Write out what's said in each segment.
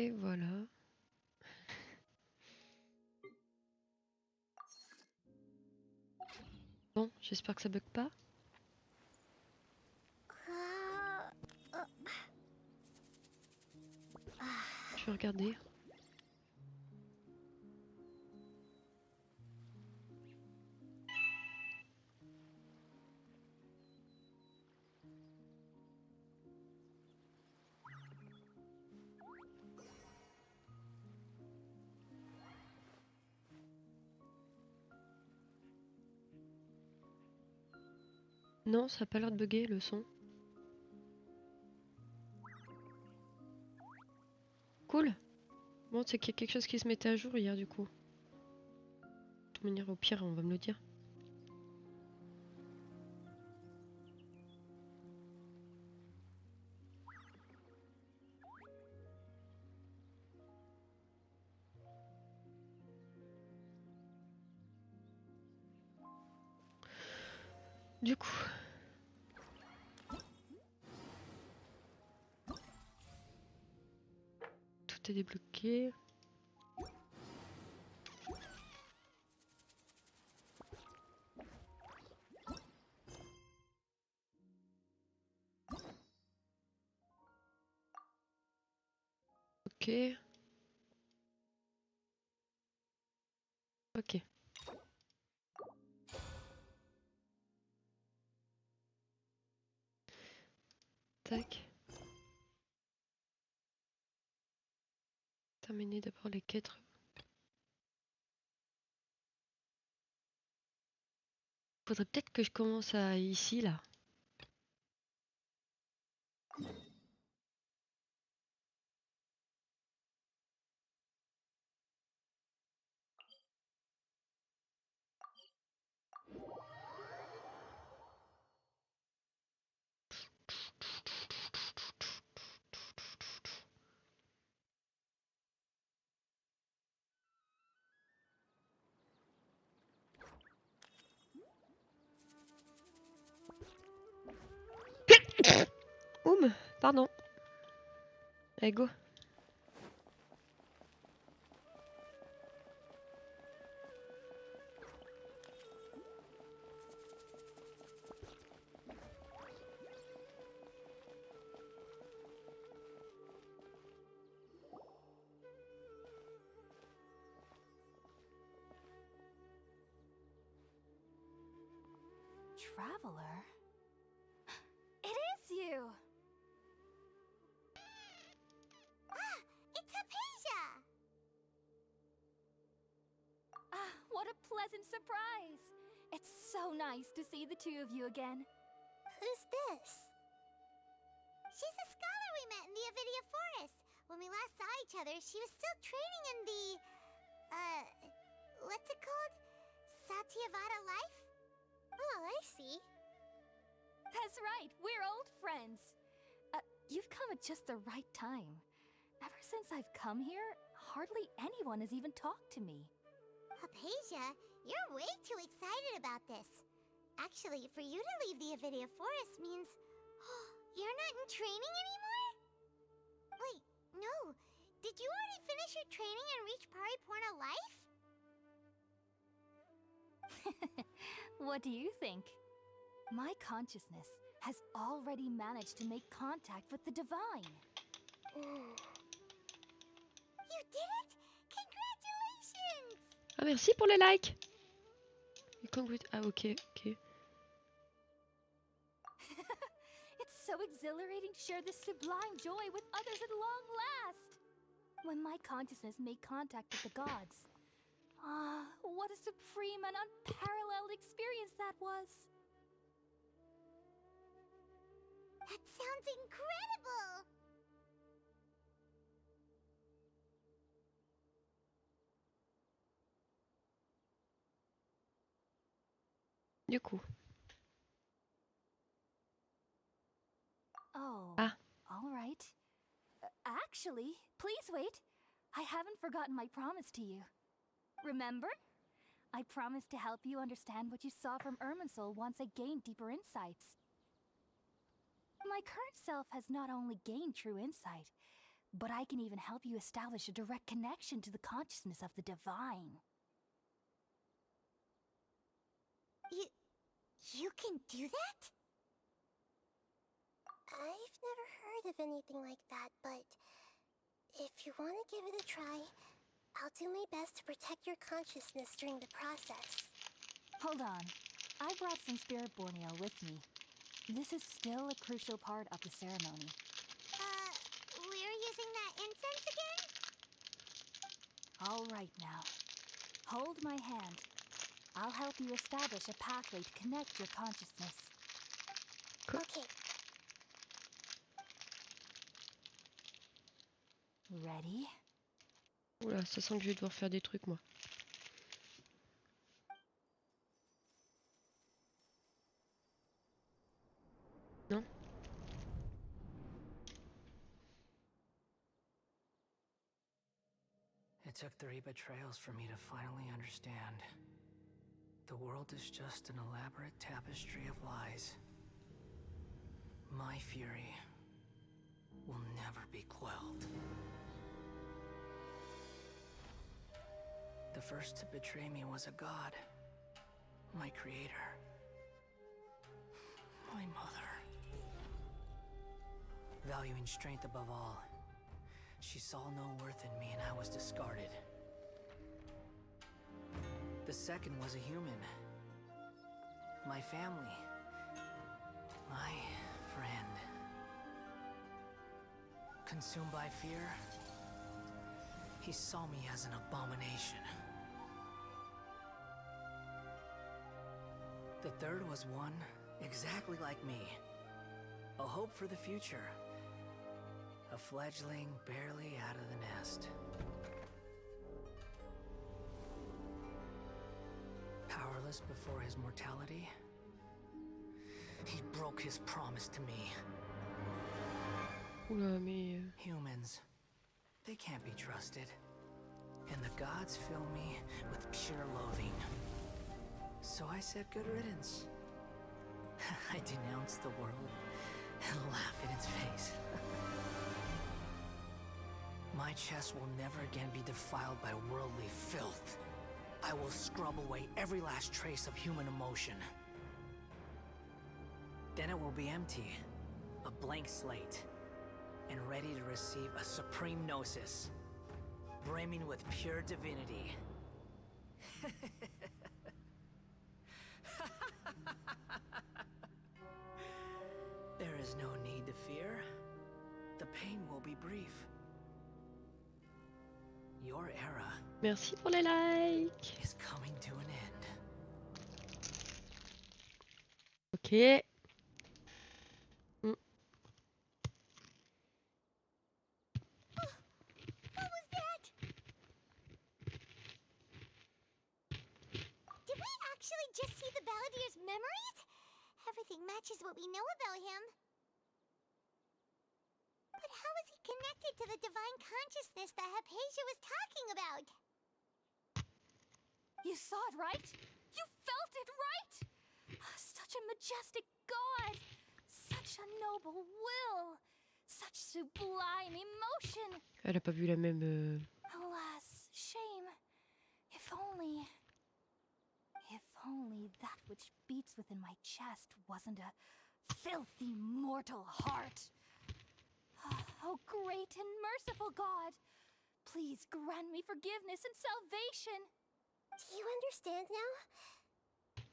Et voilà. Bon, j'espère que ça bug pas. Je vais regarder. Non, ça a pas l'air de bugger le son. Cool. Bon, c'est qu'il y a quelque chose qui se mettait à jour hier du coup. De toute manière, au pire, on va me le dire. Du coup. Tout est débloqué. Ok. Ok. Tac. Terminer d'abord les quêtes. Faudrait peut-être que je commence à ici là. Oum, pardon. Allez, go. Traveler? It is you! Ah, it's Hypatia! Ah, what a pleasant surprise! It's so nice to see the two of you again. Who's this? She's a scholar we met in the Avidia Forest. When we last saw each other, she was still training in the... what's it called? Satyavada life? Oh, I see. That's right, we're old friends. You've come at just the right time. Ever since I've come here, hardly anyone has even talked to me. Hypatia, you're way too excited about this. Actually, for you to leave the Avidia Forest means... you're not in training anymore? Wait, no. Did you already finish your training and reach Pariporna life? What do you think? My consciousness has already managed to make contact with the divine. You did it! Congratulations! Ah, merci pour les likes. Ah, ok, ok. It's so exhilarating to share this sublime joy with others at long last! When my consciousness made contact with the gods. Ah, what a supreme and unparalleled experience that was! That sounds incredible! Du coup. Oh, Ah. all right. Actually, please wait. I haven't forgotten my promise to you. Remember? I promised to help you understand what you saw from Irminsul once I gained deeper insights. My current self has not only gained true insight, But I can even help you establish a direct connection to the consciousness of the divine. You can do that? I've never heard of anything like that, but if you want to give it a try, I'll do my best to protect your consciousness during the process. Hold on. I brought some spirit borneo with me. This is still a crucial part of the ceremony. We're using that incense again? All right now. Hold my hand. I'll help you establish a pathway to connect your consciousness. Cool. Okay. Ready? Oula, ça sent que je vais devoir faire des trucs moi. Non? It took 3 betrayals for me to finally understand. The world is just an elaborate tapestry of lies. My fury will never be quelled. The first to betray me was a god, my creator, my mother. Valuing strength above all, she saw no worth in me and I was discarded. The second was a human, my family, my friend. Consumed by fear, he saw me as an abomination. The third was one exactly like me. A hope for the future. A fledgling barely out of the nest. Powerless before his mortality, he broke his promise to me. Oula, mais... Humans, they can't be trusted. And the gods fill me with pure loathing. So I said good riddance. I denounced the world and laughed in its face. My chest will never again be defiled by worldly filth. I will scrub away every last trace of human emotion. Then it will be empty, a blank slate, and ready to receive a supreme gnosis, brimming with pure divinity. There is no need to fear. The pain will be brief. Your era Merci pour les likes. is coming to an end. Ok. What was that? Did we actually just see the Balladeer's memories? Everything matches what we know about him. But how is he connected to the divine consciousness that Hypatia was talking about? You saw it, right? You felt it, right? Such a majestic god! Such a noble will! Such sublime emotion! Elle a pas vu la même... Alas, shame. If only... If only that which beats within my chest wasn't a filthy mortal heart. Oh, great and merciful God! Please grant me forgiveness and salvation! Do you understand now?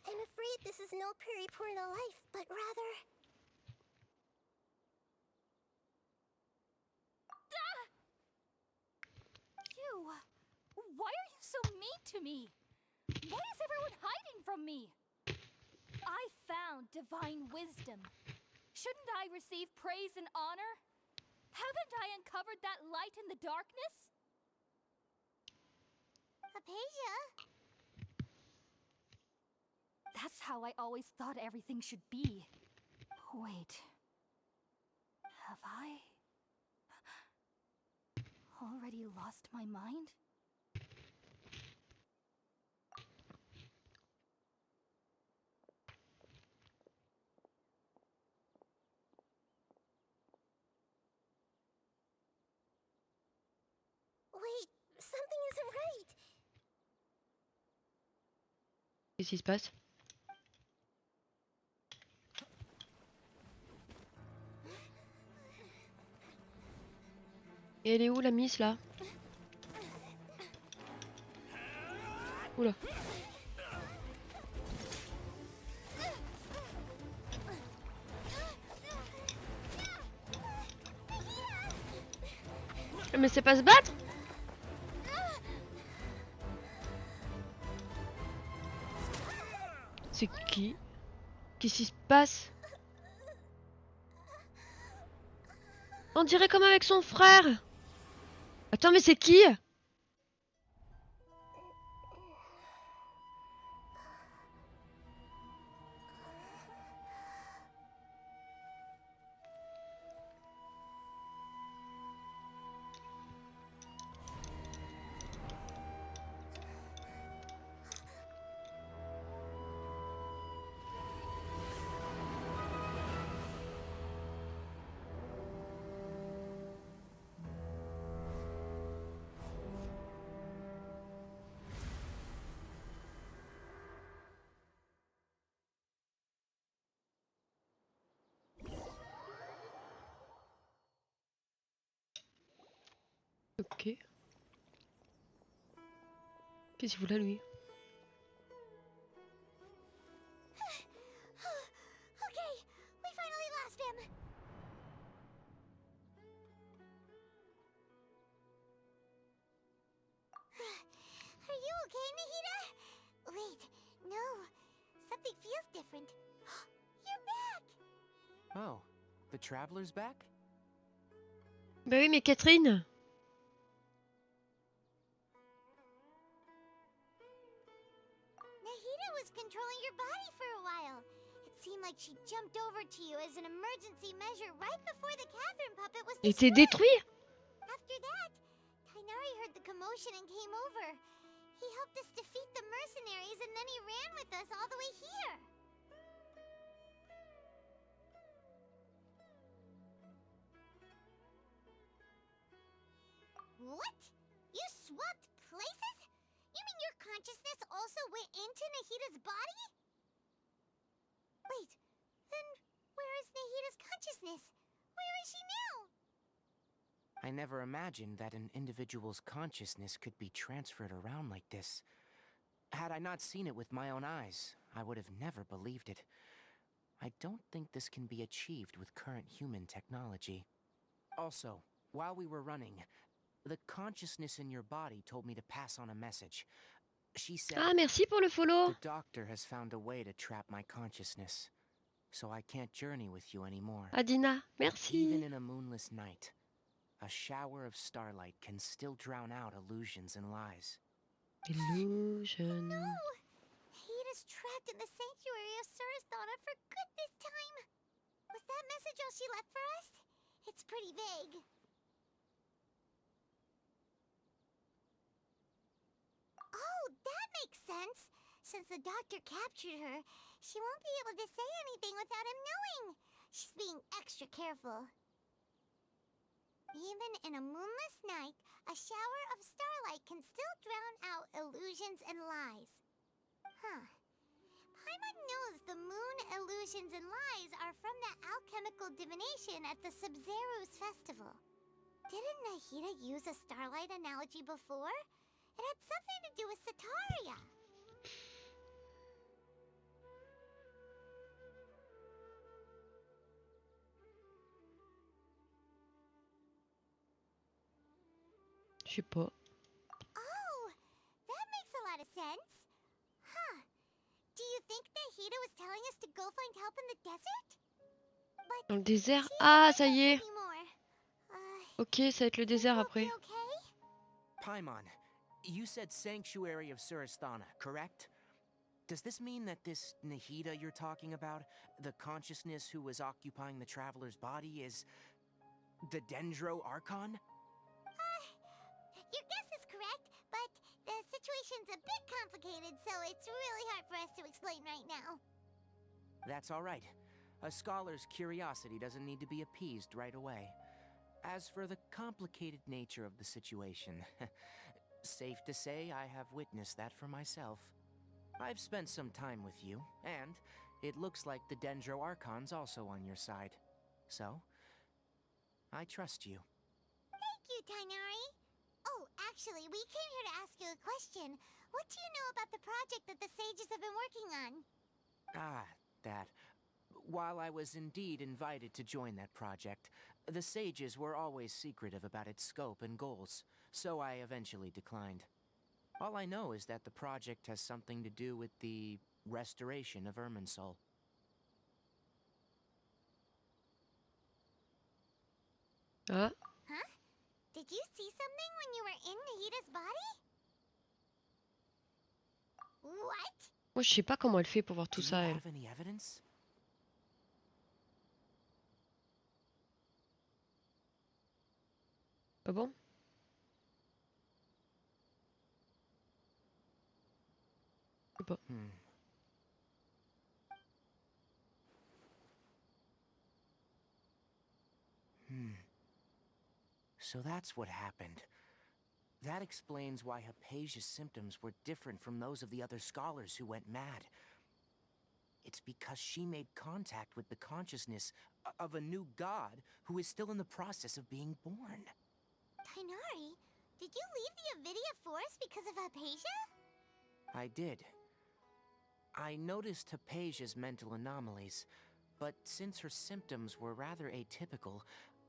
I'm afraid this is no Puripurna life, but rather... You! Why are you so mean to me? Why is everyone hiding from me? I found divine wisdom. Shouldn't I receive praise and honor? Haven't I uncovered that light in the darkness? Hypatia? That's how I always thought everything should be. Wait. Have I already lost my mind? Something isn't right. Qu'est-ce qui se passe? Et elle est où la miss là? Oula. Mais c'est pas se battre? C'est qui? Qu'est-ce qui se passe? On dirait comme avec son frère. Attends, mais c'est qui? Ok. Qu'est-ce qu'il fout là, lui? Okay, we finally lost him. Are you okay, Nahida? Wait, no. Something feels different. You're back! Oh, the traveler's back? Bah oui, mais Catherine. Nahida was controlling your body for a while. It seemed like she jumped over to you as an emergency measure right before the Catherine puppet was Il était destroyed. détruit? After that, Tainari heard the commotion and came over. He helped us defeat the mercenaries and then he ran with us all the way here. What? You swapped places? You mean your consciousness also went into Nahida's body? Wait, then where is Nahida's consciousness? Where is she now? I never imagined that an individual's consciousness could be transferred around like this. Had I not seen it with my own eyes, I would have never believed it. I don't think this can be achieved with current human technology. Also, while we were running, the consciousness in your body told me to pass on a message. She said, Ah, merci pour le follow. the doctor has found a way to trap my consciousness, so I can't journey with you anymore. Adina, Even merci. in a moonless night, a shower of starlight can still drown out illusions and lies. Illusion. No! Nahida's trapped in the sanctuary of Surasthana for good this time. Was that message all she left for us? It's pretty vague. Oh, that makes sense. Since the doctor captured her, she won't be able to say anything without him knowing. She's being extra careful. Even in a moonless night, a shower of starlight can still drown out illusions and lies. Huh. Paimon knows the moon illusions and lies are from the alchemical divination at the Sub-Zero's festival. Didn't Nahida use a starlight analogy before? It had something to do with Sataria. Je sais pas. Oh, that makes a lot of sense. Huh. Do you think Nahida was telling us to go find help in the desert? But Dans le désert. she's Ah, not ça y with est. us anymore. Ok, ça va être le désert après. You okay? Paimon, you said Sanctuary of Surasthana, correct? Does this mean that this Nahida you're talking about, the consciousness who was occupying the traveler's body, is the Dendro Archon? Your guess is correct, but the situation's a bit complicated, so it's really hard for us to explain right now. That's all right. A scholar's curiosity doesn't need to be appeased right away. As for the complicated nature of the situation, Safe to say I have witnessed that for myself. I've spent some time with you, and it looks like the Dendro Archon's also on your side. So, I trust you. Thank you, Tainari. Oh, actually, we came here to ask you a question. What do you know about the project that the sages have been working on? Ah, that. While I was indeed invited to join that project, the sages were always secretive about its scope and goals, so I eventually declined. All I know is that the project has something to do with the restoration of Irminsul. Ah, Huh? Did you see something when you were in Nahida's body? What? moi je sais pas comment elle fait pour voir tout Do you ça, elle. have any evidence? Ah bon? Je sais pas. So that's what happened. That explains why Hypatia's symptoms were different from those of the other scholars who went mad. It's because she made contact with the consciousness of a new god who is still in the process of being born. Tainari, did you leave the Avidia Forest because of Hypatia? I did. I noticed Hypatia's mental anomalies, but since her symptoms were rather atypical,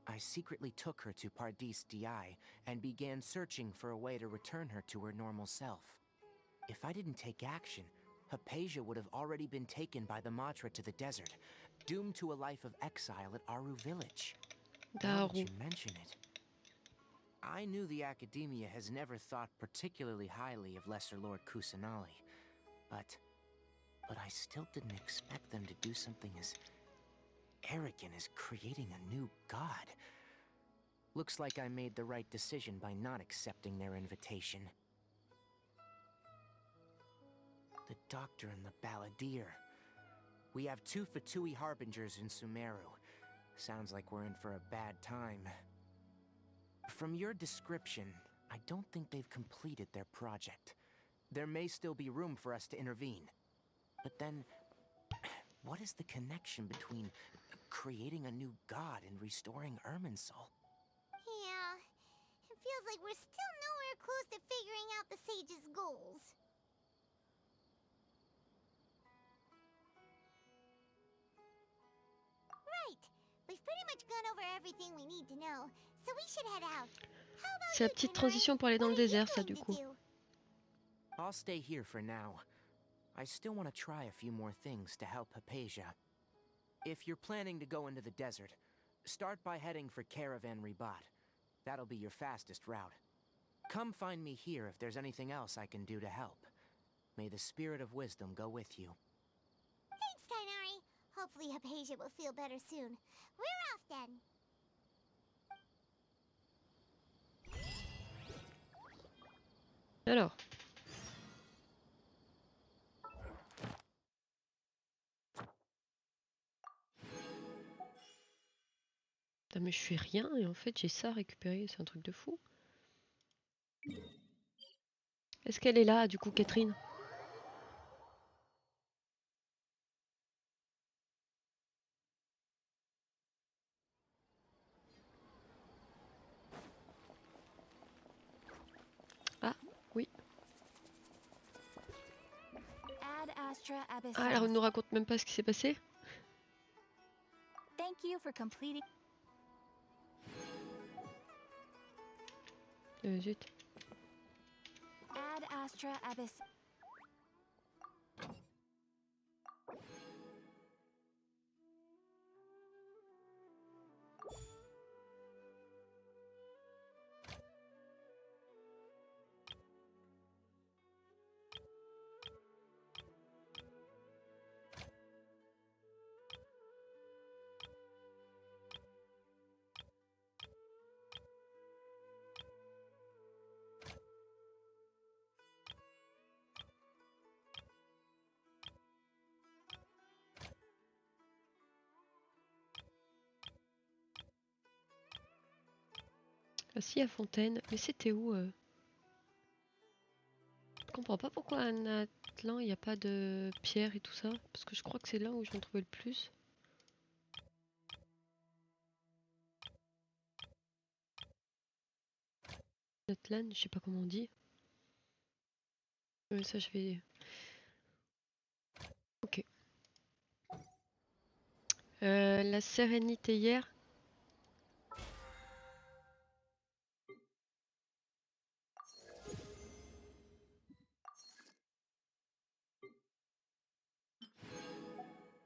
I secretly took her to Pardis Di and began searching for a way to return her to her normal self. If I didn't take action, Hypatia would have already been taken by the Matra to the desert, doomed to a life of exile at Aru village. Now that Daru. you mention it, I knew the Academia has never thought particularly highly of Lesser Lord Kusanali, but I still didn't expect them to do something as arrogant as creating a new god. Looks like I made the right decision by not accepting their invitation. The Doctor and the Balladeer. We have 2 Fatui Harbingers in Sumeru. Sounds like we're in for a bad time. From your description, I don't think they've completed their project. There may still be room for us to intervene. But then, what is the connection between creating a new god and restoring Irminsul? Yeah, it feels like we're still nowhere close to figuring out the sage's goals. Right, we've pretty much gone over everything we need to know, so we should head out. How about C'est la you, petite Tainari? transition pour aller dans What le are you désert, ça, going du to coup. do? I'll stay here for now. I still want to try a few more things to help Hypatia. If you're planning to go into the desert, start by heading for Caravan Ribat. That'll be your fastest route. Come find me here if there's anything else I can do to help. May the spirit of wisdom go with you. Thanks, Tainari. Hopefully Hypatia will feel better soon. We're off then. Alors. Putain, mais je fais rien et en fait j'ai ça à récupérer, c'est un truc de fou. Est-ce qu'elle est là, du coup, Catherine? Ah, oui. Ad Astra Abyss. Ah, elle nous raconte même pas ce qui s'est passé? Thank you for completing. Zut. Ad Astra Abyss. Ah si, à Fontaine. Mais c'était où comprends pas pourquoi un atlan il n'y a pas de pierre et tout ça. Parce que je crois que c'est là où j'en trouvais le plus. Atlan, je sais pas comment on dit. Ça je vais... Ok. La sérénité hier.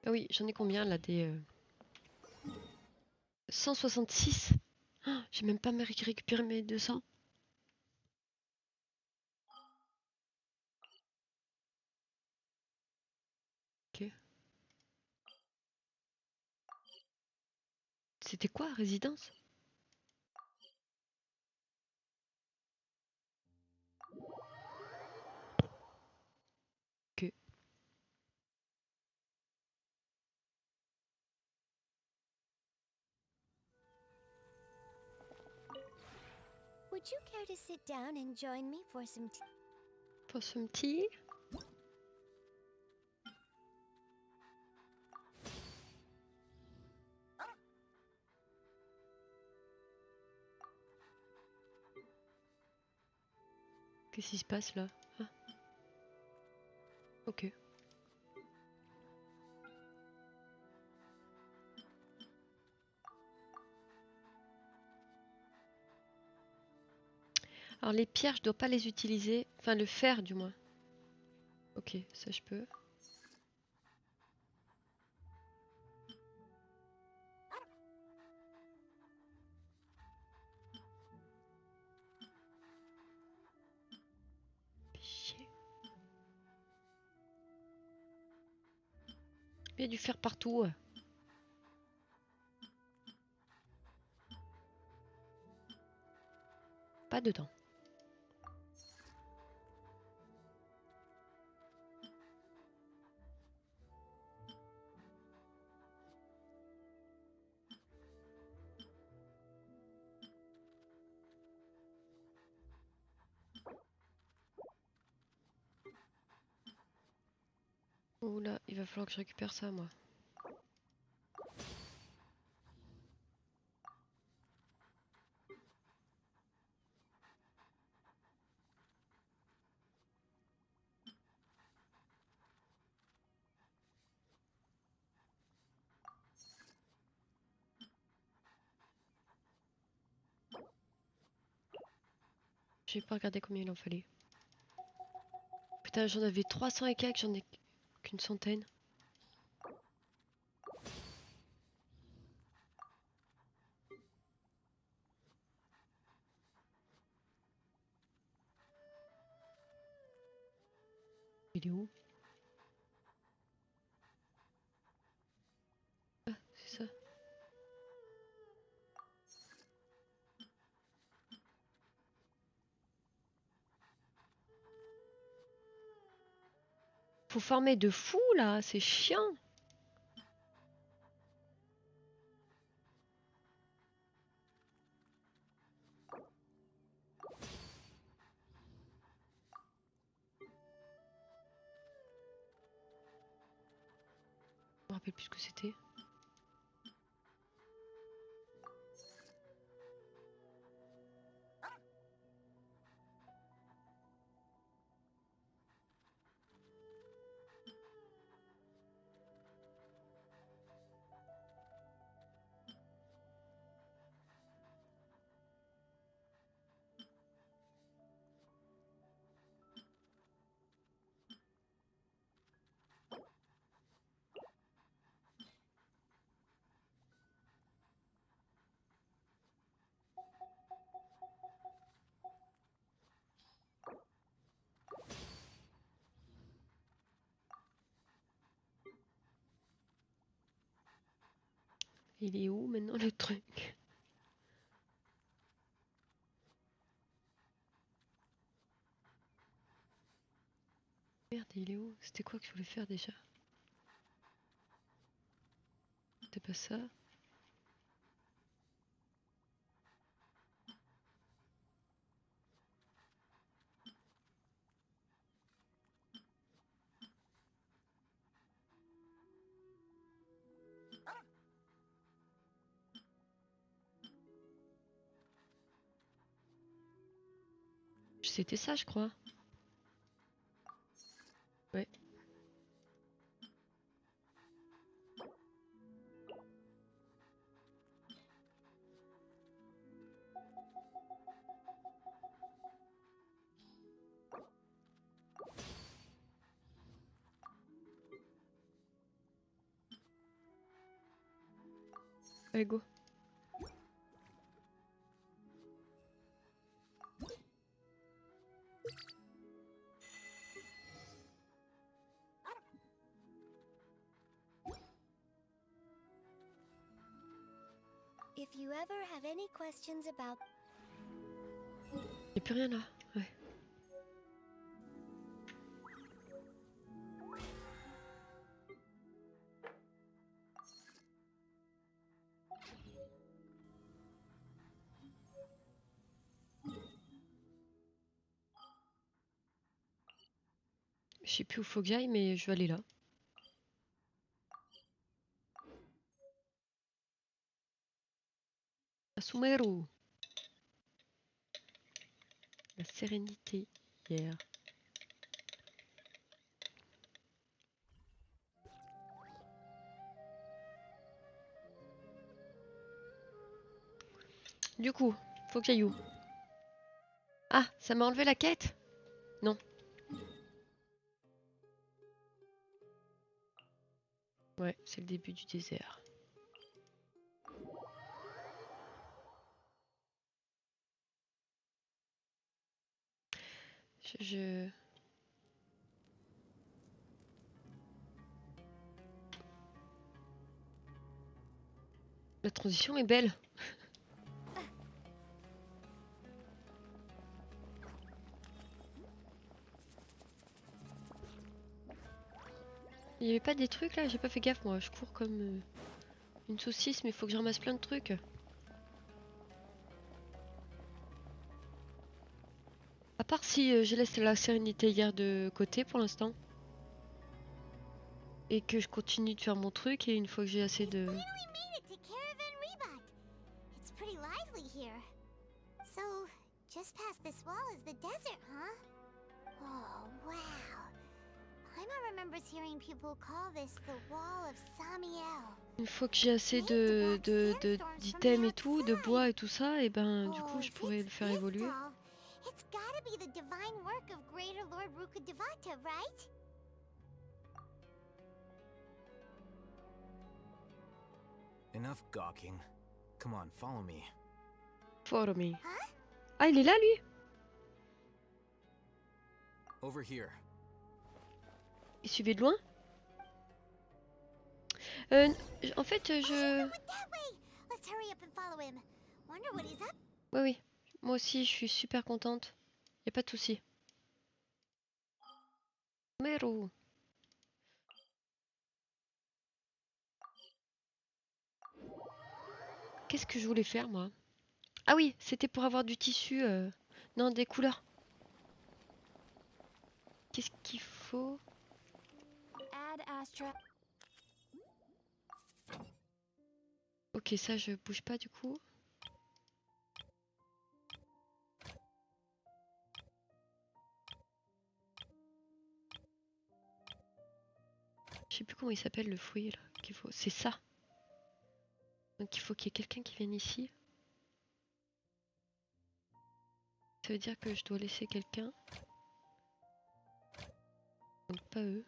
Ah oui, j'en ai combien là des... 166. Oh, j'ai même pas récupéré mes 200. Ok. C'était quoi, résidence? Ok. Would you care to sit down and join me for some tea? Pour ce petit... Qu'est-ce qui se passe là? Ah. Ok. Alors les pierres, je dois pas les utiliser. Enfin le fer du moins. Ok, ça je peux. Chier. Il y a du fer partout. Pas dedans. Oula, il va falloir que je récupère ça moi. J'ai pas regardé combien il en fallait. Putain, j'en avais 300 et quelques, j'en ai qu'une centaine. Il est où? Ah, c'est ça. Faut former de fou là, c'est chiant. Je me rappelle plus ce que c'était. Il est où maintenant le truc? Merde, il est où? C'était quoi que je voulais faire déjà? C'était pas ça. C'était ça, je crois. Ouais. Allez, go. If you ever have any questions about Y'a plus rien là. Ouais. Je sais plus où faut que j'aille, mais je vais aller là. Asumero. La sérénité hier. Du coup, faut que j'aille où? Ah, ça m'a enlevé la quête? Non. Ouais, c'est le début du désert. Je... La transition est belle. Il y avait pas des trucs là? J'ai pas fait gaffe moi. Je cours comme une saucisse, mais il faut que je ramasse plein de trucs. À part si je laisse la sérénité hier de côté pour l'instant. Et que je continue de faire mon truc et une fois que j'ai assez de... finally made it to Caravan Rebat. It's pretty lively here. So, just past this wall is the desert, huh? Oh, wow. Paimon remembers hearing people call this the Wall of Samiel. Une fois que j'ai assez d'items et tout, de bois et tout ça, et ben du coup Oh, je if pourrais it's le faire this évoluer. tall, it's gotta be the divine work of Greater Lord Rukkhadevata, right? Enough gawking. Come on, follow me. Follow me. Huh? Ah, il est là lui? Over here. Il suivait de loin? En fait, Oh, je... it went that way. Let's hurry up and follow him. Wonder what he's up. Oui, oui. Moi aussi, je suis super contente. Y a pas de souci. Mero. Qu'est-ce que je voulais faire, moi? Ah oui, c'était pour avoir du tissu. Non, des couleurs. Qu'est-ce qu'il faut? Add Astra. Ok, ça, je bouge pas du coup. Je sais plus comment il s'appelle le fruit là qu'il faut. C'est ça. Donc il faut qu'il y ait quelqu'un qui vienne ici. Ça veut dire que je dois laisser quelqu'un. Donc pas eux.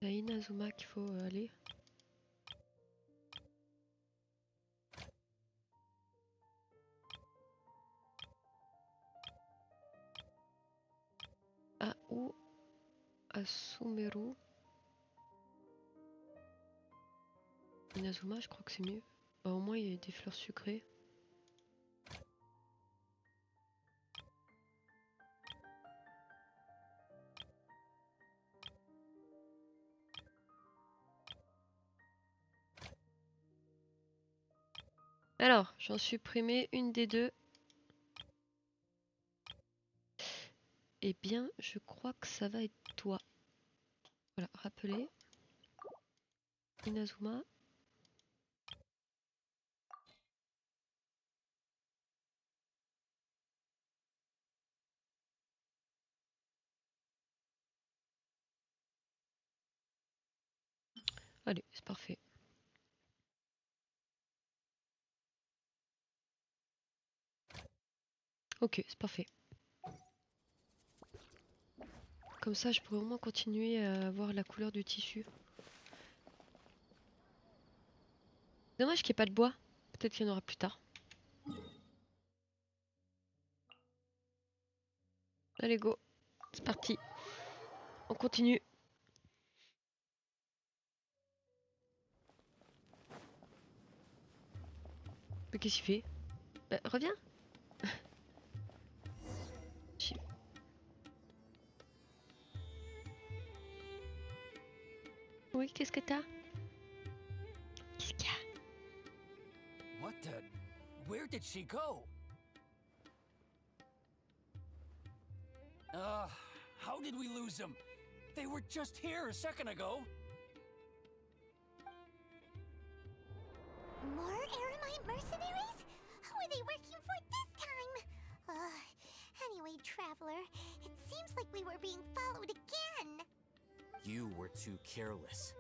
Il y a Inazuma qu'il faut aller. Ah, ou à Sumeru. Inazuma, je crois que c'est mieux. Bah, au moins il y a des fleurs sucrées. Alors, j'en supprimé une des deux. Eh bien, je crois que ça va être toi. Voilà, rappelez. Inazuma. Allez, c'est parfait. Ok, c'est parfait. Comme ça, je pourrais au moins continuer à voir la couleur du tissu. Dommage qu'il n'y ait pas de bois. Peut-être qu'il y en aura plus tard. Allez, go. C'est parti. On continue. Mais qu'est-ce qu'il fait? Bah, reviens. J'ai- Oui, qu'est-ce que t'as? Qu'est-ce qu'il y a? What the? Where did she go? How did we lose them? They were just here a second ago. More Eremite mercenaries? Who are they working for this time? Anyway, Traveler, it seems like we were being followed again. You were too careless.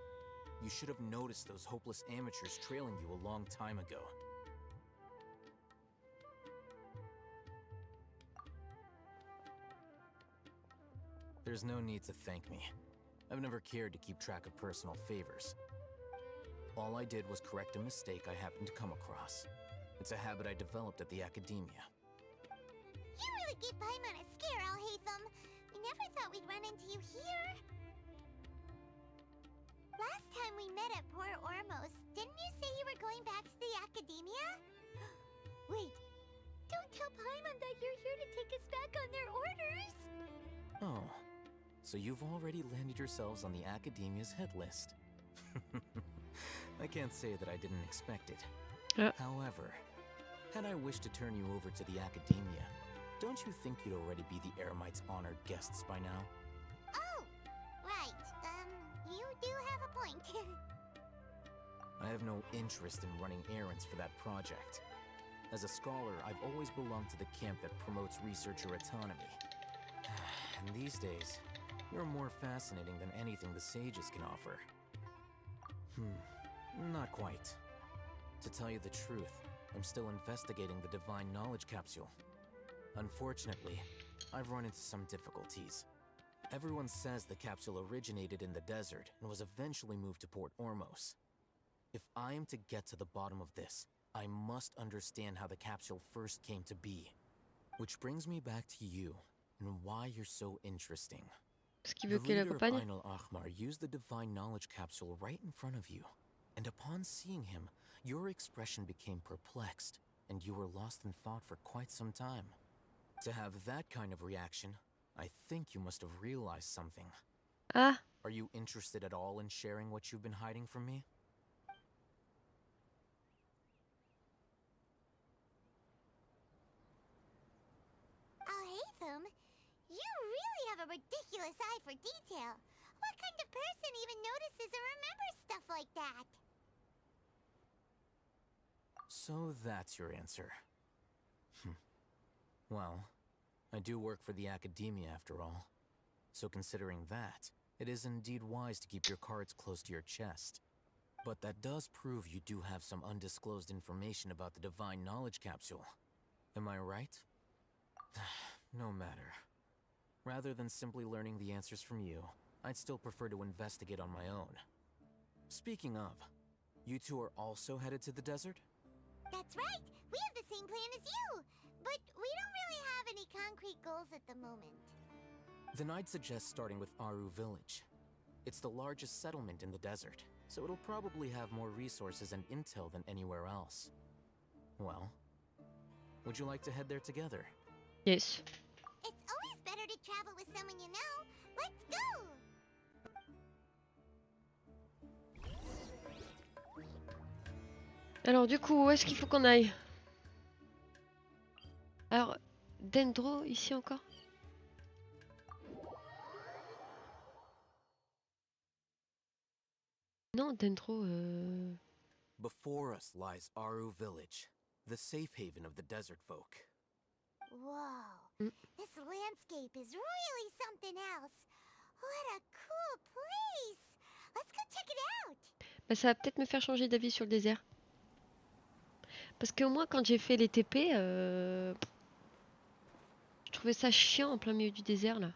You should have noticed those hopeless amateurs trailing you a long time ago. There's no need to thank me. I've never cared to keep track of personal favors. All I did was correct a mistake I happened to come across. It's a habit I developed at the academia. You really gave Paimon a scare, Alhaitham. We never thought we'd run into you here. Last time we met at Port Ormos, didn't you say you were going back to the academia? Wait, don't tell Paimon that you're here to take us back on their orders. Oh, so you've already landed yourselves on the academia's hit list. I can't say that I didn't expect it. However, had I wished to turn you over to the academia, don't you think you'd already be the Eremites' honored guests by now? Oh, right. You do have a point. I have no interest in running errands for that project. As a scholar, I've always belonged to the camp that promotes researcher autonomy. And these days, you're more fascinating than anything the sages can offer. Not quite. To tell you the truth, I'm still investigating the Divine Knowledge Capsule. Unfortunately, I've run into some difficulties. Everyone says the capsule originated in the desert and was eventually moved to Port Ormos. If I am to get to the bottom of this, I must understand how the capsule first came to be. Which brings me back to you, and why you're so interesting. Parce qu'il The veut qu'elle leader of accompagne. Ainul Ahmar used the Divine Knowledge Capsule right in front of you, and upon seeing him, your expression became perplexed, and you were lost in thought for quite some time. To have that kind of reaction, I think you must have realized something. Ah, Are you interested at all in sharing what you've been hiding from me? Alhaitham, you really have a ridiculous eye for detail. What kind of person even notices or remembers stuff like that? So that's your answer. Well, I do work for the academia after all. So considering that, it is indeed wise to keep your cards close to your chest. But that does prove you do have some undisclosed information about the Divine Knowledge Capsule. Am I right? No matter. Rather than simply learning the answers from you, I'd still prefer to investigate on my own. Speaking of, you two are also headed to the desert? That's right. We have the same plan as you. But we don't really have any concrete goals at the moment. Then I'd suggest starting with Aru Village. It's the largest settlement in the desert, so it'll probably have more resources and intel than anywhere else. Well, would you like to head there together? yes. It's always better to travel with someone you know. Let's go! Alors du coup, où est-ce qu'il faut qu'on aille? Alors, Dendro, ici encore? Non, Dendro, Before us lies Aru Village, the safe haven of the desert folk. Whoa. Mm. This landscape is really something else. What a cool place! Let's go check it out! Bah, ça va peut-être me faire changer d'avis sur le désert. Parce que moi, quand j'ai fait les TP, je trouvais ça chiant en plein milieu du désert là.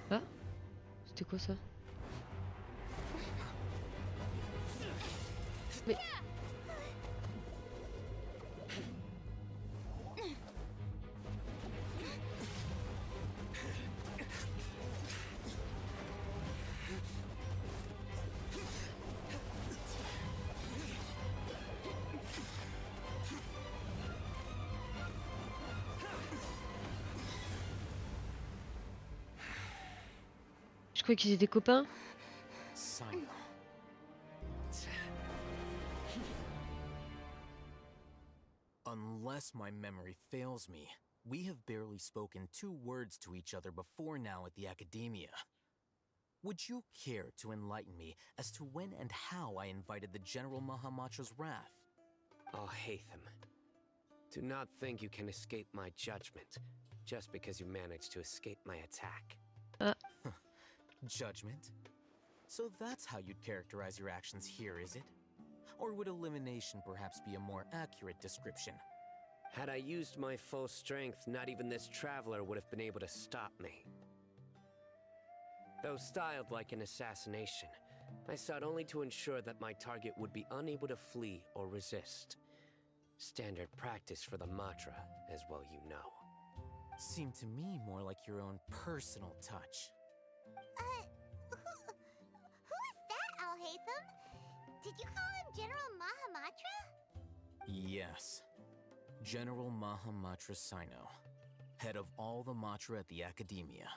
Ah, c'était quoi ça? Mais je croyais qu'ils étaient copains. Sino. Unless my memory fails me, we have barely spoken 2 words to each other before now at the Academia. Would you care to enlighten me as to when and how I invited the General Mahamatra's wrath? Oh, Hatham. Do not think you can escape my judgment just because you managed to escape my attack. Judgment? So that's how you'd characterize your actions here, is it? Or would elimination perhaps be a more accurate description? Had I used my full strength, not even this traveler would have been able to stop me. Though styled like an assassination, I sought only to ensure that my target would be unable to flee or resist. Standard practice for the Matra, as well you know. Seemed to me more like your own personal touch. Who is that, Alhaitham? Did you call him General Mahamatra? Yes. General Mahamatra Sino, head of all the Matra at the Academia.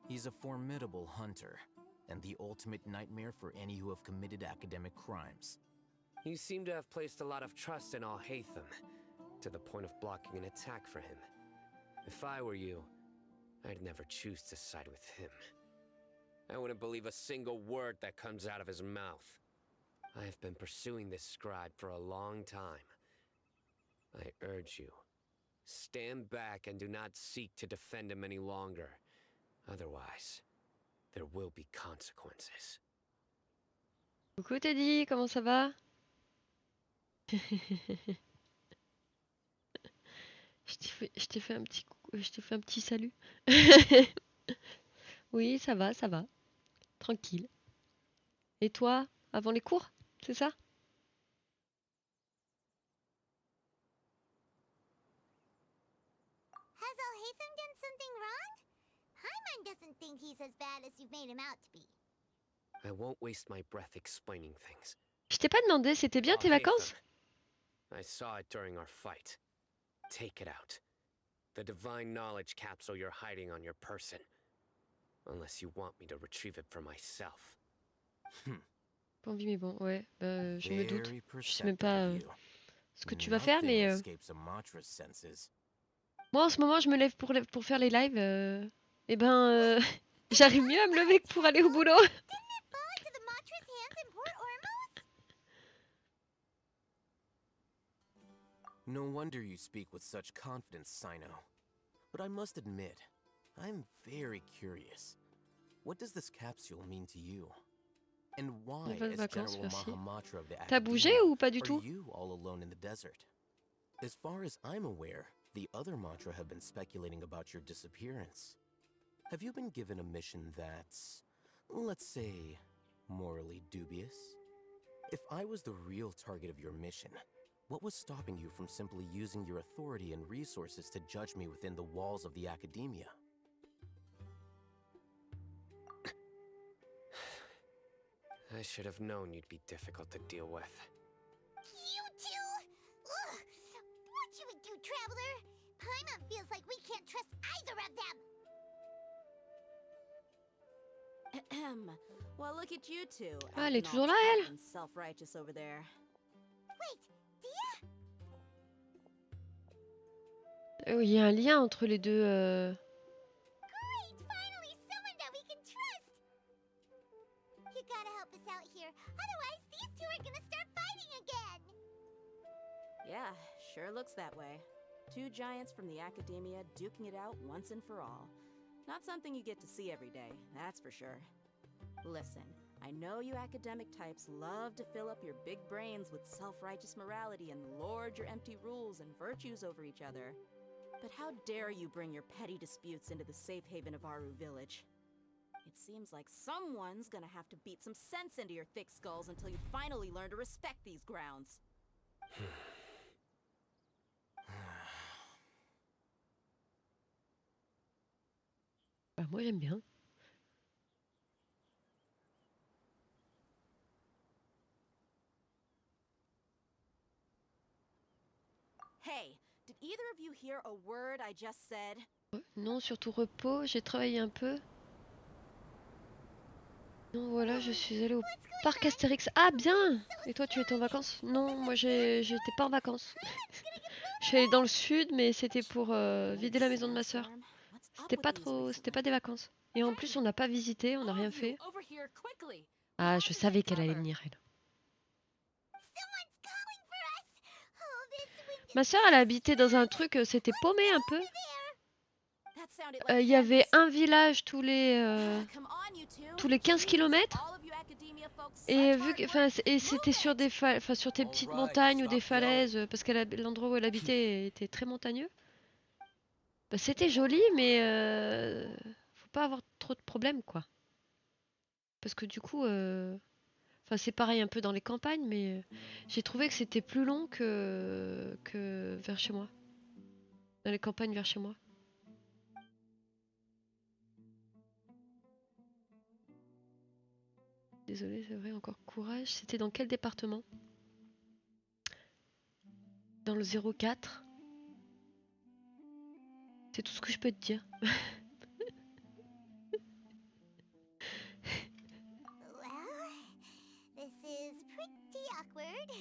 He's a formidable hunter, and the ultimate nightmare for any who have committed academic crimes. You seem to have placed a lot of trust in Alhaitham, to the point of blocking an attack for him. If I were you, I'd never choose to side with him. I wouldn't believe a single word that comes out of his mouth. I have been pursuing this scribe for a long time. I urge you, stand back and do not seek to defend him any longer. Otherwise, there will be consequences. Coucou Teddy, comment ça va? Je t'ai fait un petit je t'ai fait un petit salut. Oui, ça va, ça va. Tranquille. Et toi, avant les cours, c'est ça? Has Alhaitham done something wrong? Paimon doesn't think he's as bad as you've made him out to be. I won't waste my breath explaining things. Je t'ai pas demandé, c'était bien tes vacances? I saw it during our fight. Take it out. The divine knowledge capsule you're hiding on your person. Unless you want me to retrieve it for myself. Pas envie, mais bon, ouais, je me doute. Very Je sais même perceptive pas of you. ce que tu vas faire, Nothing mais escapes a Matra's senses. moi en ce moment je me lève pour faire les lives. Et ben, j'arrive mieux à me lever que pour aller au boulot. Didn't it fall into the Matra's hands in Port Ormuz? No wonder you speak with such confidence, Sino. But I must admit, I'm very curious. What does this capsule mean to you? And why, Bonnes as vacances, General merci. Mahamatra of the T'as bougé Academia, ou pas du are tout? you all alone in the desert? As far as I'm aware, the other Matra have been speculating about your disappearance. Have you been given a mission that's, let's say, morally dubious? If I was the real target of your mission, what was stopping you from simply using your authority and resources to judge me within the walls of the Academia? I should have known you'd be difficult to deal with. You two? Ugh. What should we do, Traveler? Paimon feels like we can't trust either of them. Well, look at you two. Ah, elle est acting toujours all là, tough elle? and self-righteous over there. Wait, Dia? Il y a un lien entre les deux. Great! Finally, someone that we can trust! You gotta help us out here. Otherwise, these two are gonna start fighting again! Yeah, sure looks that way. Two giants from the academia duking it out once and for all. Not something you get to see every day, that's for sure. Listen, I know you academic types love to fill up your big brains with self-righteous morality and lord your empty rules and virtues over each other. But how dare you bring your petty disputes into the safe haven of Aru Village? It seems like someone's gonna have to beat some sense into your thick skulls until you finally learn to respect these grounds. Bah, moi j'aime bien. Hey, did either of you hear a word I just said? Non, surtout repos, j'ai travaillé un peu. Non, voilà, je suis allée au parc Astérix. Ah, bien! Et toi, tu étais en vacances? Non, moi j'étais pas en vacances. Je suis allée dans le sud, mais c'était pour vider la maison de ma soeur. C'était pas des vacances. Et en plus, on n'a pas visité, on n'a rien fait. Ah, je savais qu'elle allait venir, elle. Ma soeur, elle habitait dans un truc, c'était paumé un peu. Il y avait un village tous les 15 km. Et vu que, et c'était sur des sur des petites montagnes ou des falaises, parce que l'endroit où elle habitait était très montagneux. Bah, c'était joli, mais faut pas avoir trop de problèmes, quoi. Parce que du coup, c'est pareil un peu dans les campagnes, mais j'ai trouvé que c'était plus long que vers chez moi. Dans les campagnes vers chez moi. Désolée, c'est vrai, encore courage. C'était dans quel département? Dans le 04. C'est tout ce que je peux te dire. Well, this is pretty awkward.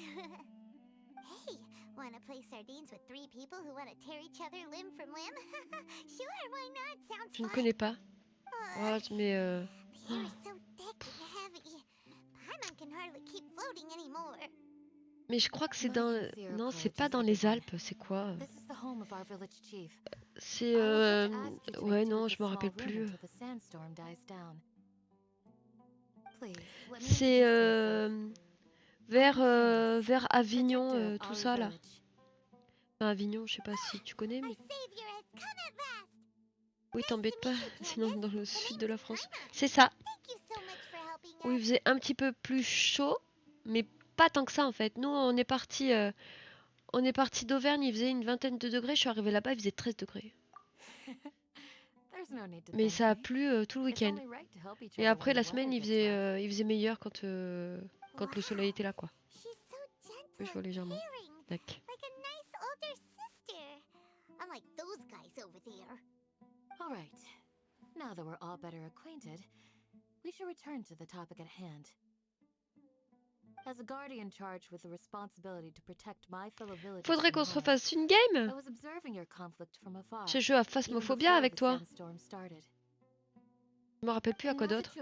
Hey, wanna play sardines with 3 people who wanna tear each other limb from limb? Sure, why not? Sounds Je ne fun. connais pas. Oh, mais The air is so thick and heavy. Paimon can hardly keep floating anymore. mais je crois que c'est dans... Non, c'est pas dans les Alpes, c'est quoi? C'est... Ouais, non, je me rappelle plus. C'est vers Avignon, tout ça là. Enfin, Avignon, je sais pas si tu connais, mais... Oui, t'embête pas, sinon dans le sud de la France. C'est ça. Où il faisait un petit peu plus chaud, mais pas tant que ça en fait. Nous, on est parti d'Auvergne, il faisait une vingtaine de degrés. Je suis arrivée là-bas, il faisait 13 degrés. Mais ça a plu tout le week-end. Et après la semaine, il faisait meilleur quand le soleil était là, quoi. Oui, je vois légèrement. Tac. Alright. Now that we're all better acquainted, we should return to the topic at hand. As a guardian charged with the responsibility to protect my fellow villagers, Faudrait qu'on se refasse une game. I was observing your conflict from afar. J'ai joué à Phasmophobia avec toi. Je me rappelle plus à quoi d'autre.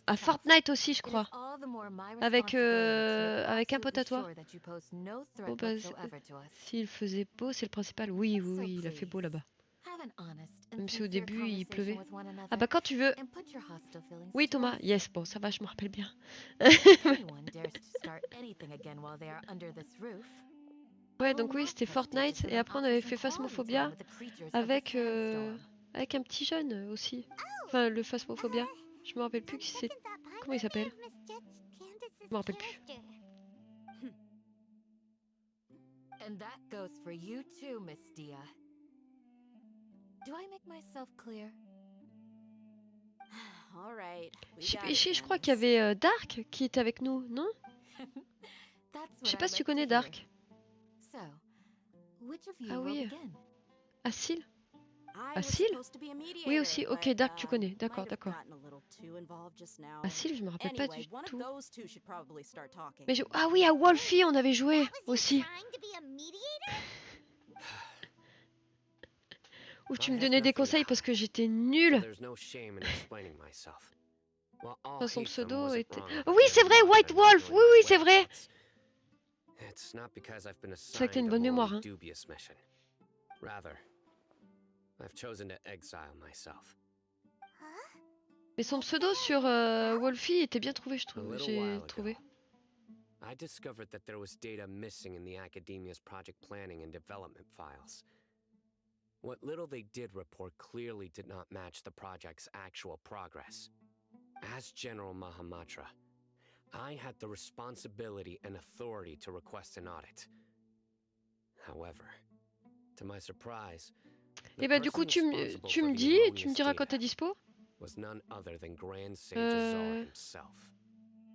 À Fortnite aussi, je crois. Avec un pote à toi. Bon, bah, s'il faisait beau, c'est le principal. Oui, il a fait beau là-bas. Même si au début il pleuvait. Ah bah quand tu veux. Oui Thomas, yes, bon ça va, je me rappelle bien. Ouais, donc oui, c'était Fortnite et après on avait fait Phasmophobia avec un petit jeune aussi. Enfin, le Phasmophobia. Je me rappelle plus qui c'est. Comment il s'appelle? Je me rappelle plus. And that goes for you too, Miss Dia. Do I make myself clear? All right. Je crois qu'il y avait Dark qui était avec nous, non? Je sais pas si tu connais Dark. Ah oui. Asil? Asil? Oui aussi, ok, Dark tu connais, d'accord. Asil, je me rappelle pas du tout. Mais ah oui, à Wolfie on avait joué aussi. Où tu me donnais des conseils parce que j'étais nulle. Son pseudo était... Oui, c'est vrai, White Wolf. Oui, c'est vrai. It's not because I've been C'est vrai que t'as assigned une a bonne mémoire, morally hein. dubious mission. Rather, I've chosen to exile myself. Huh? Mais son pseudo sur Wolfie était bien trouvé, A little j'ai while ago, trouvé. I discovered that there was data missing in the Academia's project planning and development files. What little they did report clearly did not match the project's actual progress. As General Mahamatra, I had the responsibility and authority to request an audit. However, to my surprise, Et the bah du coup person tu responsible me for the dis, tu me erroneous diras quand data t'es dispo. was none other than Grand Sage Azar himself.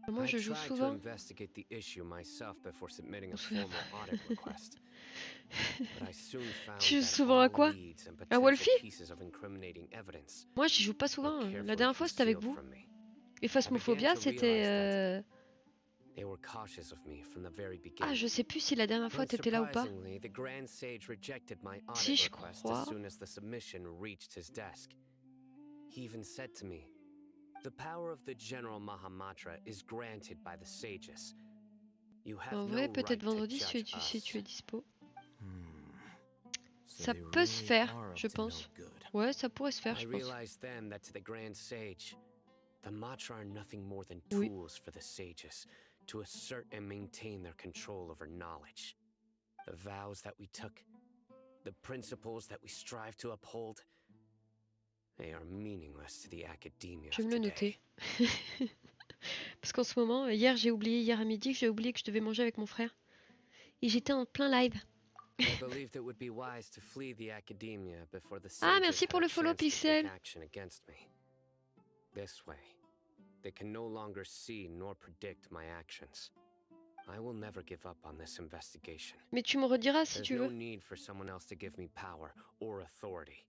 Moi I je joue tried to souvent. investigate the issue myself before submitting Je a me souviens formal audit request. But I soon found Tu joues that souvent à all quoi? leads and À potential Wolfie? pieces of incriminating evidence Moi j'y joue pas were souvent. La carefully dernière fois c'était avec concealed vous. from me. Et I began Phasmophobia to realize that c'était... they were cautious of me from the very Ah beginning. je sais plus si la dernière fois t'étais là ou pas. Unsurprisingly, the Grand Sage rejected my Si audit je request crois. as soon as the submission reached his desk. He even said to me, "The power of the General Mahamatra is granted by the sages. You En have vrai no peut-être right to vendredi judge si tu us." es dispo. So Ça they peut se really faire, are up je to no pense. good. Ouais, ça pourrait se faire, I je pense. realized then that to the Grand Sage, the Matra are nothing more than Oui. tools for the sages to assert and maintain their control over knowledge. The vows that we took, the principles that we strive to uphold, they are meaningless to the academia Je of vais me le today. noter. Parce qu'en ce moment, hier à midi, j'ai oublié que je devais manger avec mon frère. Et j'étais en plein live. I believed it would be wise to flee the academia before the Ah, sages merci had pour a le follow, chance to take Pixel. action against me. This way, they can no longer see nor predict my actions. I will never give up on this investigation. Mais tu me rediras si There's tu no veux. need for someone else to give me power or authority.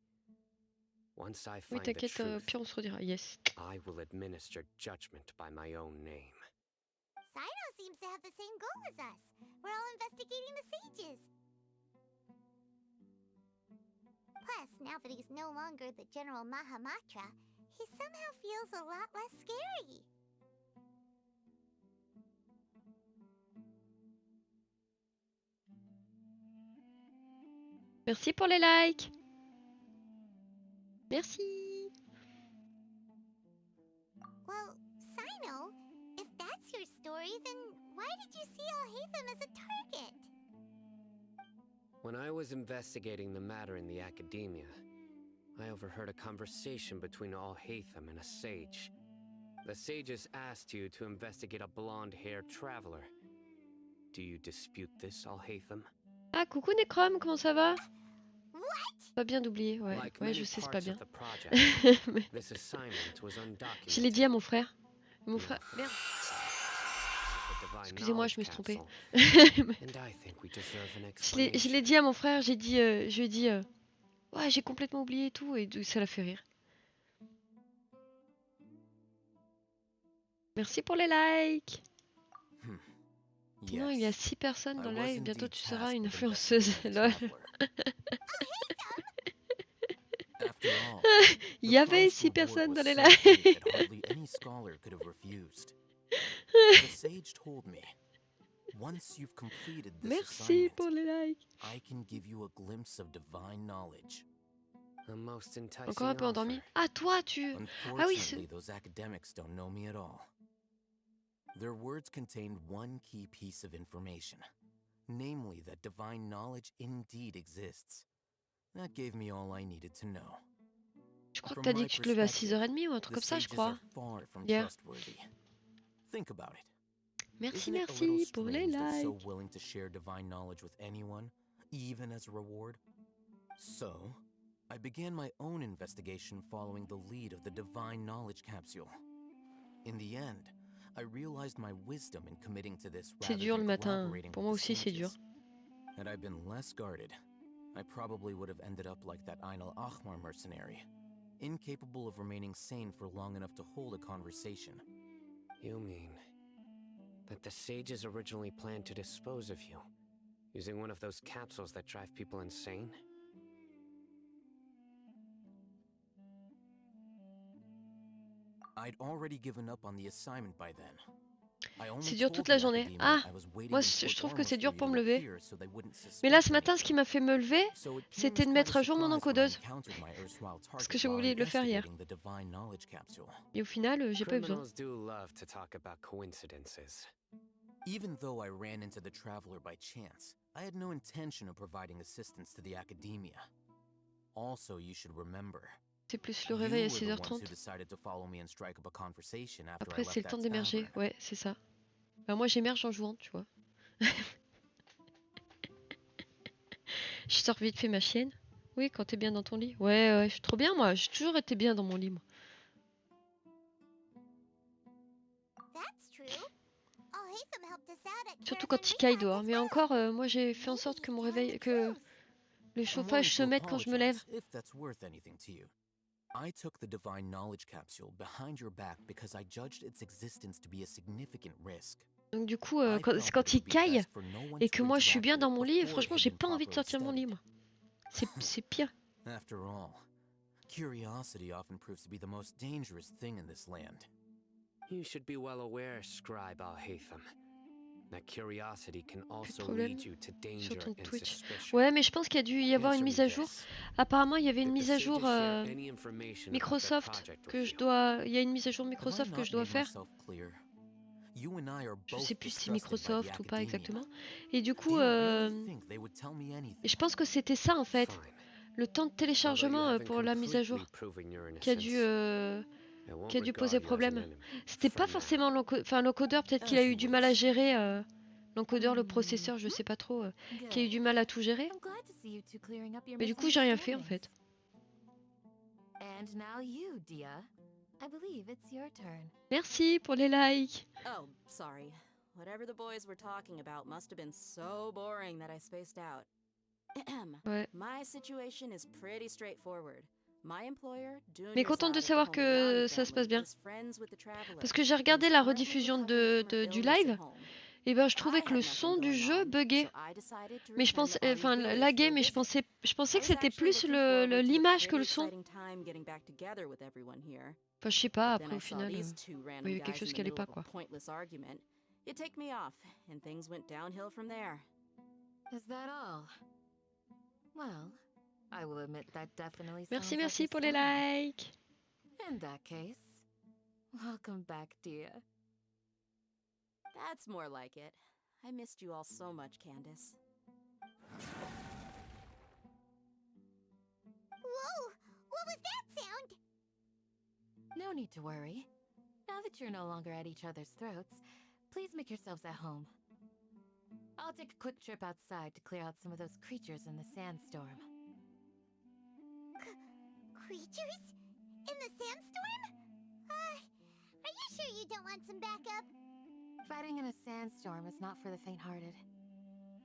Once I Oui, find the t'inquiète, truth, puis on se redira. Yes. I will administer judgment by my own name. Sino seems to have the same goal as us. We're all investigating the sages. Plus, now that he's no longer the General Mahamatra, he somehow feels a lot less scary. Merci pour les likes. Merci. Well, Sino, if that's your story, then why did you see Alhaitham as a target? When I was investigating the matter in the academia, I overheard a conversation between Alhaitham and a sage. The sages asked you to investigate a blonde-haired traveler. Do you dispute this, Alhaitham? Ah, coucou Necrom, comment ça va? What? Pas bien d'oublier, ouais. Like Ouais, je many sais, c'est pas parts bien. of the project, Mais this assignment was je l'ai dit à undocumented. mon frère. Mon No. frère... Merde. The divine Excusez-moi, je knowledge me suis trompée. capsule, and I think we deserve an Je explanation. l'ai dit à mon frère, je lui ai dit... ouais, j'ai complètement oublié et tout, et ça l'a fait rire. Merci pour les likes. Non, il y a 6 personnes dans le live, bientôt tu seras une influenceuse. Lol. Il y avait 6 personnes dans les lives. Merci pour les likes. A most enticing Encore un peu endormi. offer. Ah, toi, tu... Ah oui, Unfortunately, those academics don't know me at all. Their words contained one key piece of information, namely that divine knowledge indeed exists. That gave me all I needed to know. Je crois que From t'as dit my que tu te levais à perspective, 6h30 ou un truc the comme ça, je sages crois. are far from Hier. trustworthy. Think about it. Merci, Isn't it a little merci pour les strange they're so likes. willing to share divine knowledge with anyone, even as a reward? So, I began my own investigation following the lead of the divine knowledge capsule. In the end, I realized my wisdom in committing to this C'est rather dur le than matin. collaborating Pour with moi the aussi, c'est dur. sages. Had I been less guarded, I probably would have ended up like that Einal Achmar mercenary, incapable of remaining sane for long enough to hold a conversation. You mean that the sages originally planned to dispose of you, using one of those capsules that drive people insane? I'd already given up on the assignment by then. C'est dur toute la journée. Ah, moi je trouve que c'est dur pour me lever. Mais là ce matin, ce qui m'a fait me lever, c'était de mettre à jour mon encodeuse. Parce que j'ai oublié de le faire hier. Et au final, j'ai pas eu besoin. Criminals do love to talk about coincidences. Even though I ran into the traveler by chance, I had no intention of providing assistance to the academia. Also, you should remember. C'est plus le réveil à 6h30. Après, c'est le temps d'émerger. Ouais, c'est ça. Bah, moi, j'émerge en jouant, tu vois. Je sors vite fait ma chienne. Oui, quand t'es bien dans ton lit. Ouais, ouais, je suis trop bien, moi. J'ai toujours été bien dans mon lit, moi. Surtout quand il caille dehors. Mais encore, moi, j'ai fait en sorte que mon réveil... que le chauffage se mette quand je me lève. I took the divine knowledge capsule behind your back because I judged its existence to be a significant risk. Donc du coup, quand il caille et que moi je suis bien dans mon lit, franchement, j'ai pas envie de sortir mon lit, moi. C'est pire. After all, curiosity often proves to be the most dangerous thing in this land. You should be well aware, Scribe Al-Haytham, that curiosity can also lead you to danger and suspicion. Ouais, mais je pense qu'il y a dû y avoir une mise à jour. Apparemment, il y avait une mise à jour Microsoft que je dois. Il y a une mise à jour Microsoft que je dois faire. Je sais plus si c'est Microsoft ou pas exactement. Et du coup, je pense que c'était ça en fait. Le temps de téléchargement pour la mise à jour qui a dû poser problème. C'était pas forcément l'encodeur, peut-être qu'il a eu du mal à gérer. L'encodeur, le processeur, je sais pas trop, qui a eu du mal à tout gérer. Mais du coup, j'ai rien fait en fait. Merci pour les likes. Oh, sorry. Whatever the boys were talking about must have been so boring that I spaced out. Ouais. My situation is pretty straightforward. Mais contente de savoir que ça se passe bien. Parce que j'ai regardé la rediffusion du live. Et ben je trouvais que le son du jeu buguait. Mais je pense, enfin laguait, mais je pensais que c'était plus l'image que le son. Enfin je sais pas, après au final, il y a eu quelque chose qui allait pas quoi. Merci pour les likes. In that case, welcome back, dear. That's more like it. I missed you all so much, Candace. Whoa! What was that sound? No need to worry. Now that you're no longer at each other's throats, please make yourselves at home. I'll take a quick trip outside to clear out some of those creatures in the sandstorm. Creatures? In the sandstorm? Are you sure you don't want some backup? Fighting in a sandstorm is not for the faint-hearted.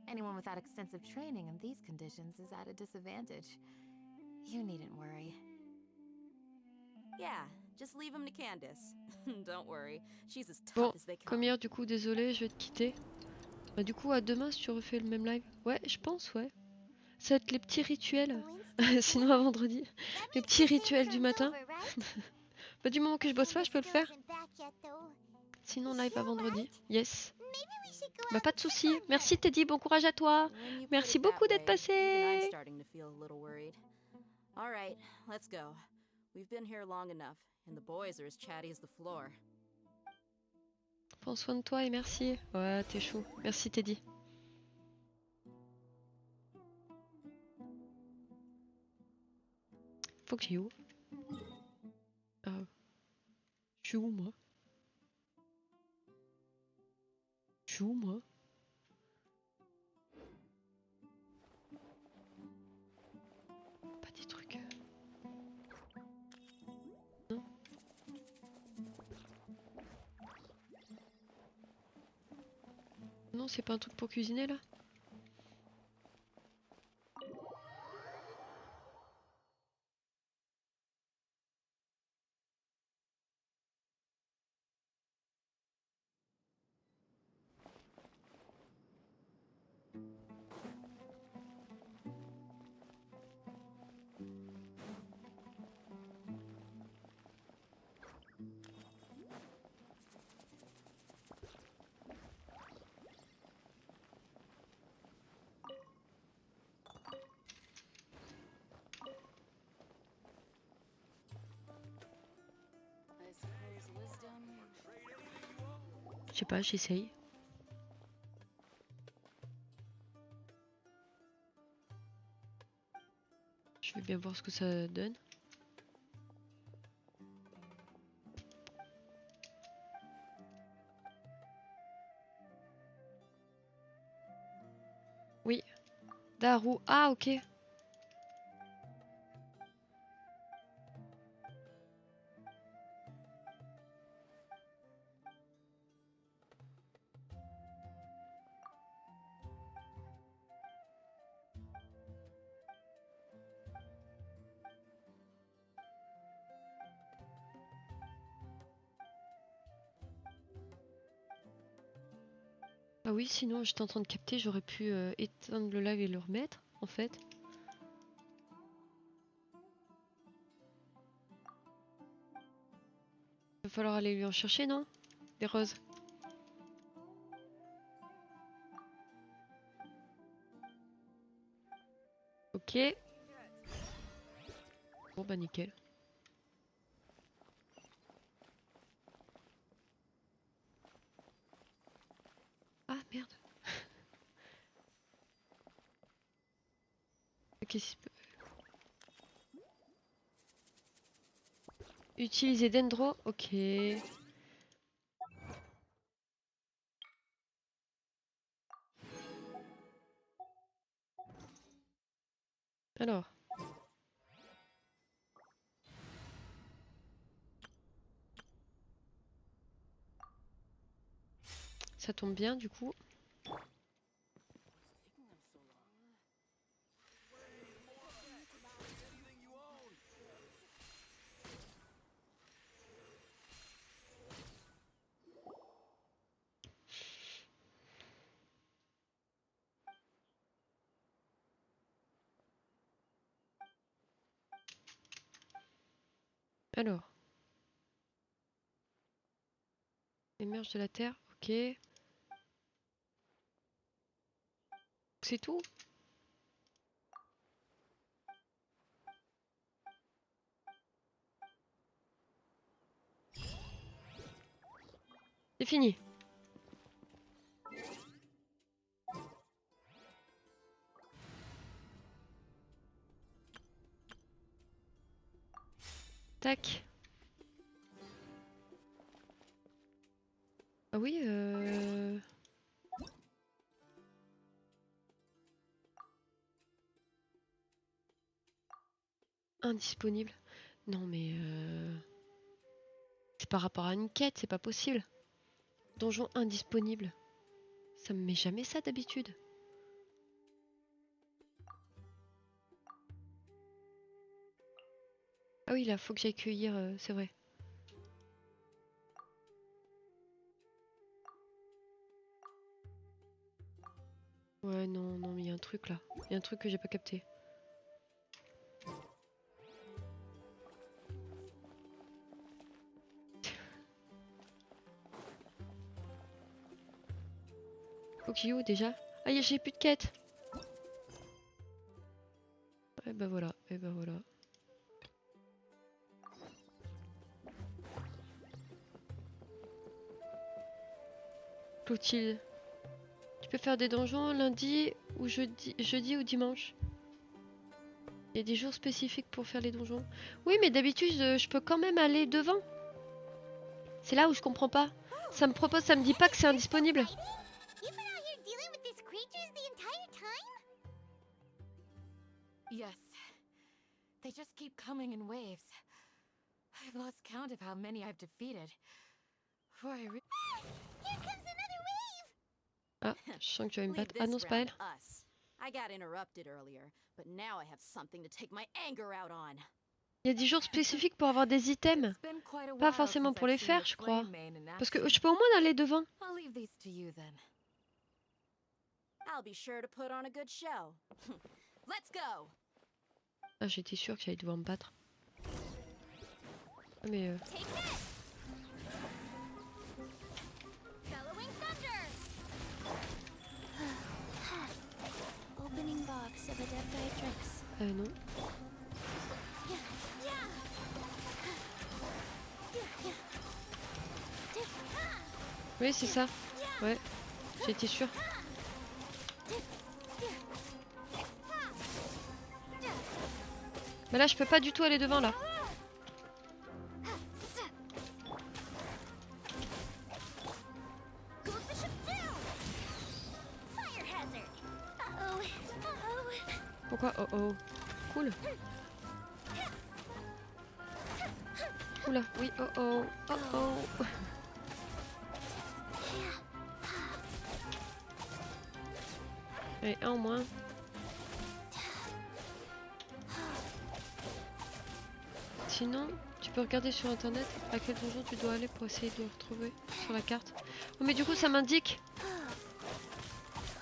Anyone without extensive training in these conditions is at a disadvantage. You needn't worry. Yeah, just leave him to Candace. Don't worry, she's as Bon, tough as they come. comme hier, du coup, désolé, je vais te quitter. Bah du coup, à demain si tu refais le même live. Ouais, je pense, ouais. Ça va être les petits rituels. Sinon à vendredi. Les petits rituels du matin. Bah du moment que je bosse pas, je peux le faire. Sinon live à vendredi. Yes. Bah pas de soucis. Merci Teddy, bon courage à toi. Merci beaucoup d'être passé. Alright, let's go. We've been here long enough, and the boys are as chatty as the floor. Prends soin de toi et merci. Ouais, t'es chaud. Merci Teddy. Faut que j'aille où? Je suis où moi? Je suis où moi? Pas des trucs. Non? Non, c'est pas un truc pour cuisiner là? Je sais pas, j'essaye. Je vais bien voir ce que ça donne. Oui. Daru. Ah, ok. Ah oui, sinon j'étais en train de capter, j'aurais pu éteindre le live et le remettre, en fait. Va falloir aller lui en chercher, non? Des roses. Ok. Bon bah nickel. Ah merde. Ok, utiliser Dendro, ok. Alors. Ça tombe bien du coup. Alors. Émerge de la terre, ok. C'est tout? C'est fini. Tac. Ah oui, indisponible. Non mais c'est par rapport à une quête, c'est pas possible. Donjon indisponible. Ça me met jamais ça d'habitude. Ah oui, là, faut que j'aille cueillir, c'est vrai. Ouais, non, non, mais il y a un truc là. Il y a un truc que j'ai pas capté. Ok, où déjà? Ah, j'ai plus de quête. Et bah voilà, et bah voilà. Clotilde. Tu peux faire des donjons lundi ou jeudi ou dimanche. Il y a des jours spécifiques pour faire les donjons. Oui, mais d'habitude, je peux quand même aller devant. C'est là où je comprends pas. Ça me dit pas que c'est indisponible. Yes. They just keep coming in waves. I've lost count of how many I've defeated. Before I Here comes another wave. Ah, je sens que tu vas me Leave battre. Ah non, this c'est pas round elle. to us. I got interrupted earlier, but now I have something to take my anger out on. Il y a des jours spécifiques pour avoir des items. It's been quite a Pas while forcément since pour I've les seen faire, the je crois. flame main in Parce que action. je peux au moins aller devant. I'll leave these to you then. I'll be sure to put on a good show. Let's go. Ah, j'étais sûre que j'allais devoir me battre. Ah, mais Take this. Bellowing thunder. Opening box of Adepti tricks. non. Oui, c'est ça. Ouais, j'étais sûre. Mais là, je peux pas du tout aller devant là. Pourquoi? Oh oh. Cool. Oula, oui, oh oh. Oh oh. Allez, un en moins. Sinon, tu peux regarder sur internet à quel donjon tu dois aller pour essayer de le retrouver sur la carte. Oh, mais du coup, ça m'indique.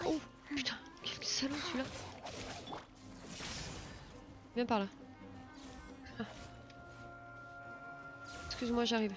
Oh putain, quel salaud celui-là. Viens par là. Ah. Excuse-moi, j'arrive.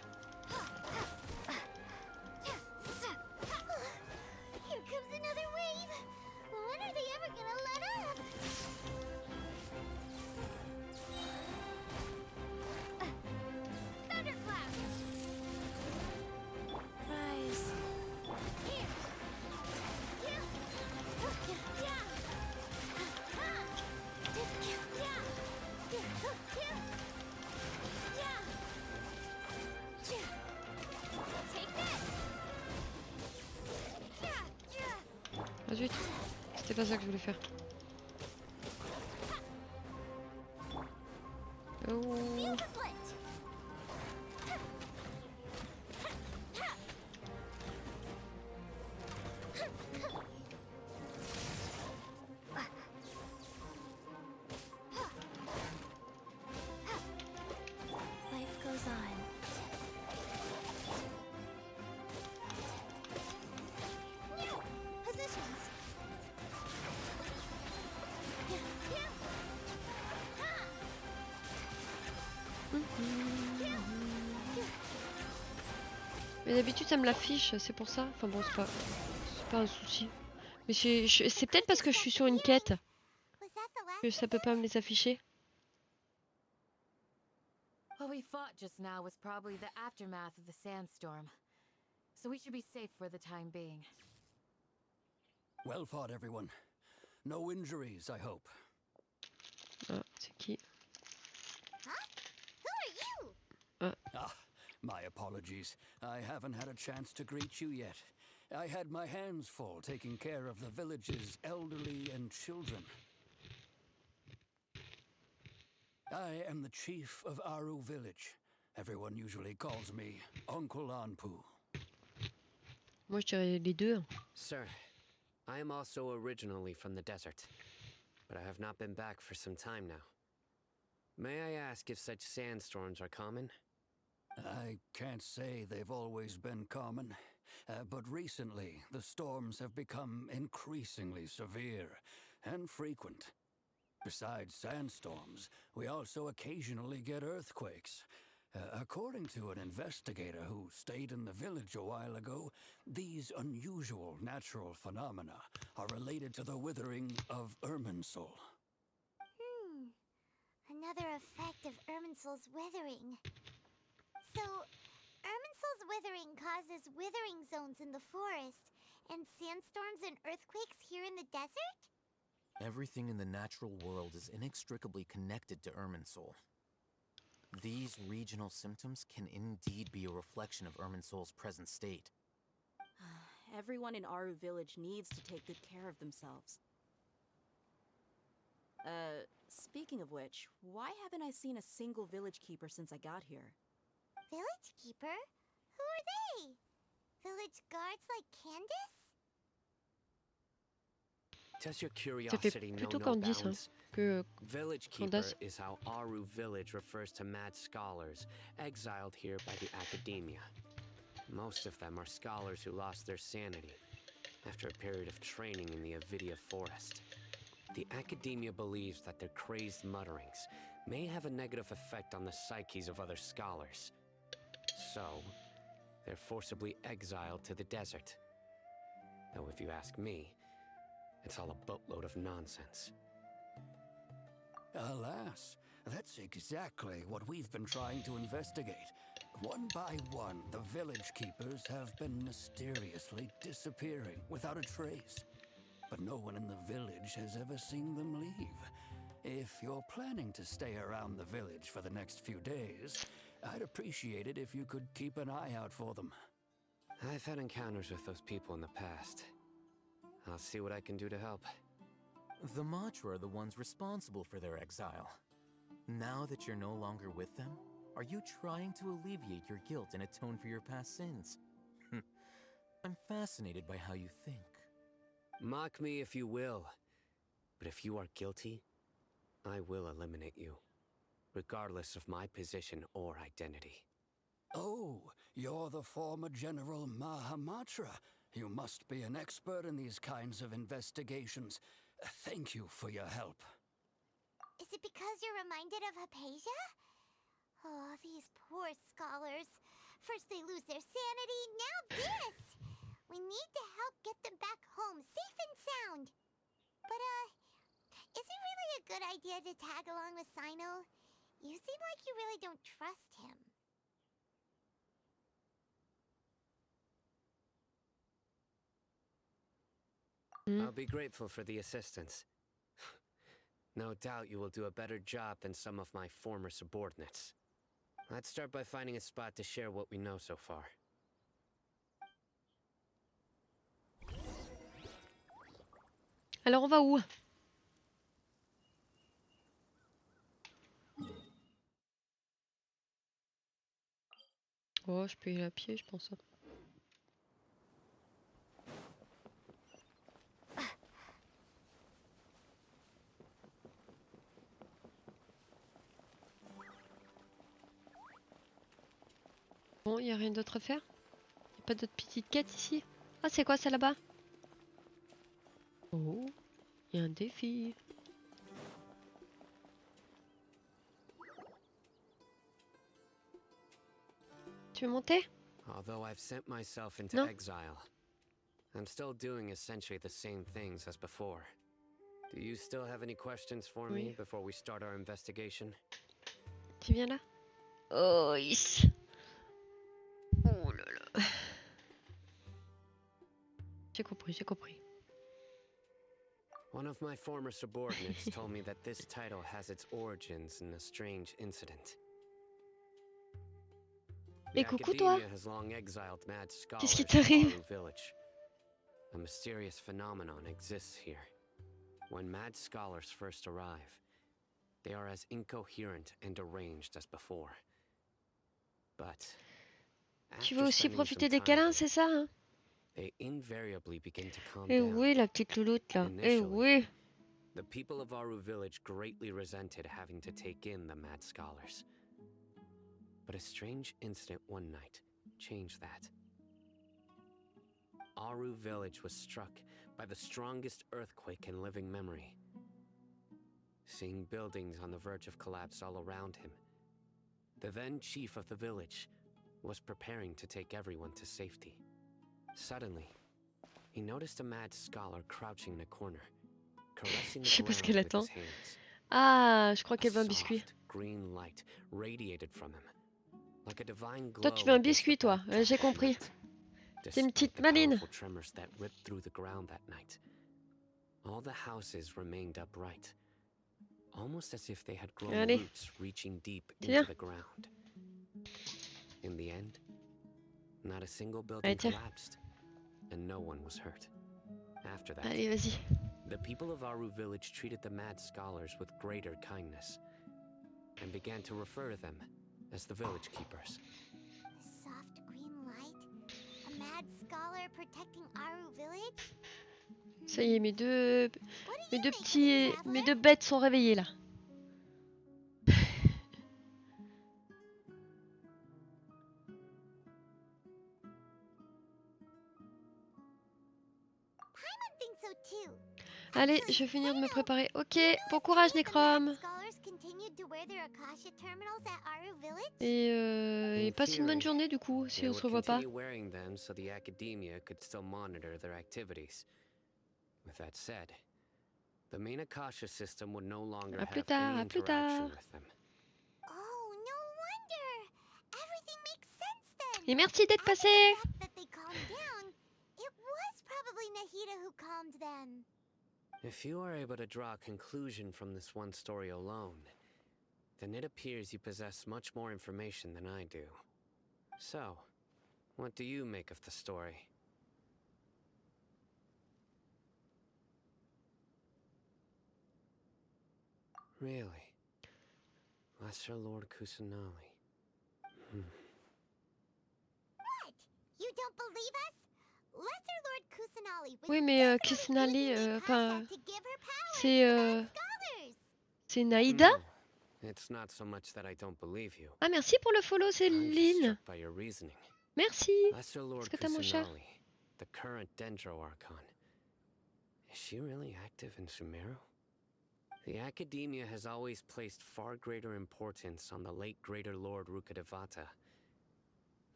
Ah zut, c'était pas ça que je voulais faire. Oh. Life goes on. Positions. Mais d'habitude ça me l'affiche, c'est pour ça. Enfin bon, c'est pas un souci. Mais c'est peut-être parce que je suis sur une quête que ça peut pas me les afficher. What we fought just now was probably the aftermath of the sandstorm. So we should be safe for the time being. Well fought, everyone. No injuries, I hope. Ah, c'est qui? Ah, my apologies. I haven't had a chance to greet you yet. I had my hands full taking care of the village's elderly and children. I am the chief of Aru village. Everyone usually calls me Uncle Anpu. Moi je dirais les deux. Sir, I am also originally from the desert, but I have not been back for some time now. May I ask if such sandstorms are common? I can't say they've always been common, but recently the storms have become increasingly severe and frequent. Besides sandstorms, we also occasionally get earthquakes. According to an investigator who stayed in the village a while ago, these unusual natural phenomena are related to the withering of Irminsul. Another effect of Irminsul's withering. So, Irminsul's withering causes withering zones in the forest, and sandstorms and earthquakes here in the desert? Everything in the natural world is inextricably connected to Irminsul. These regional symptoms can indeed be a reflection of Irminsul's present state. Everyone in Aru village needs to take good care of themselves. Speaking of which, why haven't I seen a single village keeper since I got here? Village keeper? Who are they? Village guards like Candace? Does your Ça fait curiosity know plutôt no Candice hein, bounds? que Village keeper Candace. is how Aru village refers to mad scholars exiled here by the academia. Most of them are scholars who lost their sanity after a period of training in the Avidia forest. The academia believes that their crazed mutterings may have a negative effect on the psyches of other scholars. So, they're forcibly exiled to the desert. Though if you ask me, it's all a boatload of nonsense. Alas, that's exactly what we've been trying to investigate. One by one, the village keepers have been mysteriously disappearing without a trace. But no one in the village has ever seen them leave. If you're planning to stay around the village for the next few days, I'd appreciate it if you could keep an eye out for them. I've had encounters with those people in the past. I'll see what I can do to help. The Matra are the ones responsible for their exile. Now that you're no longer with them, are you trying to alleviate your guilt and atone for your past sins? I'm fascinated by how you think. Mock me if you will, but if you are guilty, I will eliminate you, regardless of my position or identity. Oh, you're the former General Mahamatra. You must be an expert in these kinds of investigations. Thank you for your help. Is it because you're reminded of Hypatia? Oh, these poor scholars. First they lose their sanity, now this! We need to help get them back home, safe and sound. But, is it really a good idea to tag along with Sino? You seem like you really don't trust him. I'll be grateful for the assistance. No doubt you will do a better job than some of my former subordinates. Let's start by finding a spot to share what we know so far. Alors on va où? Oh, je peux y aller à pied, je pense. Bon, y a rien d'autre à faire? Y a pas d'autres petites quêtes ici? Ah, c'est quoi ça là-bas? Oh, y a un défi. Tu veux monter? Although I've sent myself into No. exile, I'm still doing essentially the same things as before. Do you still have any questions for me before we start our investigation? Tu viens là? Oh, yes. Oh là là. J'ai compris, j'ai compris. One of my former subordinates told me that this title has its origins in a strange incident. The Et coucou toi. Academia has long exiled mad scholars Qu'est-ce qui from t'arrive? Aru village. A mysterious phenomenon exists here. When mad scholars first arrive, they are as incoherent and deranged as before. But Tu veux after aussi spending profiter some des time câlins, here, c'est ça, hein? they invariably begin to calm Eh down. oui, la petite louloute là. Eh Initially, oui. the people of Aru village greatly resented having to take in the mad scholars. But a strange incident one night changed that. Aru village was struck by the strongest earthquake in living memory. Seeing buildings on the verge of collapse all around him, the then chief of the village was preparing to take everyone to safety. Suddenly, he noticed a mad scholar crouching in a corner, caressing Je sais the pas ce ground qu'elle with attend. his hands. Ah, je crois A qu'elle veut un biscuit. soft green light radiated from him, like a divine Toi, glow tu veux un against the biscuit, toi. backdrop J'ai of compris. night. T'es une Despite petite the maline. powerful tremors that ripped through the ground that night, all the houses remained upright, almost as if they had grown Allez. roots reaching deep Tu into viens? the ground. In the end, not a single Allez, building tiens. collapsed, and no one was hurt. After that, Allez, vas-y. the people of Aru village treated the mad scholars with greater kindness, and began to refer to them as the village keepers. A soft green light? A mad scholar protecting Aru village? Ça y est, mes deux What do you make of it, petits, traveler? mes deux bêtes sont réveillées là. Paimon thinks so too. Allez, Actually, je vais finir de me Sino, préparer. Ok, do you know bon if courage, any of the mad Necrom. scholars continued to wear their Akasha terminals at Aru village? Et In passe une bonne theory, journée du coup, si they on would se revoit pas. continue wearing them so the academia could still monitor their activities. With that said, the main Akasha system would no longer have any À plus interaction tard. with them. Oh, no wonder! Everything makes Et merci d'être passé. After the fact that they calmed down, it was probably Nahida who calmed them. If you are able to draw a conclusion from this one story alone, then it appears you possess much more information than I do. So, what do you make of the story? Really? Lesser Lord Kusanali. What? You don't believe us? Lesser Lord Kusanali was Oui, mais definitely Kusanali, using the enfin, contact to give her power c'est to God scholars. c'est Naïda. No, it's not so much that I don't believe you. Ah, merci pour le follow, I'm just Céline. struck by your reasoning. Merci. Lesser Lord Est-ce que t'as mon chat? Kusanali, the current Dendro Archon. Is she really active in Sumeru? The Academia has always placed far greater importance on the late Greater Lord Rukkhadevata.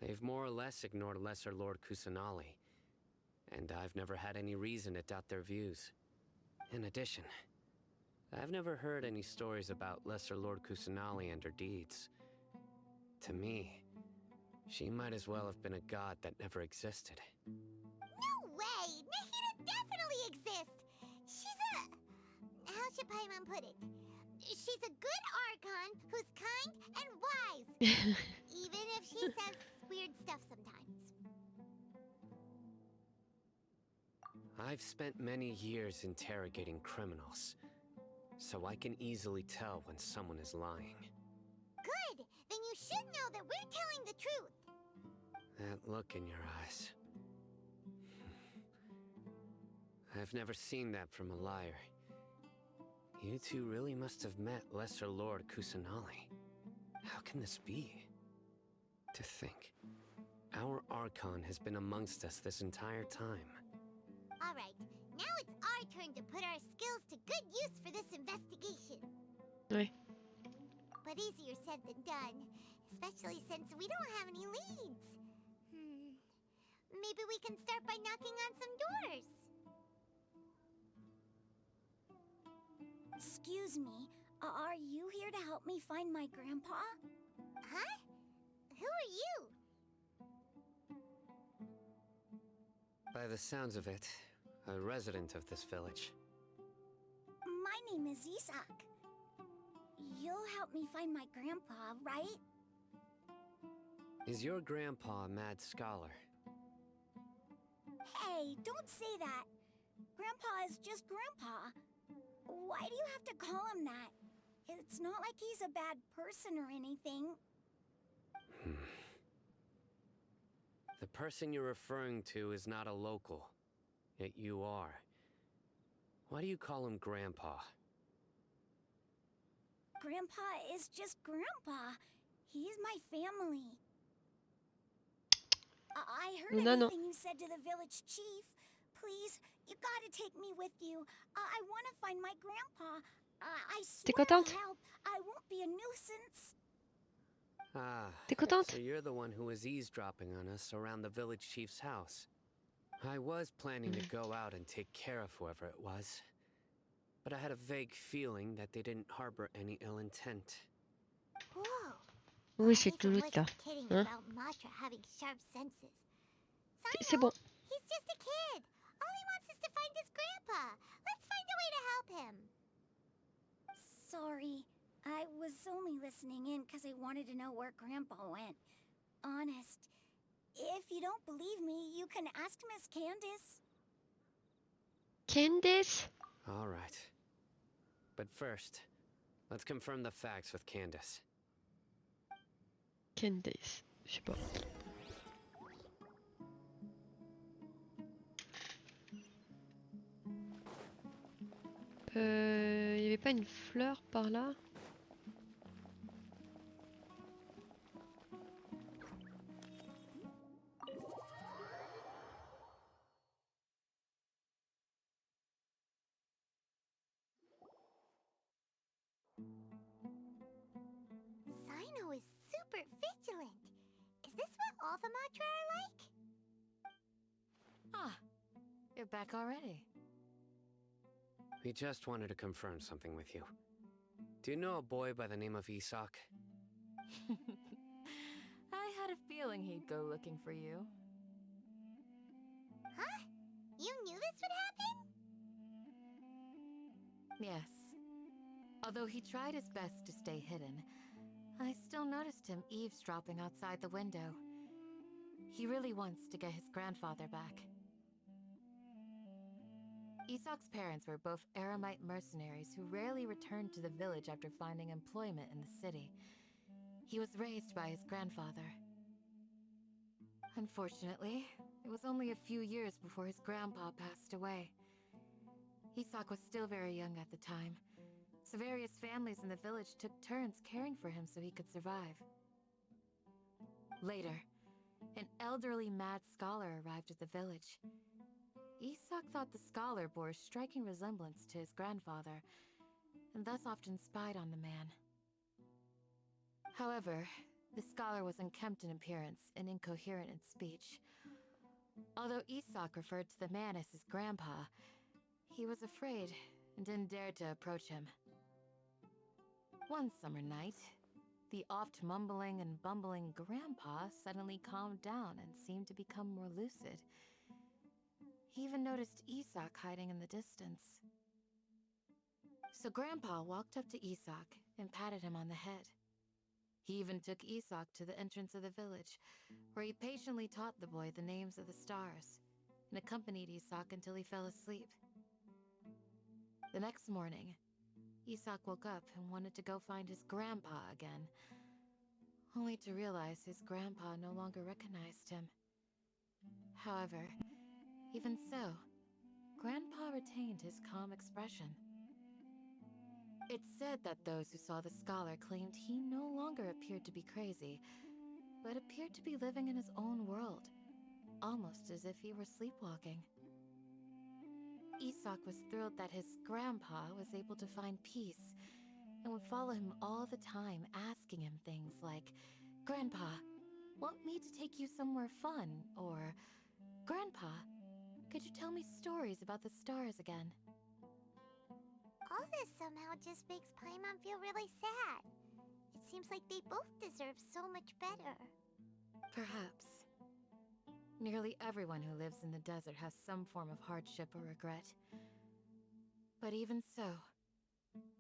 They've more or less ignored Lesser Lord Kusanali, and I've never had any reason to doubt their views. In addition, I've never heard any stories about Lesser Lord Kusanali and her deeds. To me, she might as well have been a god that never existed. No way! Nahida definitely exists! She's a... How should Paimon put it? She's a good Archon who's kind and wise. Even if she says weird stuff sometimes. I've spent many years interrogating criminals, so I can easily tell when someone is lying. Good! Then you should know that we're telling the truth. That look in your eyes. I've never seen that from a liar. You two really must have met Lesser Lord Kusanali. How can this be? To think, our Archon has been amongst us this entire time. Alright, now it's our turn to put our skills to good use for this investigation. Ouais. But easier said than done, especially since we don't have any leads. Maybe we can start by knocking on some doors. Excuse me, are you here to help me find my grandpa? Huh? Who are you? By the sounds of it, a resident of this village. My name is Isak. You'll help me find my grandpa, right? Is your grandpa a mad scholar? Hey, don't say that. Grandpa is just Grandpa. Why do you have to call him that? It's not like he's a bad person or anything. The person you're referring to is not a local, yet you are. Why do you call him Grandpa? Grandpa is just Grandpa. He's my family. I heard Non, non. everything you said to the village chief. Please, you gotta take me with you. I want to find my grandpa. I T'es swear I'll contente? help. I won't be a nuisance. Ah, T'es contente? so you're the one who was eavesdropping on us around the village chief's house. I was planning to go out and take care of whoever it was, but I had a vague feeling that they didn't harbor any ill intent. Whoa. Oui, c'est Aizen Toulouse, là. wasn't kidding Hein? about Matra having sharp senses. C'est bon. He's just a kid. All he wants is to find his grandpa. Let's find a way to help him. Sorry, I was only listening in because I wanted to know where Grandpa went. Honest. If you don't believe me, you can ask Miss Candace. Candace? All right. But first, let's confirm the facts with Candace. Candace. Je sais pas. Y avait pas une fleur par là? Sino is super vigilant. Is this what all the Matra are like? Ah, you're back already. We just wanted to confirm something with you. Do you know a boy by the name of Isak? I I had a feeling he'd go looking for you. Huh? You knew this would happen? Yes. Although he tried his best to stay hidden, I still noticed him eavesdropping outside the window. He really wants to get his grandfather back. Isak's parents were both Aramite mercenaries who rarely returned to the village after finding employment in the city. He was raised by his grandfather. Unfortunately, it was only a few years before his grandpa passed away. Isak was still very young at the time, so various families in the village took turns caring for him so he could survive. Later, an elderly mad scholar arrived at the village. Isak thought the scholar bore a striking resemblance to his grandfather, and thus often spied on the man. However, the scholar was unkempt in appearance and incoherent in speech. Although Isak referred to the man as his grandpa, he was afraid and didn't dare to approach him. One summer night, the oft mumbling and bumbling grandpa suddenly calmed down and seemed to become more lucid. He even noticed Isak hiding in the distance. So Grandpa walked up to Isak and patted him on the head. He even took Isak to the entrance of the village, where he patiently taught the boy the names of the stars, and accompanied Isak until he fell asleep. The next morning, Isak woke up and wanted to go find his grandpa again, only to realize his grandpa no longer recognized him. However, even so, Grandpa retained his calm expression. It's said that those who saw the scholar claimed he no longer appeared to be crazy, but appeared to be living in his own world, almost as if he were sleepwalking. Isak was thrilled that his grandpa was able to find peace and would follow him all the time, asking him things like, "Grandpa, want me to take you somewhere fun?" Or, "Grandpa, could you tell me stories about the stars again?" All this somehow just makes Paimon feel really sad. It seems like they both deserve so much better. Perhaps. Nearly everyone who lives in the desert has some form of hardship or regret. But even so,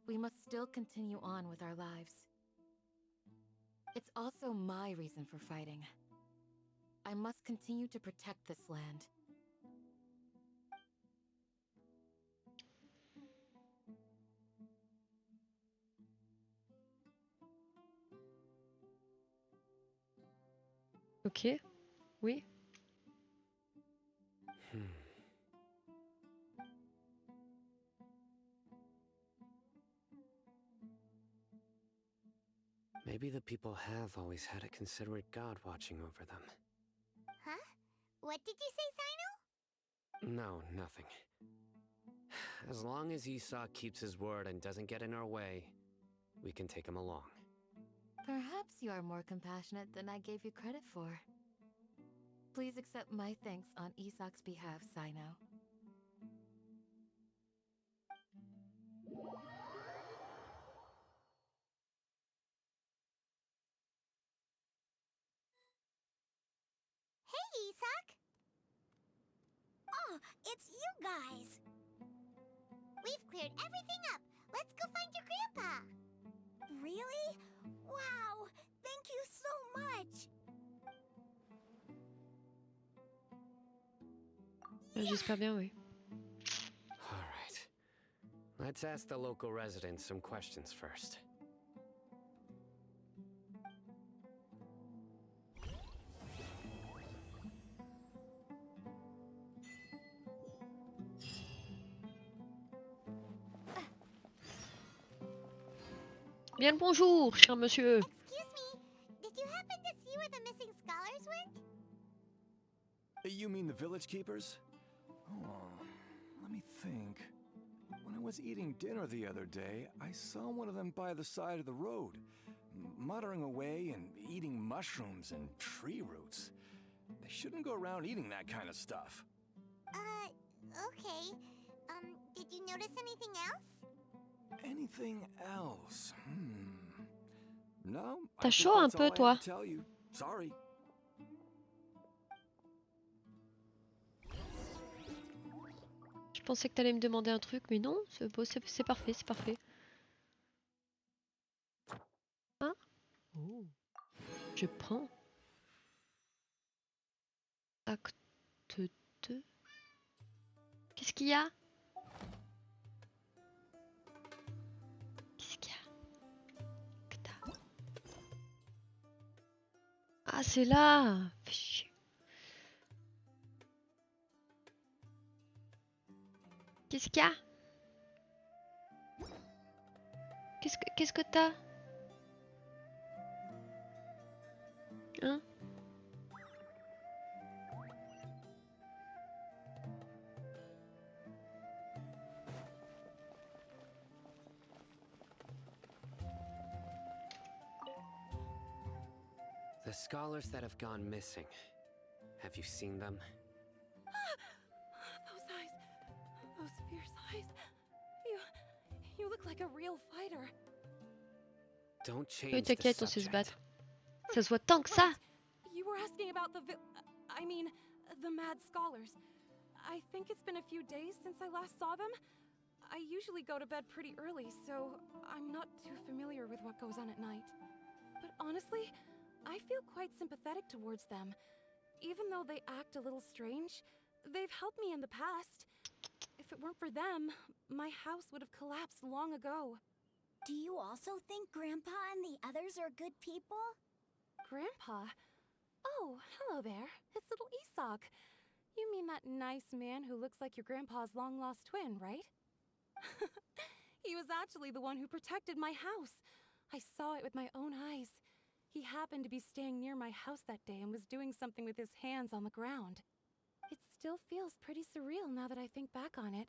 we must still continue on with our lives. It's also my reason for fighting. I must continue to protect this land. Ok, oui. Maybe the people have always had a considerate god watching over them. Huh? What did you say, Sino? No, nothing. As long as Isak keeps his word and doesn't get in our way, we can take him along. Perhaps you are more compassionate than I gave you credit for. Please accept my thanks on Isak's behalf, Sino. Hey, Isak! Oh, it's you guys! We've cleared everything up. Let's go find your grandpa. Really? Wow! Thank you so much! J'espère bien, oui. Alright. Let's ask the local residents some questions first. Bien le bonjour, cher monsieur. Excuse me, did you happen to see where the missing scholars went? You mean the village keepers? Oh, let me think. When I was eating dinner the other day, I saw one of them by the side of the road, muttering away and eating mushrooms and tree roots. They shouldn't go around eating that kind of stuff. Okay. Did you notice anything else? Anything else? No, I T'as think chaud un that's peu, all I toi. have to tell you. Sorry. Je pensais que t'allais me demander un truc, mais non, c'est beau, c'est parfait, c'est parfait. Hein? Oh. Je prends. Acte 2. Qu'est-ce qu'il y a? Qu'est-ce qu'il y a? Que t'as? Ah, c'est là! Fais chier. Qu'est-ce qu'il y a? Qu'est-ce que t'as? Hein? The scholars that have gone missing. Have you seen them? Those eyes. Those fierce eyes. You look like a real fighter. Don't Oui, change the t'inquiète, on sait se subject. battre. Ça se voit tant que ça! Right. You were asking about the mad scholars. I think it's been a few days since I last saw them. I usually go to bed pretty early, so I'm not too familiar with what goes on at night. But honestly, I feel quite sympathetic towards them. Even though they act a little strange, they've helped me in the past. If it weren't for them, my house would have collapsed long ago. Do you also think Grandpa and the others are good people? Grandpa? Oh, hello there. It's little Isak. You mean that nice man who looks like your grandpa's long-lost twin, right? He was actually the one who protected my house. I saw it with my own eyes. He happened to be staying near my house that day and was doing something with his hands on the ground. It still feels pretty surreal now that I think back on it.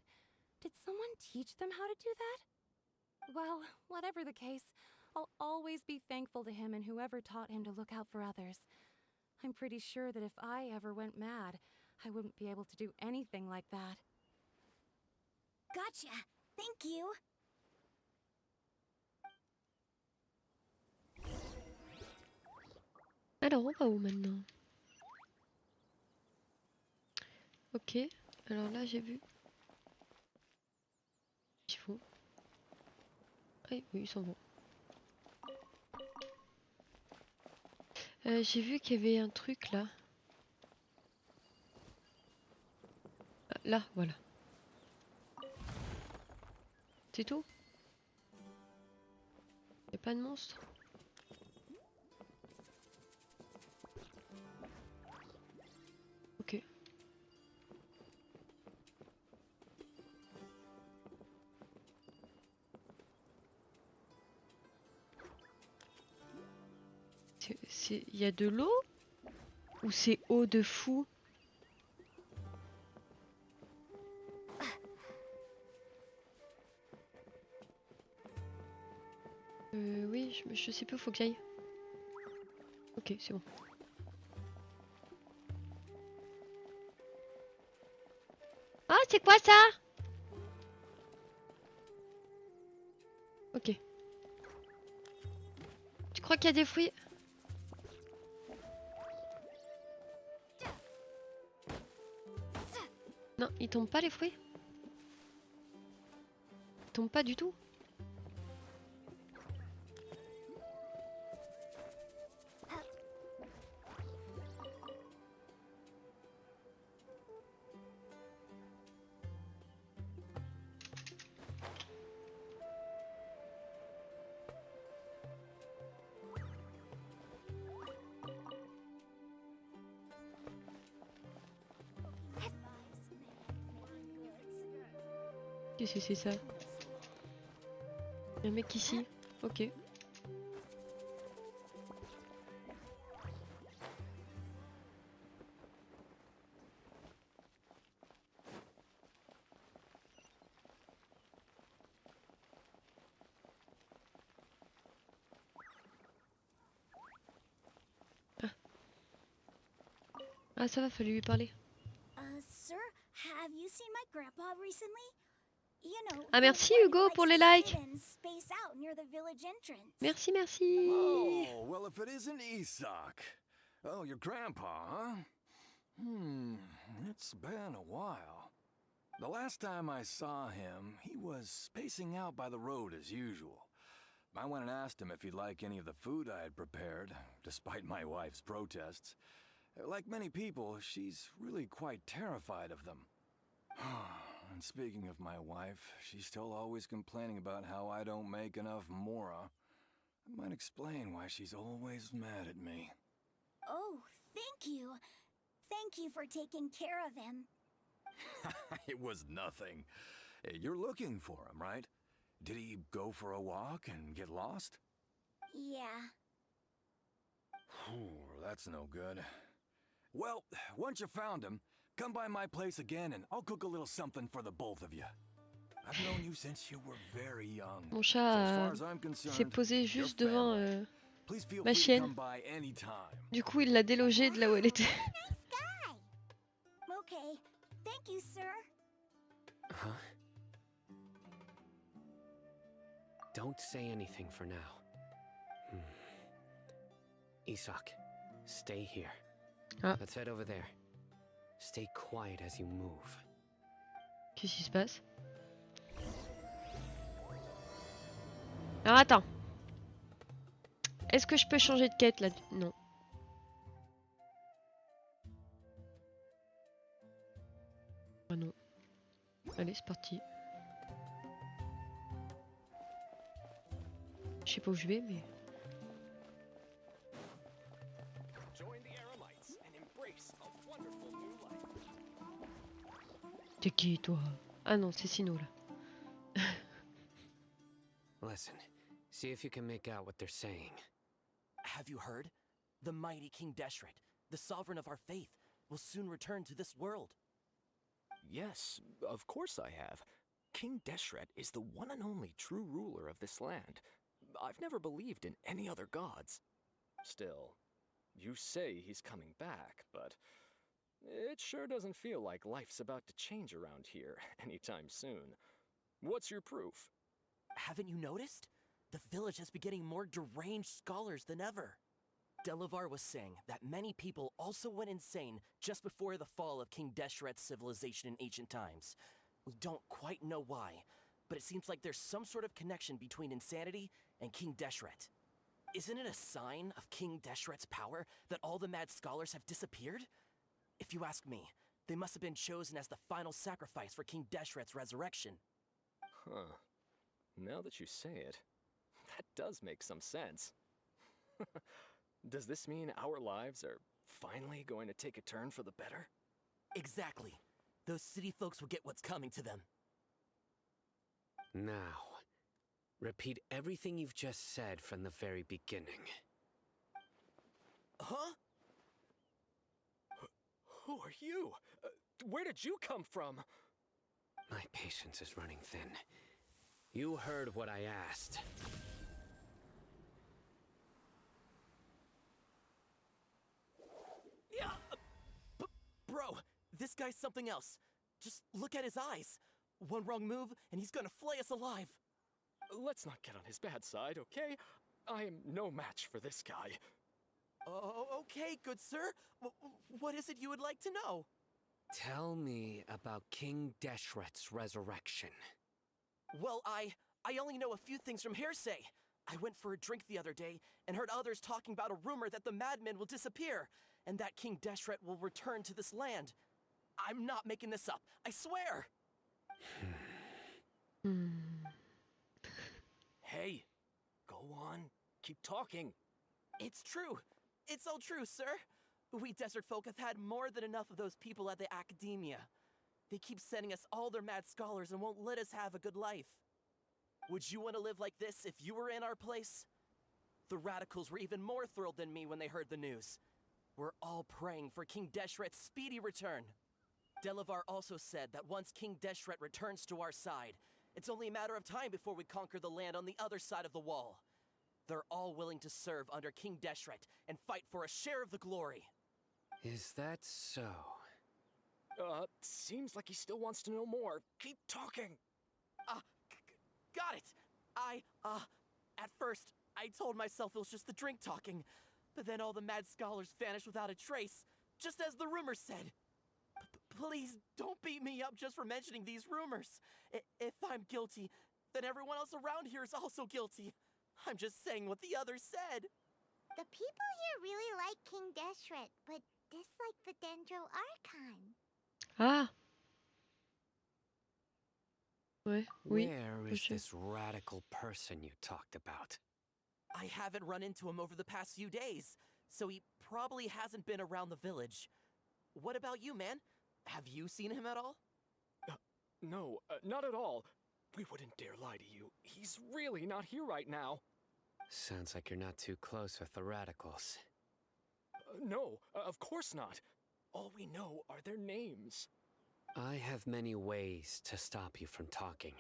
Did someone teach them how to do that? Well, whatever the case, I'll always be thankful to him and whoever taught him to look out for others. I'm pretty sure that if I ever went mad, I wouldn't be able to do anything like that. Gotcha. Thank you. Alors, on va où maintenant? Ok, alors là j'ai vu. Il faut. Oui, oui, ils sont bons. J'ai vu qu'il y avait un truc là. Ah, là, voilà. C'est tout? Y a pas de monstre? Ok. Y a de l'eau? Ou c'est eau de fou? Oui, je sais plus, faut que j'aille. Ok, c'est bon. Ah, c'est quoi ça? Ok. Tu crois qu'il y a des fruits? Non, ils tombent pas les fruits? Ils tombent pas du tout? Qu'est-ce que c'est ça? Un mec ici. Ok. Ah, ça va, fallait lui parler. Sir, have you seen my grandpa recently? You know, Ah, the merci one who Hugo likes pour to les sit likes. and space out near the village entrance. Merci, merci. Oh, well, if it isn't Isak. Oh, your grandpa, huh? It's been a while. The last time I saw him, he was spacing out by the road as usual. I went and asked him if he'd like any of the food I had prepared, despite my wife's protests. Like many people, she's really quite terrified of them. And speaking of my wife, she's still always complaining about how I don't make enough mora. That might explain why she's always mad at me. Oh, thank you. Thank you for taking care of him. It was nothing. You're looking for him, right? Did he go for a walk and get lost? Yeah. That's no good. Well, once you found him, come by my place again and I'll cook a little something for the both of you. I've known you since you were very young. Mon So chat as far as I'm s'est concerned, posé you're juste devant family. Please feel ma free to chienne. come by anytime. Du coup, il l'a délogée de là où elle était. Nice guy. Okay. Thank you, sir. Huh? Don't say anything for now. Isak, stay here. Ah. Let's head over there. Stay quiet as you move. Qu'est-ce qui se passe? Alors attends. Est-ce que je peux changer de quête là? Non. Ah non. Allez, c'est parti. Je sais pas où je vais, mais... T'es qui, toi? Ah non, c'est Sino, là. Listen, see if you can make out what they're saying. Have you heard? The mighty King Deshret, the sovereign of our faith, will soon return to this world. Yes, of course I have. King Deshret is the one and only true ruler of this land. I've never believed in any other gods. Still, you say he's coming back, but it sure doesn't feel like life's about to change around here anytime soon. What's your proof? Haven't you noticed? The village has been getting more deranged scholars than ever. Delavar was saying that many people also went insane just before the fall of King Deshret's civilization in ancient times. We don't quite know why, but it seems like there's some sort of connection between insanity and King Deshret. Isn't it a sign of King Deshret's power that all the mad scholars have disappeared? If you ask me, they must have been chosen as the final sacrifice for King Deshret's resurrection. Huh. Now that you say it, that does make some sense. Does this mean our lives are finally going to take a turn for the better? Exactly. Those city folks will get what's coming to them. Now, repeat everything you've just said from the very beginning. Huh? Who are you? Where did you come from? My patience is running thin. You heard what I asked. Yeah, bro, this guy's something else. Just look at his eyes. One wrong move, and he's gonna flay us alive. Let's not get on his bad side, okay? I am no match for this guy. Okay, good sir. What is it you would like to know? Tell me about King Deshret's resurrection. Well, I only know a few things from hearsay. I went for a drink the other day and heard others talking about a rumor that the madmen will disappear and that King Deshret will return to this land. I'm not making this up, I swear! Hey, go on, keep talking. It's true. It's all true, sir. We desert folk have had more than enough of those people at the academia. They keep sending us all their mad scholars and won't let us have a good life. Would you want to live like this if you were in our place? The radicals were even more thrilled than me when they heard the news. We're all praying for King Deshret's speedy return. Delavar also said that once King Deshret returns to our side, it's only a matter of time before we conquer the land on the other side of the wall. They're all willing to serve under King Deshret and fight for a share of the glory. Is that so? Seems like he still wants to know more. Keep talking. Got it! At first, I told myself it was just the drink talking, But then all the mad scholars vanished without a trace, just as the rumor said. Please, don't beat me up just for mentioning these rumors. If I'm guilty, then everyone else around here is also guilty. I'm just saying what the others said. The people here really like King Deshret, but dislike the Dendro Archon. Ah. Ouais, oui. Where is this radical person you talked about? I haven't run into him over the past few days, so he probably hasn't been around the village. What about you, man? Have you seen him at all? No, not at all. We wouldn't dare lie to you. He's really not here right now. Sounds like you're not too close with the radicals. No, of course not. All we know are their names. I have many ways to stop you from talking,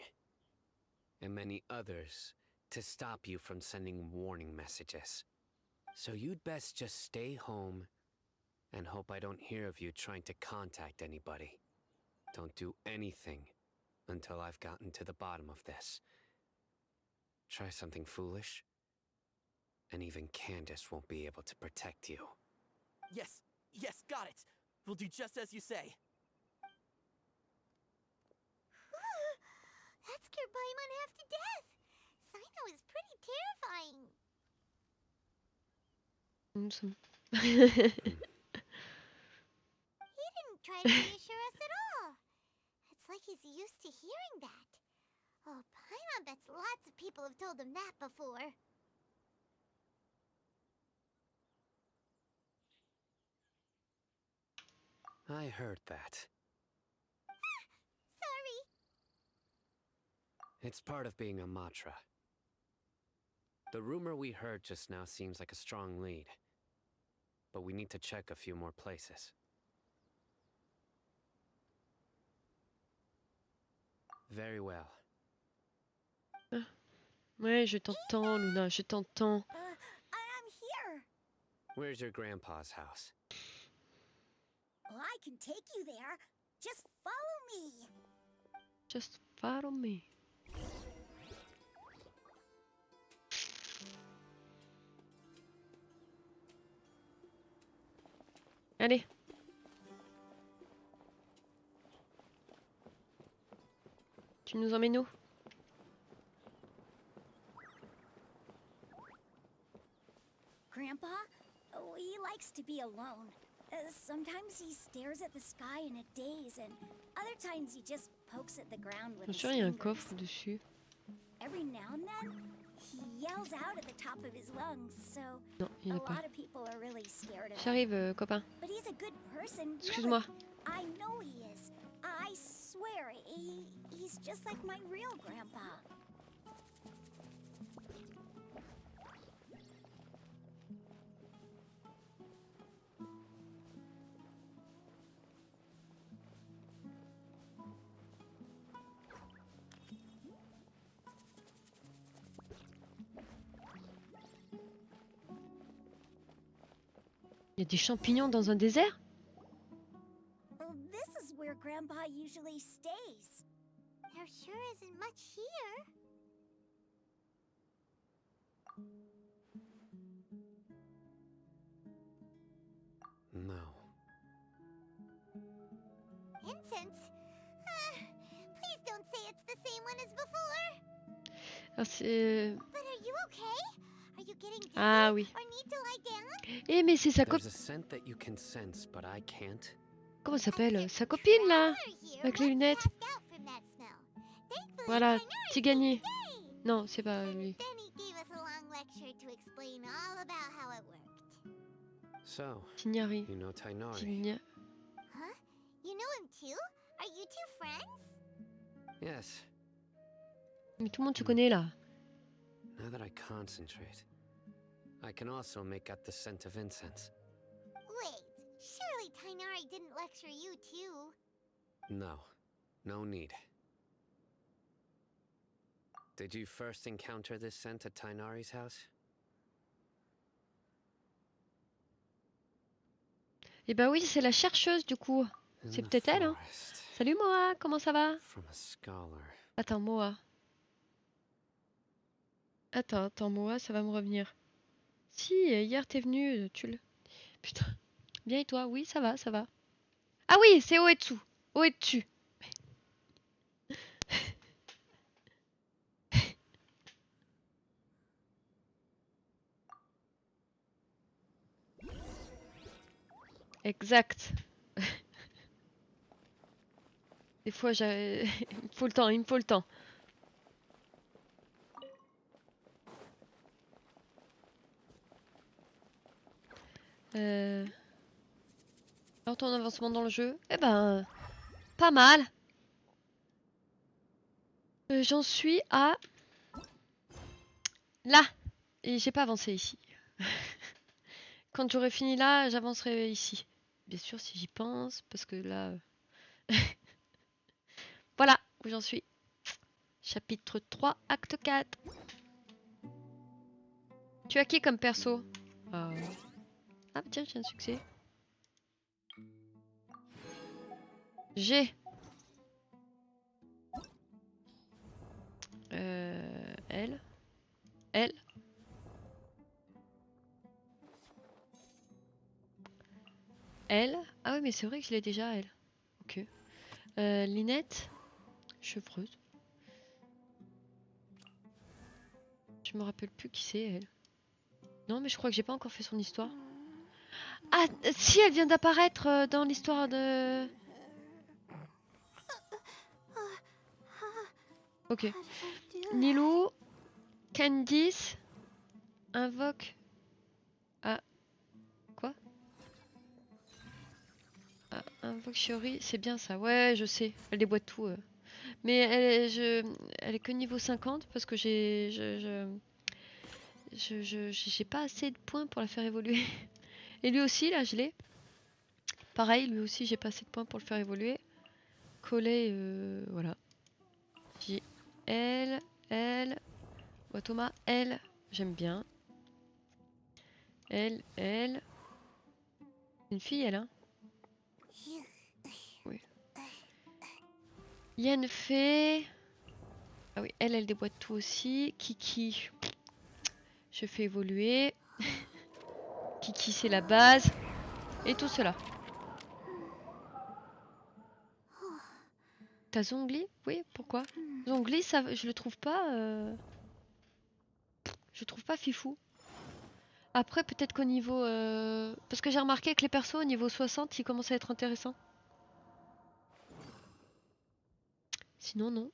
and many others to stop you from sending warning messages. So you'd best just stay home and hope I don't hear of you trying to contact anybody. Don't do anything until I've gotten to the bottom of this. Try something foolish, and even Candace won't be able to protect you. Yes, got it. We'll do just as you say. That scared Paimon half to death. Sino is pretty terrifying. He didn't try to reassure us at all. It's like he's used to hearing that. Oh, Paimon bets lots of people have told him that before. I heard that. Sorry. It's part of being a Matra. The rumor we heard just now seems like a strong lead, but we need to check a few more places. Very well. Ouais, je t'entends, Luna, je t'entends. I'm here. Where's your grandpa's house? Well, I can take you there. Just follow me. Just follow me. Allez. Tu nous emmènes où? Grandpa? Oh, he likes to be alone. Sometimes he stares at the sky in a daze, and other times he just pokes at the ground with Bien his sûr, il y a un fingers. coffre dessus. Every now and then, he yells out at the top of his lungs, so Non, il a n'y en a pas. lot of people are really scared of him. J'arrive, copain. But he's a good person. Excuse-moi. Really. I know he is. I swear, he's just like my real grandpa. Il y a des champignons dans un désert? Well, this is where Grandpa usually stays. There sure isn't much here. No. Incense? Please don't say it's the same one as before. Ah, c'est... But are you okay? Are you getting dizzy Ah oui. or need to lie down? Eh mais c'est sa There's copine. a scent that you can sense, but I can't. Comment ça s'appelle? Sa copine là? Here Avec les once lunettes. passed out from that smell. Thankfully, Voilà, Tainari petit gagné. saved the day. Non, c'est pas lui. Then he gave us a long lecture to explain all about how it worked. So, Tignari. you know Tainari. Tigna... Huh? You know him too? Are you two friends? Yes. Mais tout le monde se connaît là. Now that I concentrate, I can also make out the scent of incense. Wait, surely Tainari didn't lecture you too? No, no need. Did you first encounter this scent at Tainari's house? Eh bah oui, c'est la chercheuse du coup. In C'est the peut-être elle, hein. forest, Salut Moa, comment ça va? from a scholar. Attends, Moa. Attends, Moa, ça va me revenir. Si, hier t'es venu, tu le... Putain. Bien et toi? Oui, ça va, ça va. Ah oui, c'est Oetsu. Oetsu. Exact. Des fois, j'ai... il me faut le temps, il me faut le temps. Alors ton avancement dans le jeu? Eh ben, pas mal. J'en suis à... Là. Et j'ai pas avancé ici. Quand j'aurai fini là, j'avancerai ici. Bien sûr, si j'y pense, parce que là... Voilà où j'en suis. Chapitre 3, acte 4. Tu as qui comme perso? Ah tiens, j'ai un succès. J'ai... Elle. Elle. Elle. Ah oui, mais c'est vrai que je l'ai déjà, elle. Ok. Linette. Chevreuse. Je me rappelle plus qui c'est, elle. Non, mais je crois que j'ai pas encore fait son histoire. Ah, si, elle vient d'apparaître dans l'histoire de... Ok. Nilou, Candice, invoque... Ah, quoi? Ah, invoque Shiori, c'est bien ça. Ouais, je sais. Elle déboîte tout. Mais elle est que niveau 50 parce que j'ai pas assez de points pour la faire évoluer. Et lui aussi, là, je l'ai. Pareil, lui aussi, j'ai pas assez de points pour le faire évoluer. Coller, voilà. J'ai elle, Watoma, elle, j'aime bien. Elle. Une fille, elle, hein? Oui. Yen fait... Ah oui, elle déboîte tout aussi. Kiki, je fais évoluer. Kiki, c'est la base. Et tout cela. T'as Zongli? Oui, pourquoi? Zongli, ça, je le trouve pas... Je trouve pas fifou. Après, peut-être qu'au niveau... Parce que j'ai remarqué que les persos au niveau 60, ils commencent à être intéressants. Sinon, non.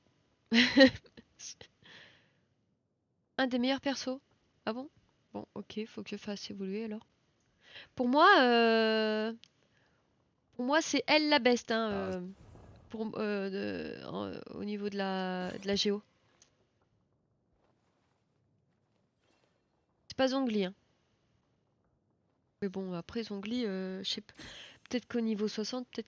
Un des meilleurs persos. Ah bon? Bon, ok, faut que je fasse évoluer alors. Pour moi, c'est elle la best, hein, au niveau de la géo. C'est pas Zongli, hein. Mais bon, après Zongli, je sais peut-être qu'au niveau 60,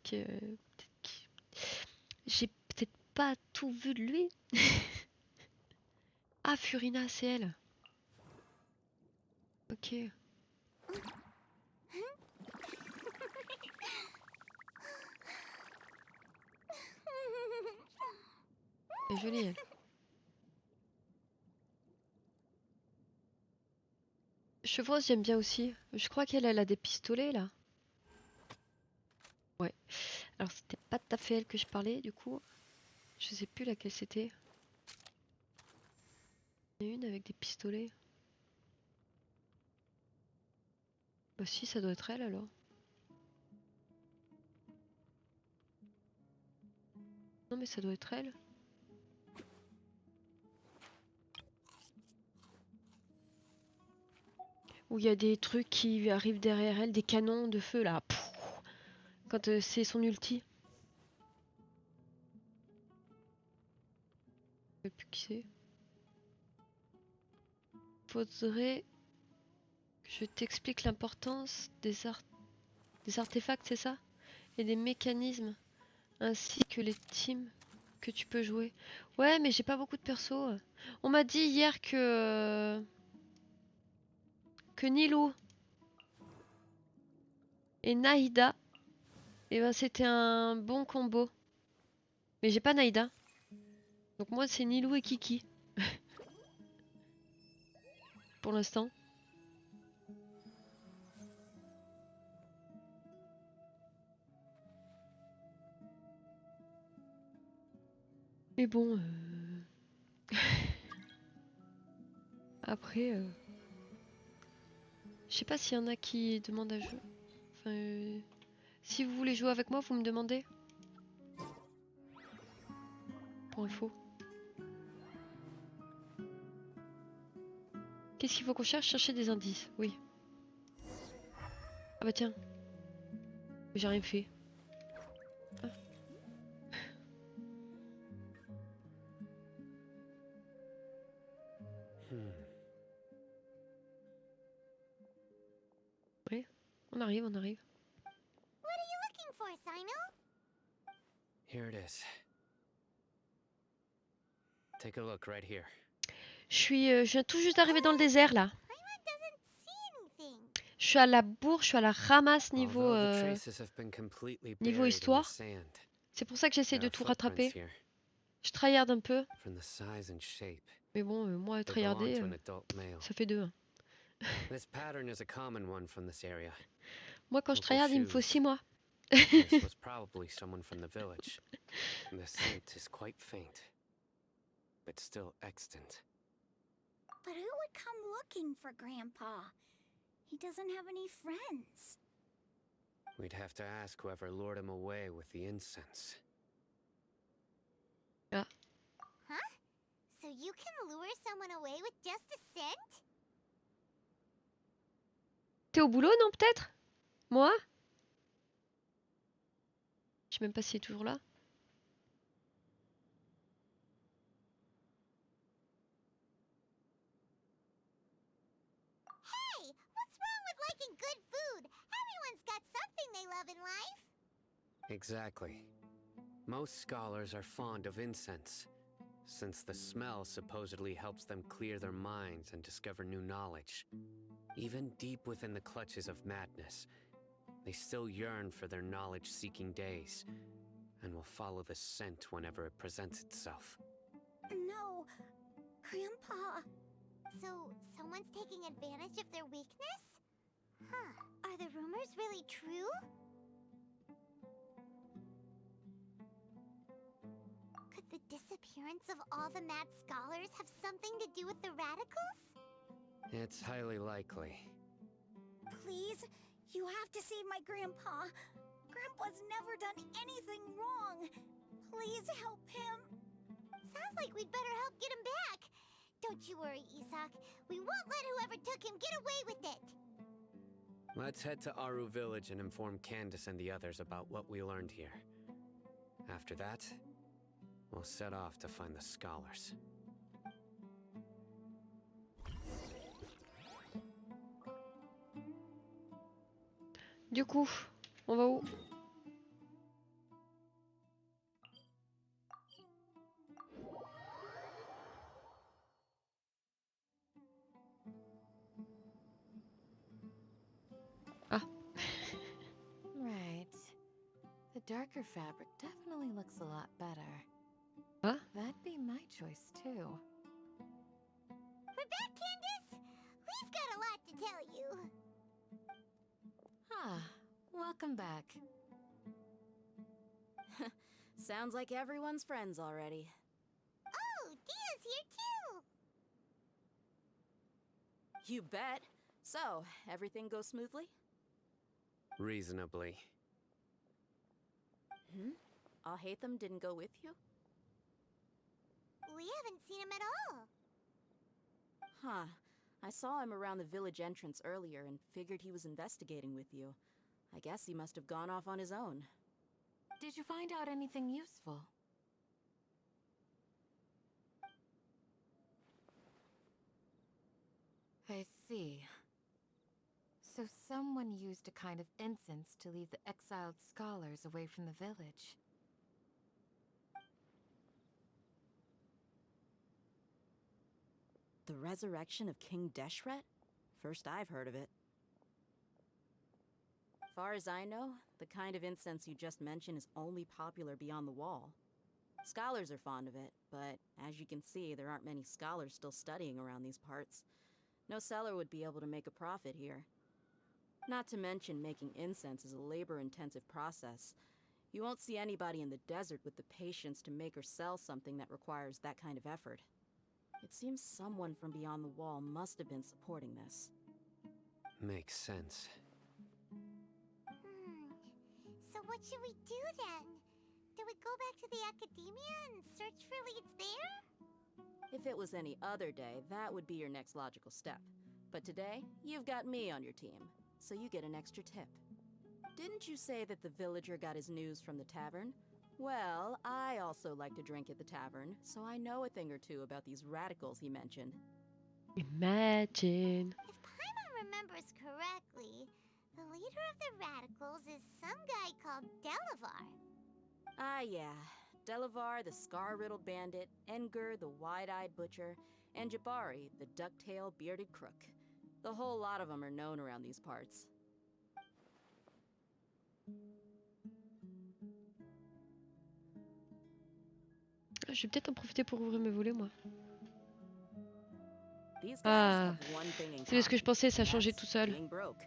j'ai peut-être pas tout vu de lui. Ah, Furina, c'est elle. Ok. Elle est jolie, elle. Chevreuse, j'aime bien aussi. Je crois qu'elle a des pistolets, là. Ouais. Alors, c'était pas tout à fait elle que je parlais, du coup. Je sais plus laquelle c'était. Il y en a une avec des pistolets. Bah si, ça doit être elle, alors. Non, mais ça doit être elle. Où il y a des trucs qui arrivent derrière elle, des canons de feu, là. Pouh, quand c'est son ulti. Je sais plus qui c'est. Faudrait que je t'explique l'importance des artefacts, c'est ça? Et des mécanismes, ainsi que les teams que tu peux jouer. Ouais, mais j'ai pas beaucoup de persos. On m'a dit hier que Nilou et Naïda, et ben c'était un bon combo. Mais j'ai pas Naïda. Donc moi c'est Nilou et Kiki. Pour l'instant. Mais bon, après, je sais pas s'il y en a qui demandent à jouer. Enfin, si vous voulez jouer avec moi, vous me demandez. Pour info. Qu'est-ce qu'il faut qu'on cherche? Chercher des indices, oui. Ah bah tiens. J'ai rien fait. Ah. Oui, on arrive, on arrive. What are you looking for, Sino? Here it is. Take a look right here. Je viens tout juste d'arriver dans le désert là. Paimon doesn't see anything. Je suis à la bourre, je suis à la ramasse niveau Although the traces have been completely niveau buried in the histoire. sand, C'est pour ça que j'essaie there de are tout footprints rattraper. here. Je tryhard un peu. From the size and shape, Mais bon, moi they belong tryharder, to an adult male. ça fait deux. Hein. This pattern is a common one from this area. Moi quand je Local tryhard, il me faut shoes. 6 mois. This was probably someone from the village. The scent is quite faint, but still extant. But who would come looking for Grandpa? He doesn't have any friends. We'd have to ask whoever lured him away with the incense. Ah. Huh? So you can lure someone away with just a scent? T'es au boulot, non, peut-être? Moi? Je sais même pas s'il est toujours là. Hey, what's wrong with liking good food? Everyone's got something they love in life. Exactly. Most scholars are fond of incense, since the smell supposedly helps them clear their minds and discover new knowledge. Even deep within the clutches of madness, they still yearn for their knowledge-seeking days, and will follow the scent whenever it presents itself. No, Grandpa. So, someone's taking advantage of their weakness? Huh. Are the rumors really true? Could the disappearance of all the mad scholars have something to do with the radicals? It's highly likely. Please, you have to save my Grandpa. Grandpa's never done anything wrong. Please help him. Sounds like we'd better help get him back. Don't you worry, Isak. We won't let whoever took him get away with it. Let's head to Aru Village and inform Candace and the others about what we learned here. After that, we'll set off to find the scholars. Du coup, on va où? Ah. Right. The darker fabric definitely looks a lot better. Huh? That'd be my choice too. We're back, Candace. We've got a lot to tell you. Ah, welcome back. Sounds like everyone's friends already. Oh, Dia's here too. You bet. So, everything goes smoothly? Reasonably. Alhaitham didn't go with you? We haven't seen him at all. Huh. I saw him around the village entrance earlier and figured he was investigating with you. I guess he must have gone off on his own. Did you find out anything useful? I see. So someone used a kind of incense to lead the exiled scholars away from the village. The resurrection of King Deshret? First I've heard of it. Far as I know, the kind of incense you just mentioned is only popular beyond the wall. Scholars are fond of it, but as you can see, there aren't many scholars still studying around these parts. No seller would be able to make a profit here. Not to mention making incense is a labor-intensive process. You won't see anybody in the desert with the patience to make or sell something that requires that kind of effort. It seems someone from beyond the wall must have been supporting this. Makes sense. So what should we do then? Do we go back to the academia and search for leads there? If it was any other day, that would be your next logical step. But today, you've got me on your team, so you get an extra tip. Didn't you say that the villager got his news from the tavern? Well, I also like to drink at the tavern, so I know a thing or two about these radicals he mentioned. Imagine. If Paimon remembers correctly, the leader of the radicals is some guy called Delavar. Ah, yeah. Delavar, the scar-riddled bandit, Engur, the wide-eyed butcher, and Jabari, the duck-tailed bearded crook. The whole lot of them are known around these parts. Je vais peut-être en profiter pour ouvrir mes volets, moi. These guys Ah, have one thing in c'est ce que je common, pensais, ça and changeait that's tout seul. being broke.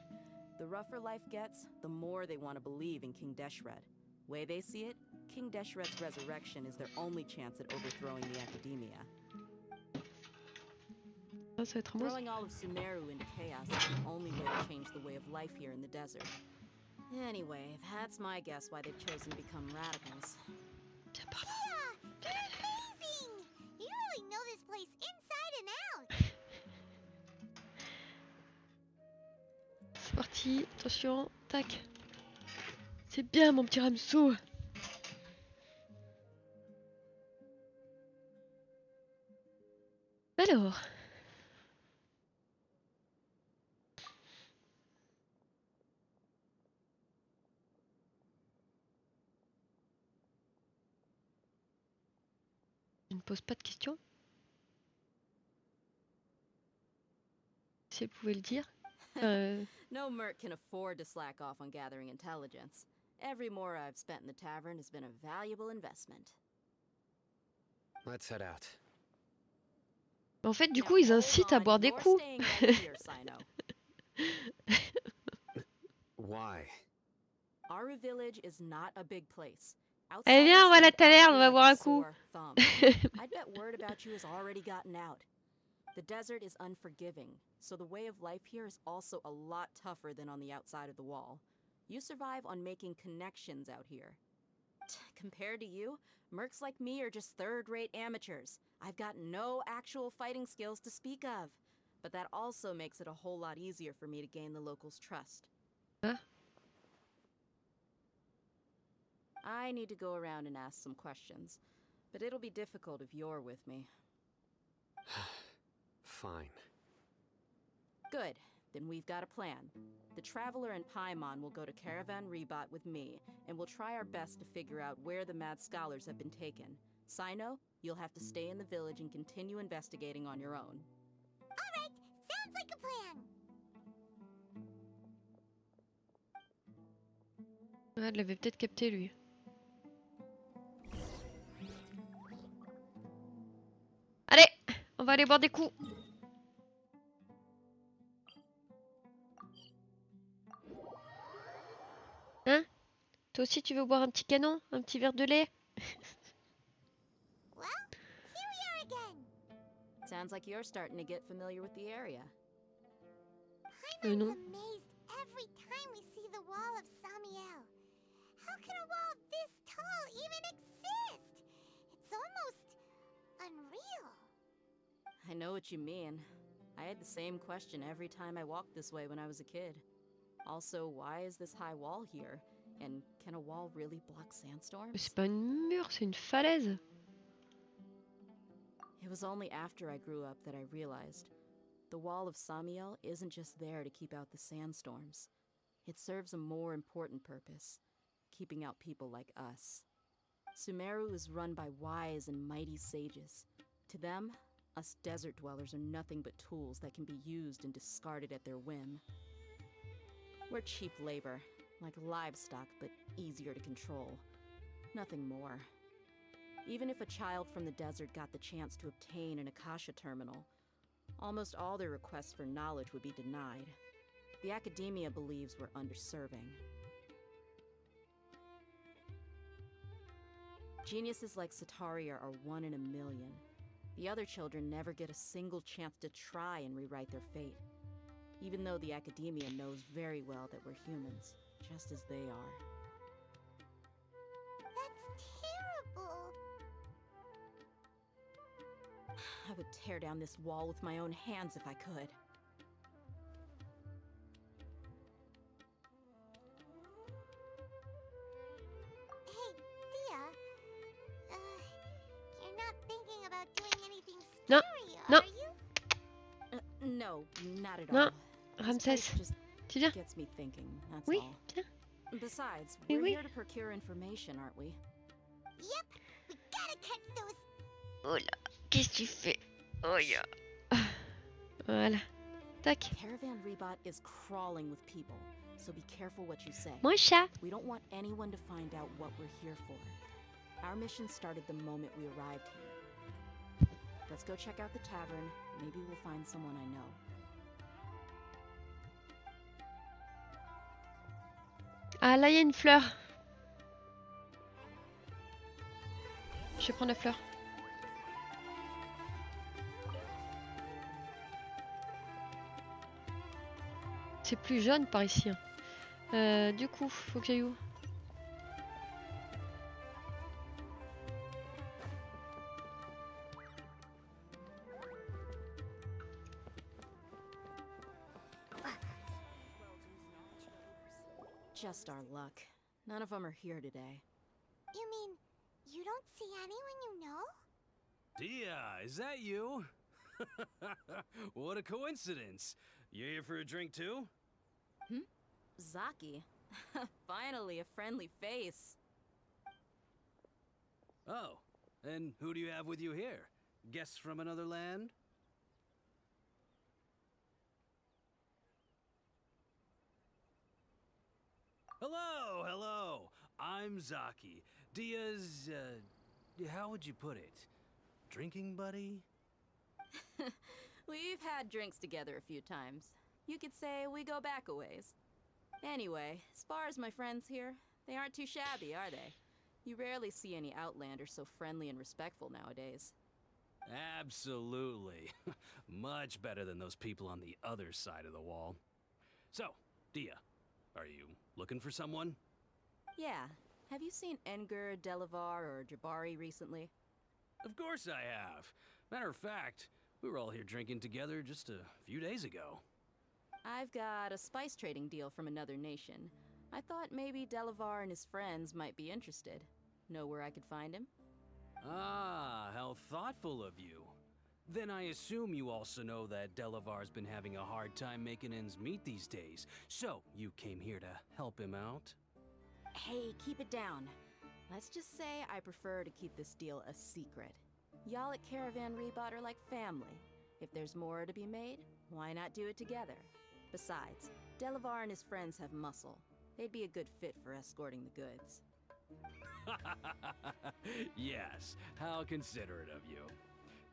The rougher life gets, the more they want to believe in King Deshret. Way they see it, King Deshret's resurrection is their only chance at overthrowing the academia. Ah, ça va être un monstre. Throwing all of Sumeru into chaos is the only way to change the way of life here in the desert. Anyway, that's my guess why they've chosen to become radicals. Tiens, par là. Yeah, you're amazing! You really know this place inside and out. C'est parti, attention, tac. C'est bien mon petit Ramsou. Alors. Je ne pose pas de questions. Si elle pouvait le dire. No merc can afford to slack off on gathering intelligence. Every more I've spent in the tavern has been a valuable investment. Let's head out. En fait, du Now coup, ils hold incitent à on, boire des you're coups. staying right here, Sino. Why? Aru Village is not a big place. Allez, viens, on va à la taverne, on va boire un coup. I'd bet word about you has already gotten out. The desert is unforgiving, so the way of life here is also a lot tougher than on the outside of the wall. You survive on making connections out here. Compared to you, mercs like me are just third-rate amateurs. I've got no actual fighting skills to speak of. But that also makes it a whole lot easier for me to gain the locals' trust. Huh? I need to go around and ask some questions, but it'll be difficult if you're with me. Fine. Good. Then we've got a plan. The Traveler and Paimon will go to Caravan Rebot with me, and we'll try our best to figure out where the mad scholars have been taken. Sino, you'll have to stay in the village and continue investigating on your own. Alright, sounds like a plan. Ouais, elle l'avait peut-être capté, lui. Allez, on va aller boire des coups. Hein? Toi aussi, tu veux boire un petit canon? Un petit verre de lait? Well, here we are again. Sounds like you're starting to get familiar with the area. Paimon's non. amazed every time we see the wall of Samiel. How can a wall this tall even exist? It's almost unreal. I know what you mean. I had the same question every time I walked this way when I was a kid. Also, why is this high wall here? And can a wall really block sandstorms? C'est pas une mur, c'est une falaise. It was only after I grew up that I realized the wall of Samiel isn't just there to keep out the sandstorms. It serves a more important purpose, keeping out people like us. Sumeru is run by wise and mighty sages. To them, us desert dwellers are nothing but tools that can be used and discarded at their whim. We're cheap labor, like livestock, but easier to control. Nothing more. Even if a child from the desert got the chance to obtain an Akasha terminal, almost all their requests for knowledge would be denied. The academia believes we're underserving. Geniuses like Sataria are one in a million. The other children never get a single chance to try and rewrite their fate. Even though the Academia knows very well that we're humans, just as they are. That's terrible. I would tear down this wall with my own hands if I could. Hey, Dia. You're not thinking about doing anything Non, scary, non, are you? No, not at non, all. This Ramsès, place just tu viens? gets me thinking, that's Oui, all. viens. Besides, Oui, we're oui. here to procure information, aren't we? Yep, we gotta catch those. Oh là, qu'est-ce que tu fais? Oh yeah. Voilà. Tac. Caravan Rebot is crawling with people, so be careful what you say. Mon chat. We don't want anyone to find out what we're here for. Our mission started the moment we arrived here. Let's go check out the tavern. Maybe we'll find someone I know. Ah là, il y a une fleur. Je vais prendre la fleur. C'est plus jaune par ici. Du coup, faut que j'aille où? Just our luck. None of them are here today. You mean you don't see anyone you know? Dia, is that you? What a coincidence. You here for a drink too? Zaki. Finally, a friendly face. Oh, and who do you have with you here? Guests from another land? Hello, hello. I'm Zaki. Dia's, how would you put it? Drinking buddy? We've had drinks together a few times. You could say we go back a ways. Anyway, as far as my friends here, they aren't too shabby, are they? You rarely see any Outlanders so friendly and respectful nowadays. Absolutely. Much better than those people on the other side of the wall. So, Dia, are you looking for someone? Yeah. Have you seen Enger, Delavar, or Jabari recently? Of course I have. Matter of fact, we were all here drinking together just a few days ago. I've got a spice trading deal from another nation. I thought maybe Delavar and his friends might be interested. Know where I could find him? Ah, how thoughtful of you. Then I assume you also know that Delavar's been having a hard time making ends meet these days. So, you came here to help him out? Hey, keep it down. Let's just say I prefer to keep this deal a secret. Y'all at Caravan Rebot are like family. If there's more to be made, why not do it together? Besides, Delavar and his friends have muscle. They'd be a good fit for escorting the goods. Yes, how considerate of you.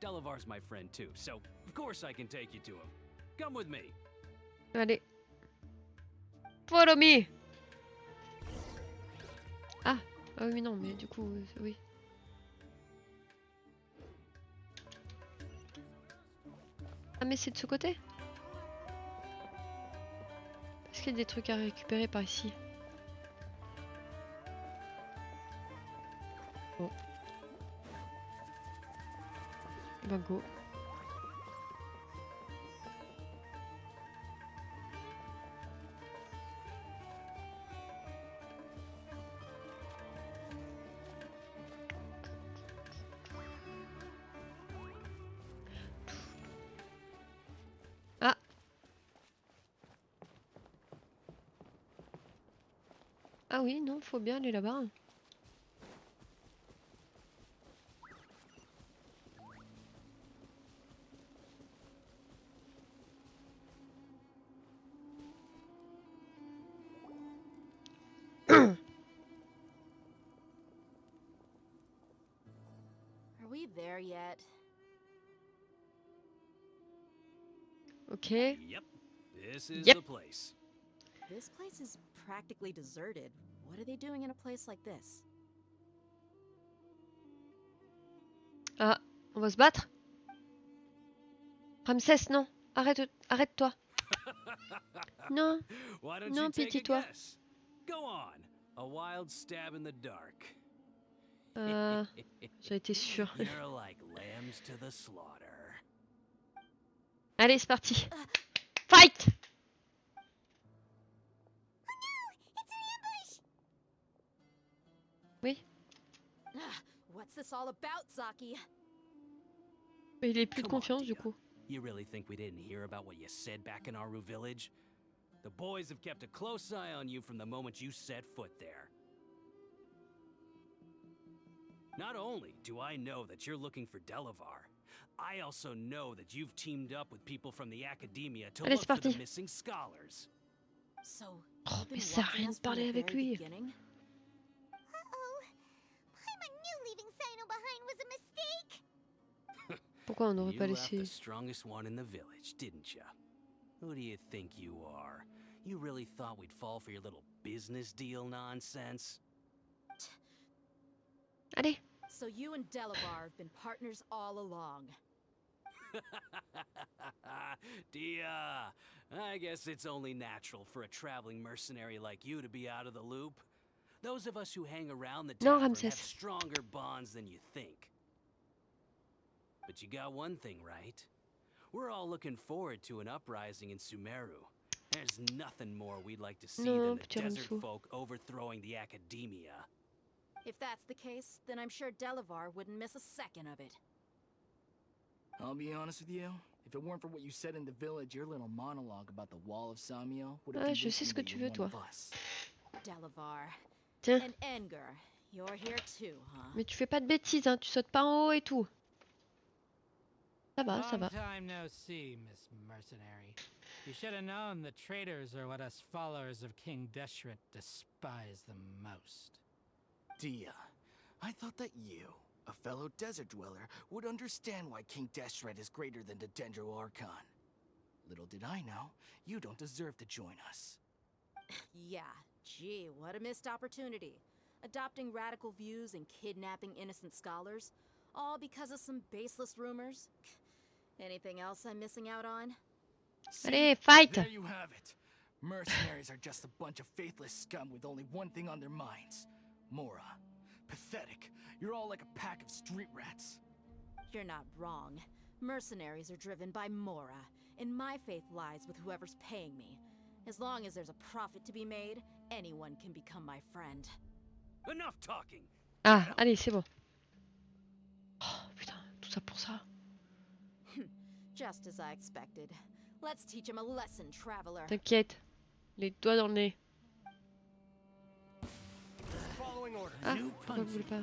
Delavar's my friend too, so of course I can take you to him. Come with me. Allez. Follow me. Ah, ah oui, non, mais du coup, oui. Ah, mais c'est de ce côté? Est-ce qu'il y a des trucs à récupérer par ici? Bon. Bah go. Ah. Ah oui, non, faut bien aller là-bas. Are we there yet? Ok. Yep, this is Yep. the place. This place is practically deserted. What are they doing in a place like this? On va se battre? Ramsès, non. Arrête-toi. Non. Why don't Non, you take a pitié-toi. guess? Go on. A wild stab in the dark. J'ai été sûre. You're like lambs to the slaughter. Allez, c'est parti. Fight! Oui. What's this all about, Zaki? Mais il est plus de Come on, confiance du Dia. coup. You really think we didn't hear about what you said back in Aru village? The boys have kept a close eye on you from the moment you set foot there. Not only do I know that you're looking for Delavar, I also know that you've teamed up with people from the academia to Allez, look c'est for the parti. missing scholars. So, Oh, you've mais been ça sert à watching rien us de from parler the avec very lui. beginning? Uh-oh. Paimon knew leaving Sino behind was a mistake. Pourquoi on n'aurait You pas left the laissé... strongest one in the village, didn't ya? Who do you think you are? You really thought we'd fall for your little business deal nonsense? Allez. So you and Delavar have been partners all along. Dia, I guess it's only natural for a traveling mercenary like you to be out of the loop. Those of us who hang around the Non, tavern have Ramsès. stronger bonds than you think. But you got one thing right. We're all looking forward to an uprising in Sumeru. There's nothing more we'd like to see Non, than the petit desert Ramsou. folk overthrowing the academia. If that's the case, then I'm sure Delavar wouldn't miss a second of it. I'll be honest with you. If it weren't for what you said in the village, your little monologue about the wall of Samiel would have Ah, je convinced sais me ce que that tu you're veux, one toi. of us. Delavar. Tiens. And Engar, you're here too, huh? Mais tu fais pas de bêtises, hein. Tu sautes pas en haut et tout. Ça va, ça Long va. time no see, Miss Mercenary. You should have known the traitors are what us followers of King Deshret despise the most. Dia, I thought that you, a fellow desert dweller, would understand why King Deshret is greater than the Dendro Archon. Little did I know, you don't deserve to join us. Yeah, gee, what a missed opportunity. Adopting radical views and kidnapping innocent scholars, all because of some baseless rumors. Anything else I'm missing out on? Allez, fight! There you have it. Mercenaries are just a bunch of faithless scum with only one thing on their minds. Mora. Pathetic. You're all like a pack of street rats. You're not wrong. Mercenaries are driven by Mora, and my faith lies with whoever's paying me. As long as there's a profit to be made, anyone can become my friend. Enough talking. Ah, allez, c'est bon. Oh, putain, tout ça pour ça. Just as I expected. Let's teach him a lesson, traveler. T'inquiète. Les doigts dans le nez. Ah, pourquoi vous voulez pas?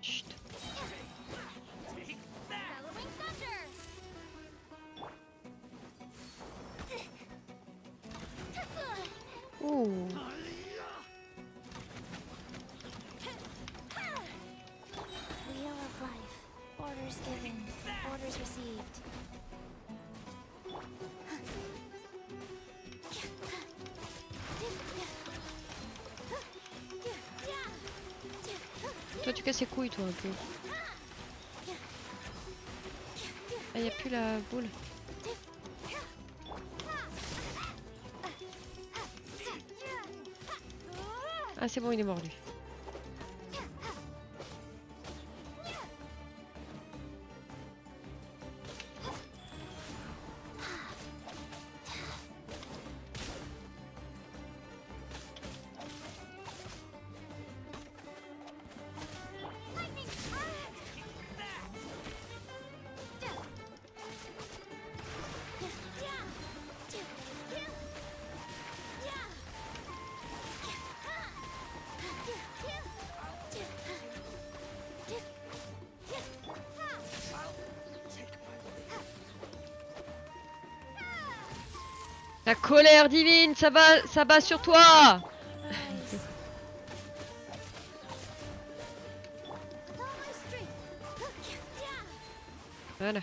Chut. Bellowing thunder. Oh. Wheel of life. Orders given. Orders received. Toi, tu casses les couilles, toi, un peu. Ah, y a plus la boule. Ah, c'est bon, il est mort, lui. La colère divine, ça bat sur toi. Voilà.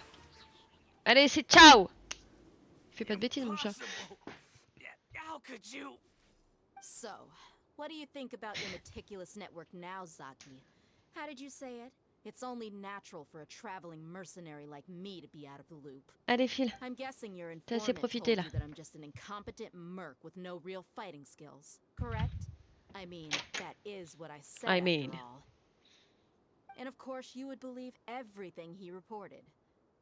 Allez, c'est ciao. Fais pas de bêtises, mon chat. How could you? So, what do you think about your meticulous network now, Zaki? How did you say it? It's only natural for a traveling mercenary like me to be out of the loop. Allez, file. I'm guessing your T'as assez informant profité told là. you that I'm just an incompetent merc with no real fighting skills, correct? I mean, that is what I said after all. And of course, you would believe everything he reported.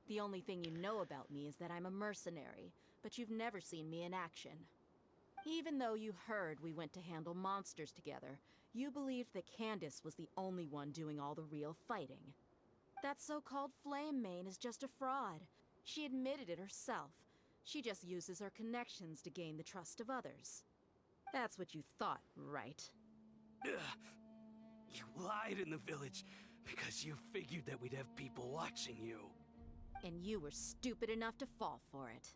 The only thing you know about me is that I'm a mercenary, but you've never seen me in action. Even though you heard we went to handle monsters together, you believed that Candace was the only one doing all the real fighting. That so-called Flame Mane is just a fraud. She admitted it herself. She just uses her connections to gain the trust of others. That's what you thought, right? You lied in the village because you figured that we'd have people watching you. And you were stupid enough to fall for it.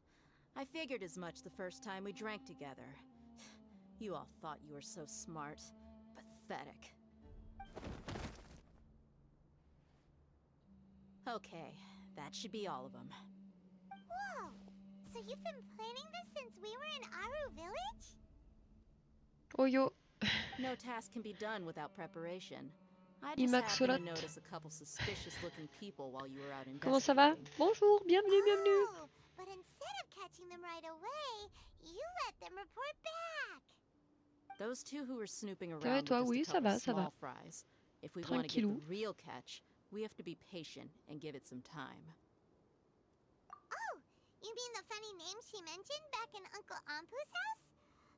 I figured as much the first time we drank together. You all thought you were so smart. Pathetic. Okay, that should be all of them. Whoa! So you've been planning this since we were in Aru Village? Oh yo. No task can be done without preparation. I just happened to notice a couple suspicious-looking people while you were out investigating. Comment ça va? Bonjour, bienvenue, bienvenue. Oh, but instead of catching them right away, you let them report back. Those two who were snooping Ça va around et toi? were Oui, just a ça couple va, ça va. small fries. If we want to get the Tranquillou. real catch, we have to be patient and give it some time. Oh, you mean the funny name she mentioned back in Uncle Ampu's house?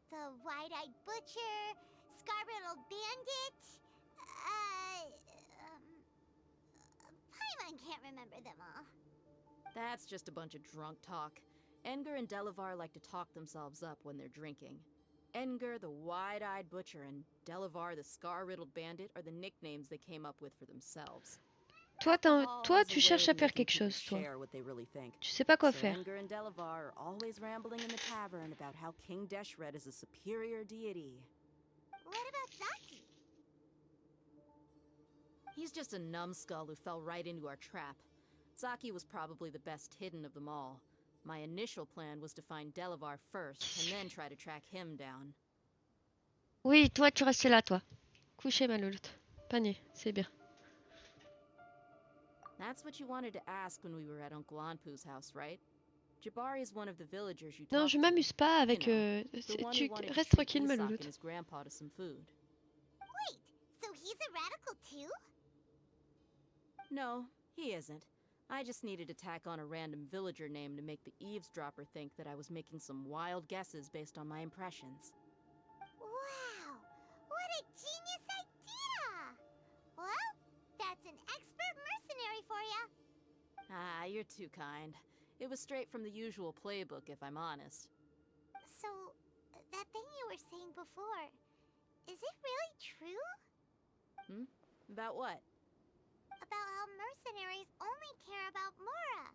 The wide-eyed butcher, scar-riddled bandit, Paimon can't remember them all. That's just a bunch of drunk talk. Edgar and Delavar like to talk themselves up when they're drinking. Edgar, the wide-eyed butcher, and Delavar, the scar-riddled bandit, are the nicknames they came up with for themselves. Toi, tu cherches à faire quelque chose, toi. Really tu sais pas quoi so faire. Edgar and Delavar are always rambling in the tavern about how King Deshret is a superior deity. What about Zaki? He's just a numbskull who fell right into our trap. Zaki was probably the best hidden of them all. My initial plan was to find Delavar first, and then try to track him down. Oui, toi, tu restes là, toi. Couché, ma louloute. Panier, c'est bien. That's what you wanted to ask when we were at Uncle Anpu's house, right? Jabari is one of the villagers you Non, talked je to. m'amuse pas avec... The one who wanted to Reste treat tranquille, ma Isak and louloute. his grandpa to some food. Wait, so he's a radical too? No, he isn't. I just needed to tack on a random villager name to make the eavesdropper think that I was making some wild guesses based on my impressions. Wow, what a genius idea! Well, that's an expert mercenary for ya. Ah, you're too kind. It was straight from the usual playbook, if I'm honest. So, that thing you were saying before, is it really true? About what? About how mercenaries only care about Mora,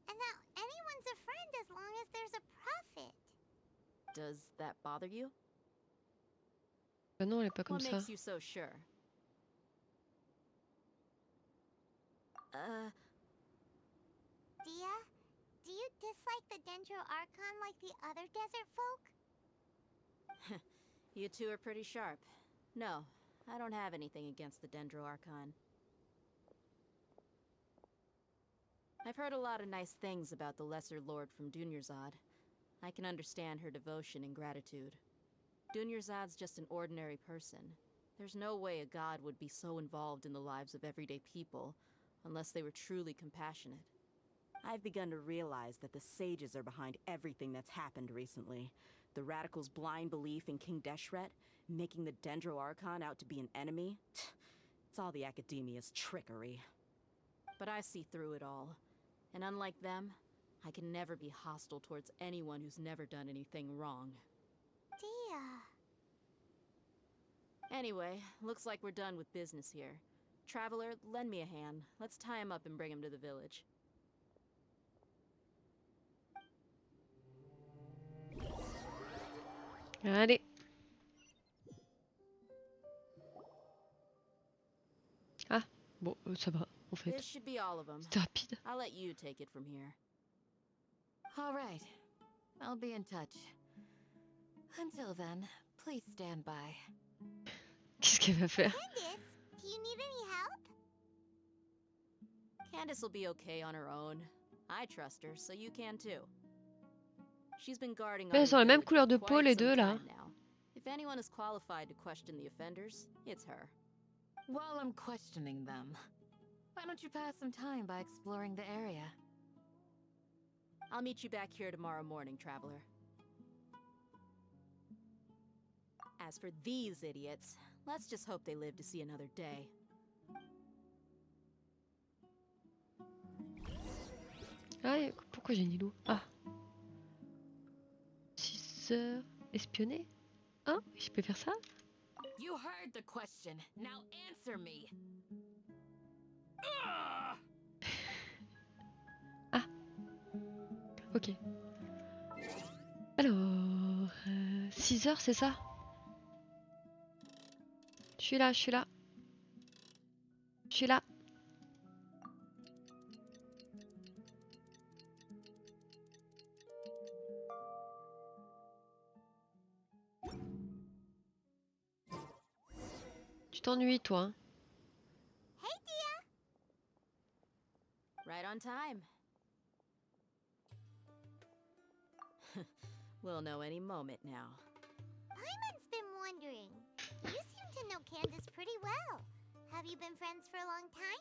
and that anyone's a friend as long as there's a profit. Does that bother you? Non, elle est pas comme What ça. makes you so sure? Dia, do you dislike the Dendro Archon like the other desert folk? You two are pretty sharp. No, I don't have anything against the Dendro Archon. I've heard a lot of nice things about the Lesser Lord from Dunyarzad. I can understand her devotion and gratitude. Dunyarzad's just an ordinary person. There's no way a god would be so involved in the lives of everyday people, unless they were truly compassionate. I've begun to realize that the sages are behind everything that's happened recently. The radicals' blind belief in King Deshret, making the Dendro Archon out to be an enemy. It's all the Academia's trickery. But I see through it all. And unlike them, I can never be hostile towards anyone who's never done anything wrong. Dia. Anyway, looks like we're done with business here. Traveler, lend me a hand. Let's tie him up and bring him to the village. Allez. Ah, bon, ça va, en fait. This should be all of them. C'était rapide. I'll let you take it from here. All right. I'll be in touch. Until then, please stand by. Qu'est-ce qu'elle va faire? Candace, do you need any help? Candace will be okay on her own. I trust her, so you can too. She's been guarding our Elles ont la même village couleur for de peau quite les some deux là. time now. If anyone is qualified to question the offenders, it's her. While I'm questioning them, why don't you pass some time by exploring the area? I'll meet you back here tomorrow morning, traveler. As for these idiots, let's just hope they live to see another day. Ah, pourquoi j'ai Nilou? Ah. 6 heures. Espionner? Ah, je peux faire ça? You heard the question. Now answer me. Ah. Ok. Alors... 6 heures, c'est ça? Je suis là, je suis là. Je suis là. Tu t'ennuies, toi, hein? Hey, Dia! Right on time. We'll know any moment now. Paimon's been wondering. You seem to know Candace pretty well. Have you been friends for a long time?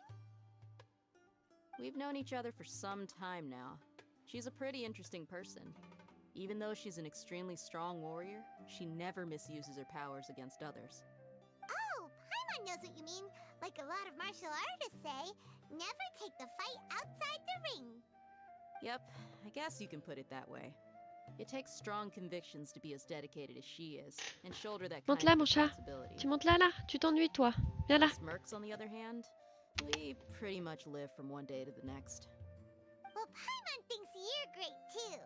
We've known each other for some time now. She's a pretty interesting person. Even though she's an extremely strong warrior, she never misuses her powers against others. Oh, Paimon knows what you mean. Like a lot of martial artists say, never take the fight outside the ring. Yep, I guess you can put it that way. It takes strong convictions to be as dedicated as she is, and shoulder that kind Monte là, of mon chat. responsibility. Tu montes là, là. Tu t'ennuies, toi. Viens là. Us Mercs, on the other hand, we pretty much live from one day to the next. Well, Paimon thinks you're great too.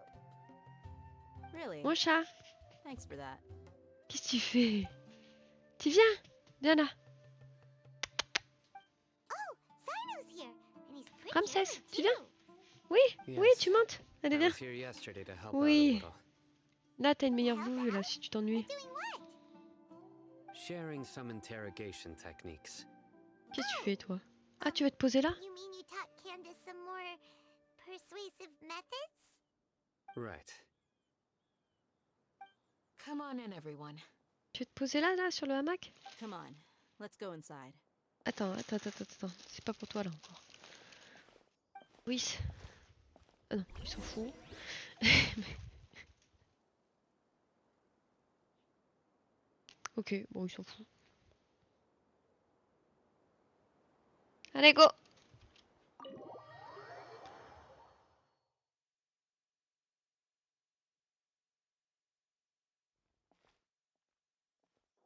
Really? Mon chat. Thanks for that. Qu'est-ce que tu fais? Tu viens? Viens là. Oh, Sino's here, and he's pretty Ramsès, hairy tu viens? too. Oui, oui, tu montes. Allez, I viens. was here yesterday to help out a Oui. little. Là, t'as une meilleure vue, là, si tu t'ennuies. Doing what? Sharing some interrogation techniques. Qu'est-ce que tu fais, toi? Ah, tu veux te poser là? You mean you taught Candace some more persuasive methods? Right. Come on in, everyone. Tu veux te poser là, là, sur le hamac? Come on, let's go inside. Attends. C'est pas pour toi, là, encore. Oui. Ah non, il s'en fout. Ok, bon, il s'en fout. Allez, go!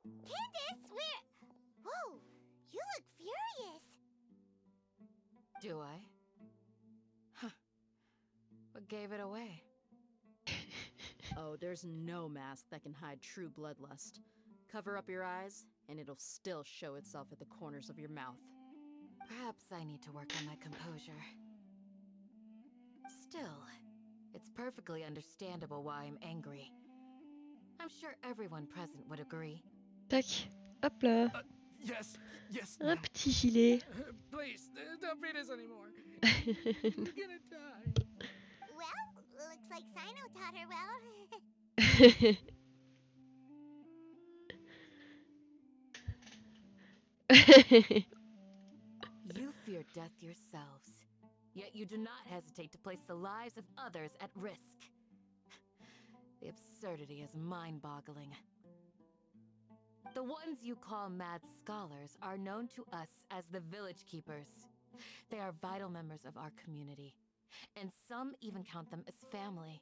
Candace, where? Whoa, you look furious. Do I? Huh. What gave it away? Oh, there's no mask that can hide true bloodlust. Cover up your eyes, and it'll still show itself at the corners of your mouth. Perhaps I need to work on my composure. Still, it's perfectly understandable why I'm angry. I'm sure everyone present would agree. Tac. Hop là. Yes, Un petit gilet. Please, don't beat us anymore. You're gonna die. Well, looks like Sino taught her well. You fear death yourselves, yet you do not hesitate to place the lives of others at risk. The absurdity is mind-boggling. The ones you call mad scholars are known to us as the Village Keepers. They are vital members of our community, and some even count them as family.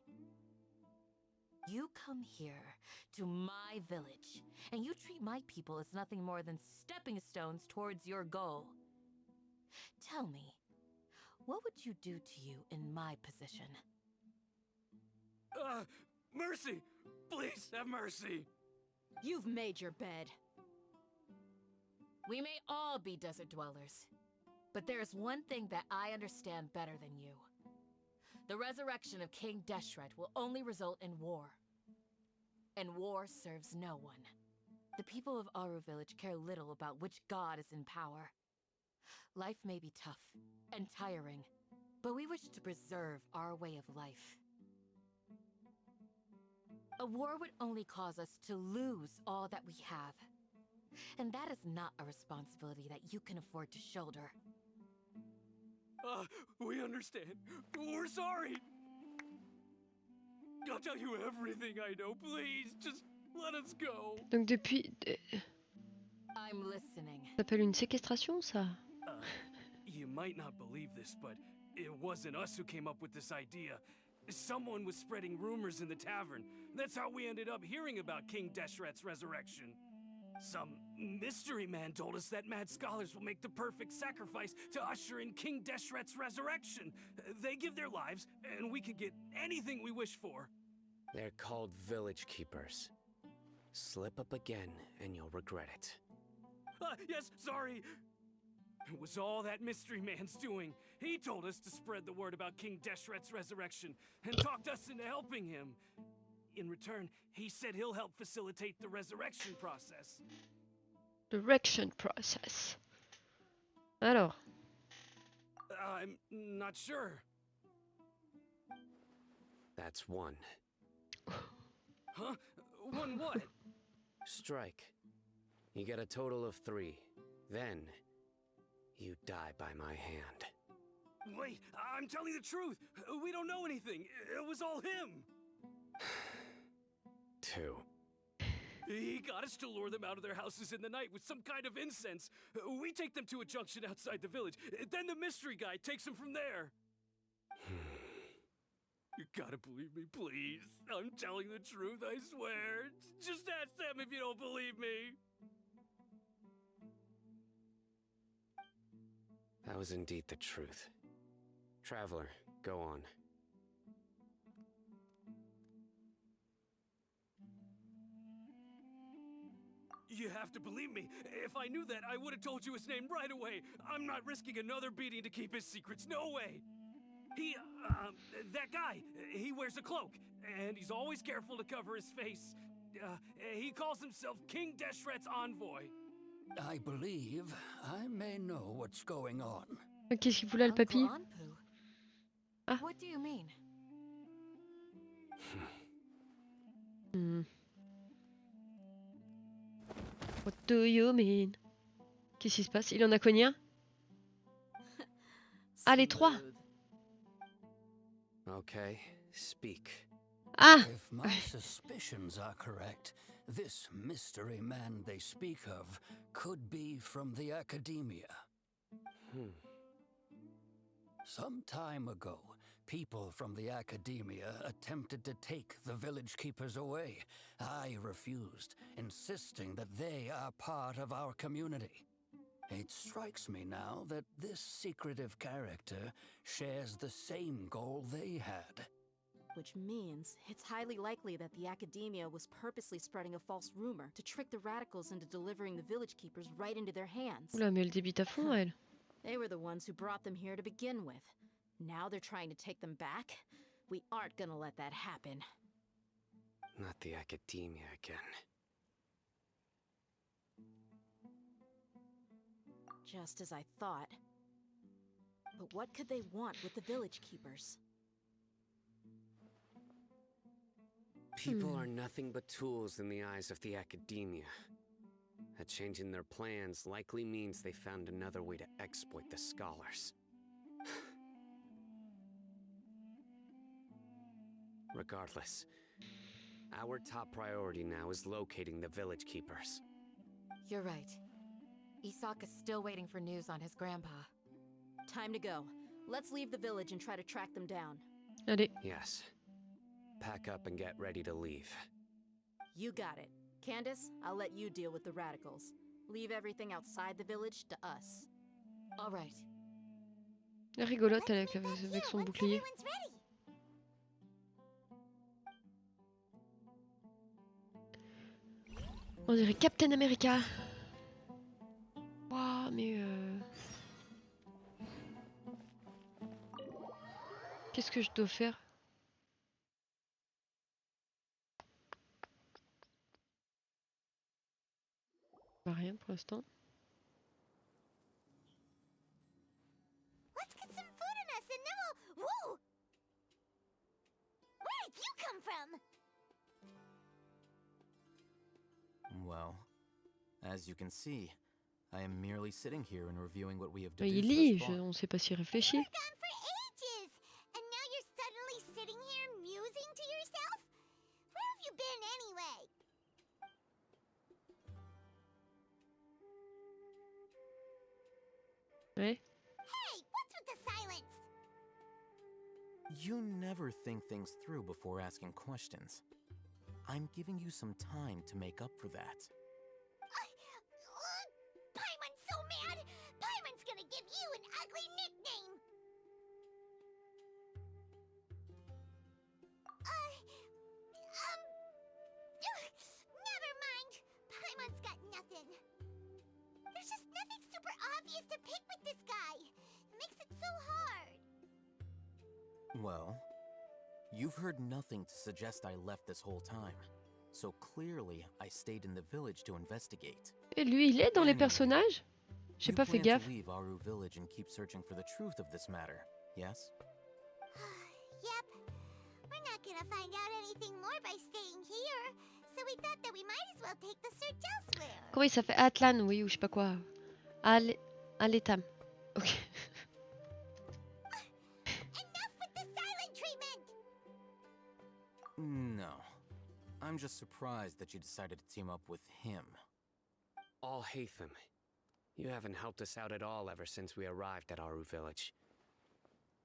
You come here to my village, and you treat my people as nothing more than stepping stones towards your goal. Tell me, what would you do to you in my position? Mercy! Please have mercy! You've made your bed. We may all be desert dwellers, but there is one thing that I understand better than you. The resurrection of King Deshret will only result in war. And war serves no one. The people of Aru Village care little about which god is in power. Life may be tough and tiring, but we wish to preserve our way of life. A war would only cause us to lose all that we have. And that is not a responsibility that you can afford to shoulder. We understand. We're sorry. I'll tell you everything I know. Please, just let us go. Donc depuis... I'm listening. Ça s'appelle une séquestration, ça? You might not believe this, but it wasn't us who came up with this idea. Someone was spreading rumors in the tavern. That's how we ended up hearing about King Deshret's resurrection. Some mystery man told us that mad scholars will make the perfect sacrifice to usher in King Deshret's resurrection. They give their lives, and we can get anything we wish for. They're called village keepers. Slip up again, and you'll regret it. Yes, sorry. It was all that mystery man's doing. He told us to spread the word about King Deshret's resurrection, and talked us into helping him. In return, he said he'll help facilitate the resurrection process. Direction process. Alors. I'm not sure. That's one. Huh? One what? Strike. You get a total of 3. Then, you die by my hand. Wait, I'm telling the truth. We don't know anything. It was all him. 2. He got us to lure them out of their houses in the night with some kind of incense. We take them to a junction outside the village. Then the mystery guy takes them from there. You gotta believe me, please. I'm telling the truth, I swear. Just ask them if you don't believe me. That was indeed the truth. Traveler, go on. You have to believe me. If I knew that, I would have told you his name right away. I'm not risking another beating to keep his secrets. No way. That guy, he wears a cloak, and he's always careful to cover his face. He calls himself King Deshret's envoy. I believe I may know what's going on. Qu'est-ce qu'il voulait, le papy? Ah. What do you mean? What do you mean? Qu'est-ce qui se passe? Il en a cogné un? Ah, les 3. Okay, speak. Ah! If my suspicions are correct, this mystery man they speak of could be from the academia. Some time ago, people from the academia attempted to take the village keepers away. I refused, insisting that they are part of our community. It strikes me now that this secretive character shares the same goal they had. Which means it's highly likely that the academia was purposely spreading a false rumor to trick the radicals into delivering the village keepers right into their hands. Oula, mais elle débite à fond, elle. They were the ones who brought them here to begin with. Now they're trying to take them back? We aren't gonna let that happen. Not the academia again. Just as I thought. But what could they want with the village keepers? People are nothing but tools in the eyes of the academia. A change in their plans likely means they found another way to exploit the scholars. Regardless, our top priority now is locating the village keepers. You're right. Isak is still waiting for news on his grandpa. Time to go. Let's leave the village and try to track them down. Allez. Yes. Pack up and get ready to leave. You got it. Candace, I'll let you deal with the radicals. Leave everything outside the village to us. All right. Elle est rigolote avec son bouclier. On dirait Captain America. Waouh, mais qu'est-ce que je dois faire? Bah, rien pour l'instant. from? Well, as you can see, I am merely sitting here and reviewing what we have Il deduced lit, thus far. on sait pas s'il réfléchit. Gone for ages, and now you're suddenly sitting here musing to yourself? Where have you been anyway? Ouais. Hey, what's with the silence? You never think things through before asking questions. I'm giving you some time to make up for that. Paimon's so mad! Paimon's gonna give you an ugly nickname! Never mind. Paimon's got nothing. There's just nothing super obvious to pick with this guy. It makes it so hard. Well, you've heard nothing to suggest I left this whole time. So clearly, I stayed in the village to investigate. Et lui, il est dans les Anyway, personnages? J'ai you pas fait plan gaffe. to leave Aru village and keep searching for the truth of this matter, yes? Yep. We're not gonna find out anything more by staying here, so we thought that we might as well take the search elsewhere. Comment ça fait Atlan, oui, ou je sais pas quoi. Aletam. Ok. Enough with the silent treatment! No. I'm just surprised that you decided to team up with him. Alhaitham, you haven't helped us out at all ever since we arrived at Aru village.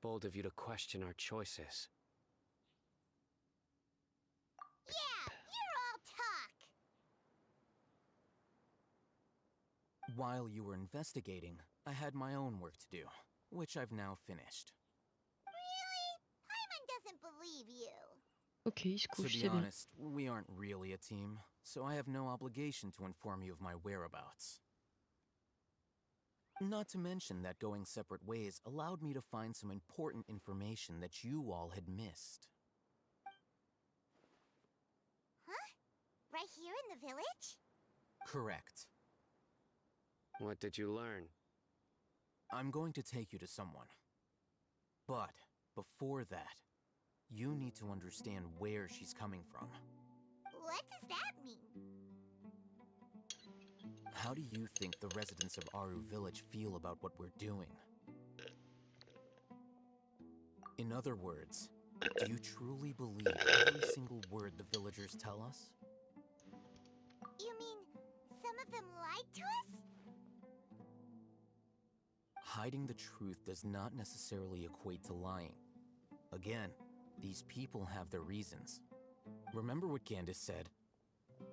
Bold of you to question our choices. Yeah, you're all talk! While you were investigating, I had my own work to do, which I've now finished. Really? Paimon doesn't believe you. Ok, il se To couche, be c'est bien. honest, we aren't really a team, so I have no obligation to inform you of my whereabouts. Not to mention that going separate ways allowed me to find some important information that you all had missed. Huh? Right here in the village? Correct. What did you learn? I'm going to take you to someone. But before that, you need to understand where she's coming from. What does that mean? How do you think the residents of Aru village feel about what we're doing? In other words, do you truly believe every single word the villagers tell us? You mean some of them lied to us? Hiding the truth does not necessarily equate to lying. Again, these people have their reasons. Remember what Candace said?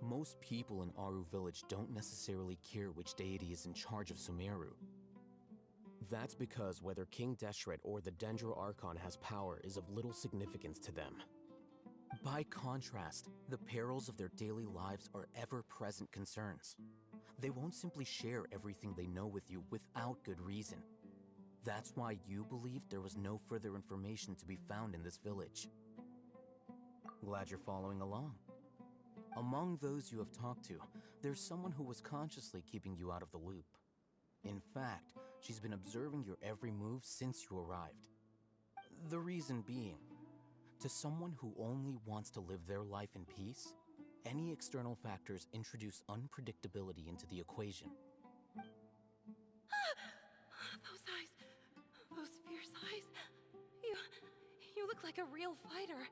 Most people in Aru village don't necessarily care which deity is in charge of Sumeru. That's because whether King Deshret or the Dendro Archon has power is of little significance to them. By contrast, the perils of their daily lives are ever-present concerns. They won't simply share everything they know with you without good reason. That's why you believed there was no further information to be found in this village. Glad you're following along. Among those you have talked to, there's someone who was consciously keeping you out of the loop. In fact, she's been observing your every move since you arrived. The reason being, to someone who only wants to live their life in peace, any external factors introduce unpredictability into the equation. Those eyes. Those fierce eyes. You look like a real fighter.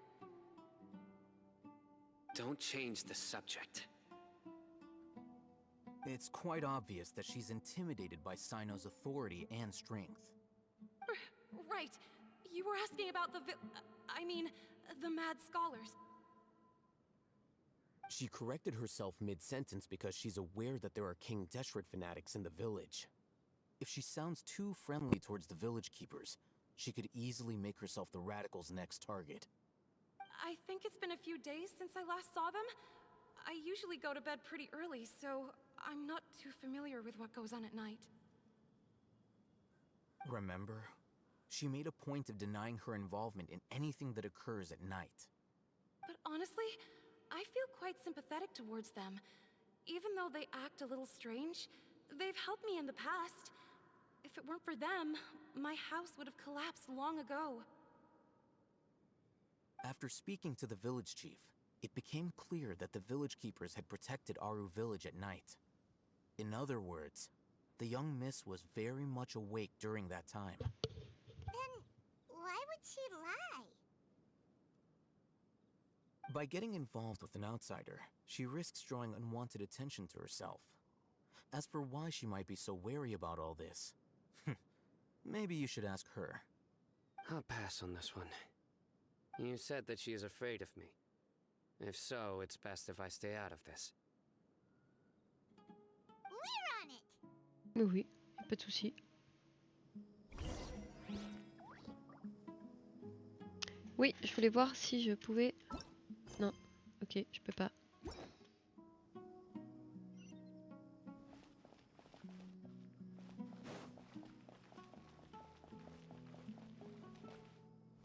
Don't change the subject. It's quite obvious that she's intimidated by Sino's authority and strength. Right. You were asking about the the mad scholars. She corrected herself mid-sentence because she's aware that there are King Deshret fanatics in the village. If she sounds too friendly towards the village keepers, she could easily make herself the radicals' next target. I think it's been a few days since I last saw them. I usually go to bed pretty early, so I'm not too familiar with what goes on at night. Remember? She made a point of denying her involvement in anything that occurs at night. But honestly, I feel quite sympathetic towards them. Even though they act a little strange, they've helped me in the past. If it weren't for them, my house would have collapsed long ago. After speaking to the village chief, it became clear that the village keepers had protected Aru village at night. In other words, the young miss was very much awake during that time. Then why would she lie? By getting involved with an outsider, she risks drawing unwanted attention to herself. As for why she might be so wary about all this, maybe you should ask her. I'll pass on this one. You said that she is afraid of me. If so, it's best if I stay out of this. We're on it! Oui, pas de souci. Oui, je voulais voir si je pouvais... Non, ok, je peux pas.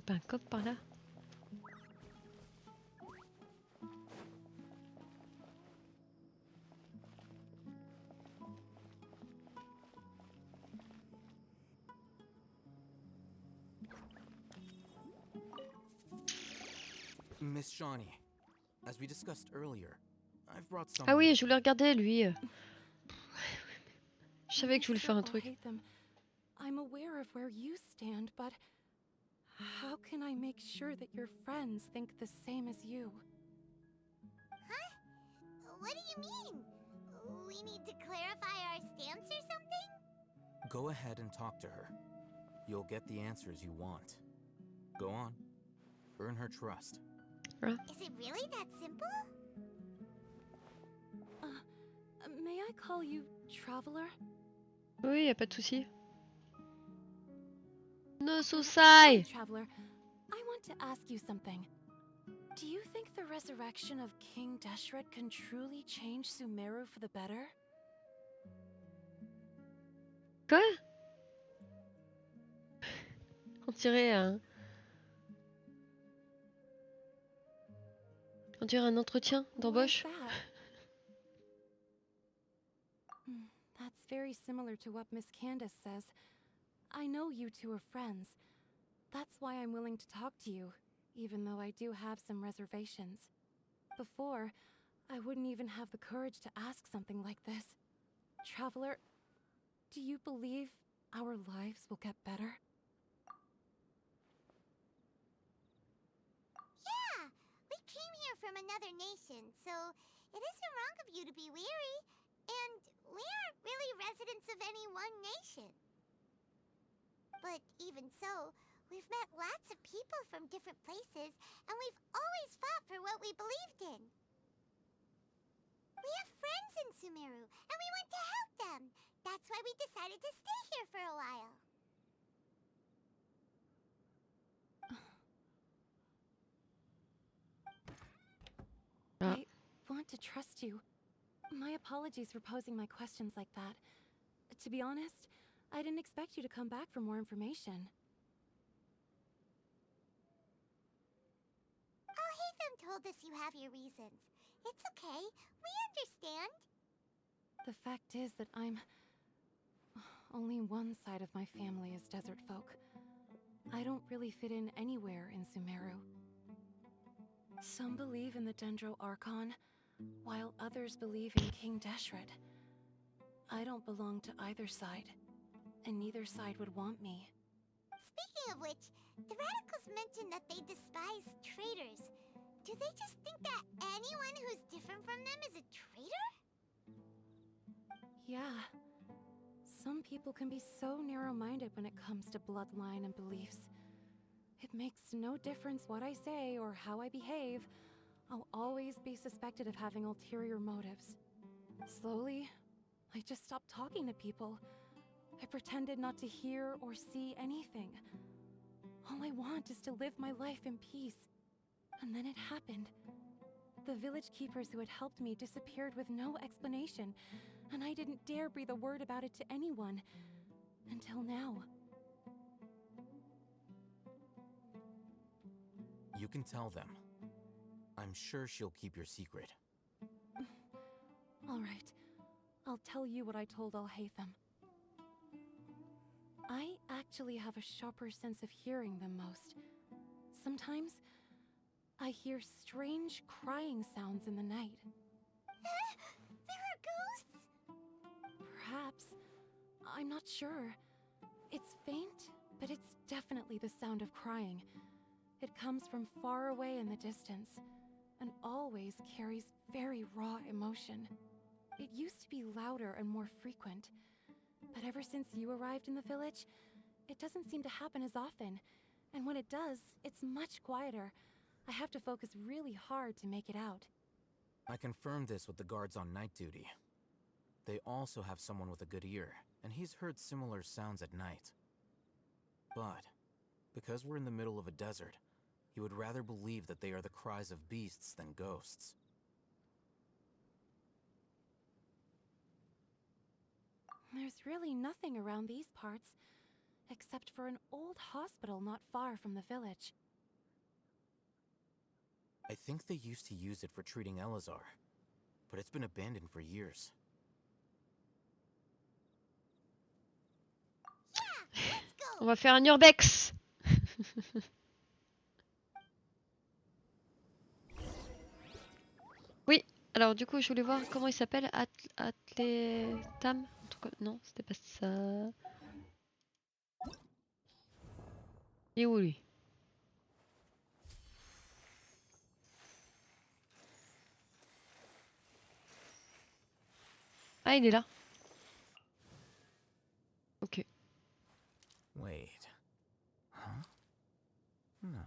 Pas un coq par là? Miss Shawnee, as we discussed earlier, I've brought some. Ah oui, je voulais regarder lui. Je savais que je voulais faire un truc. I'm aware of where you stand, but how can I make sure that your friends think the same as you? Huh? What do you mean? We need to clarify our stance or something? Go ahead and talk to her. You'll get the answers you want. Go on. Earn her trust. Is it really that simple? May I call you Traveler? Oui, y a pas de souci. No Susai! Traveler, I want to ask you something. Do you think the resurrection of King Deshret can truly change Sumeru for the better? Quoi? On dirait un entretien d'embauche. That's very similar to what Miss Candace says. I know you two are friends. That's why I'm willing to talk to you, even though I do have some reservations. Before, I wouldn't even have the courage to ask something like this. Traveler, do you believe our lives will get better? Yeah! We came here from another nation, so it isn't wrong of you to be weary. And we aren't really residents of any one nation. But even so, we've met lots of people from different places, and we've always fought for what we believed in. We have friends in Sumeru, and we want to help them. That's why we decided to stay here for a while. I want to trust you. My apologies for posing my questions like that. To be honest, I didn't expect you to come back for more information. Al-Haytham told us you have your reasons. It's okay. We understand. The fact is that only one side of my family is desert folk. I don't really fit in anywhere in Sumeru. Some believe in the Dendro Archon, while others believe in King Deshret. I don't belong to either side, and neither side would want me. Speaking of which, the radicals mentioned that they despise traitors. Do they just think that anyone who's different from them is a traitor? Yeah. Some people can be so narrow-minded when it comes to bloodline and beliefs. It makes no difference what I say or how I behave. I'll always be suspected of having ulterior motives. Slowly, I just stopped talking to people. I pretended not to hear or see anything. All I want is to live my life in peace. And then it happened. The village keepers who had helped me disappeared with no explanation, and I didn't dare breathe a word about it to anyone. Until now. You can tell them. I'm sure she'll keep your secret. All right. I'll tell you what I told Al-Haytham. I actually have a sharper sense of hearing than most. Sometimes, I hear strange crying sounds in the night. There are ghosts? Perhaps. I'm not sure. It's faint, but it's definitely the sound of crying. It comes from far away in the distance, and always carries very raw emotion. It used to be louder and more frequent, but ever since you arrived in the village, it doesn't seem to happen as often, and when it does, it's much quieter. I have to focus really hard to make it out. I confirmed this with the guards on night duty. They also have someone with a good ear, and he's heard similar sounds at night. But, because we're in the middle of a desert, he would rather believe that they are the cries of beasts than ghosts. There's really nothing around these parts, except for an old hospital not far from the village. I think they used to use it for treating Elazar, but it's been abandoned for years. On va faire un urbex. Oui, alors du coup je voulais voir comment il s'appelle. Atletam? Non, c'était pas ça. Et où lui? Ah, il est là. Ok. Wait. Huh? No.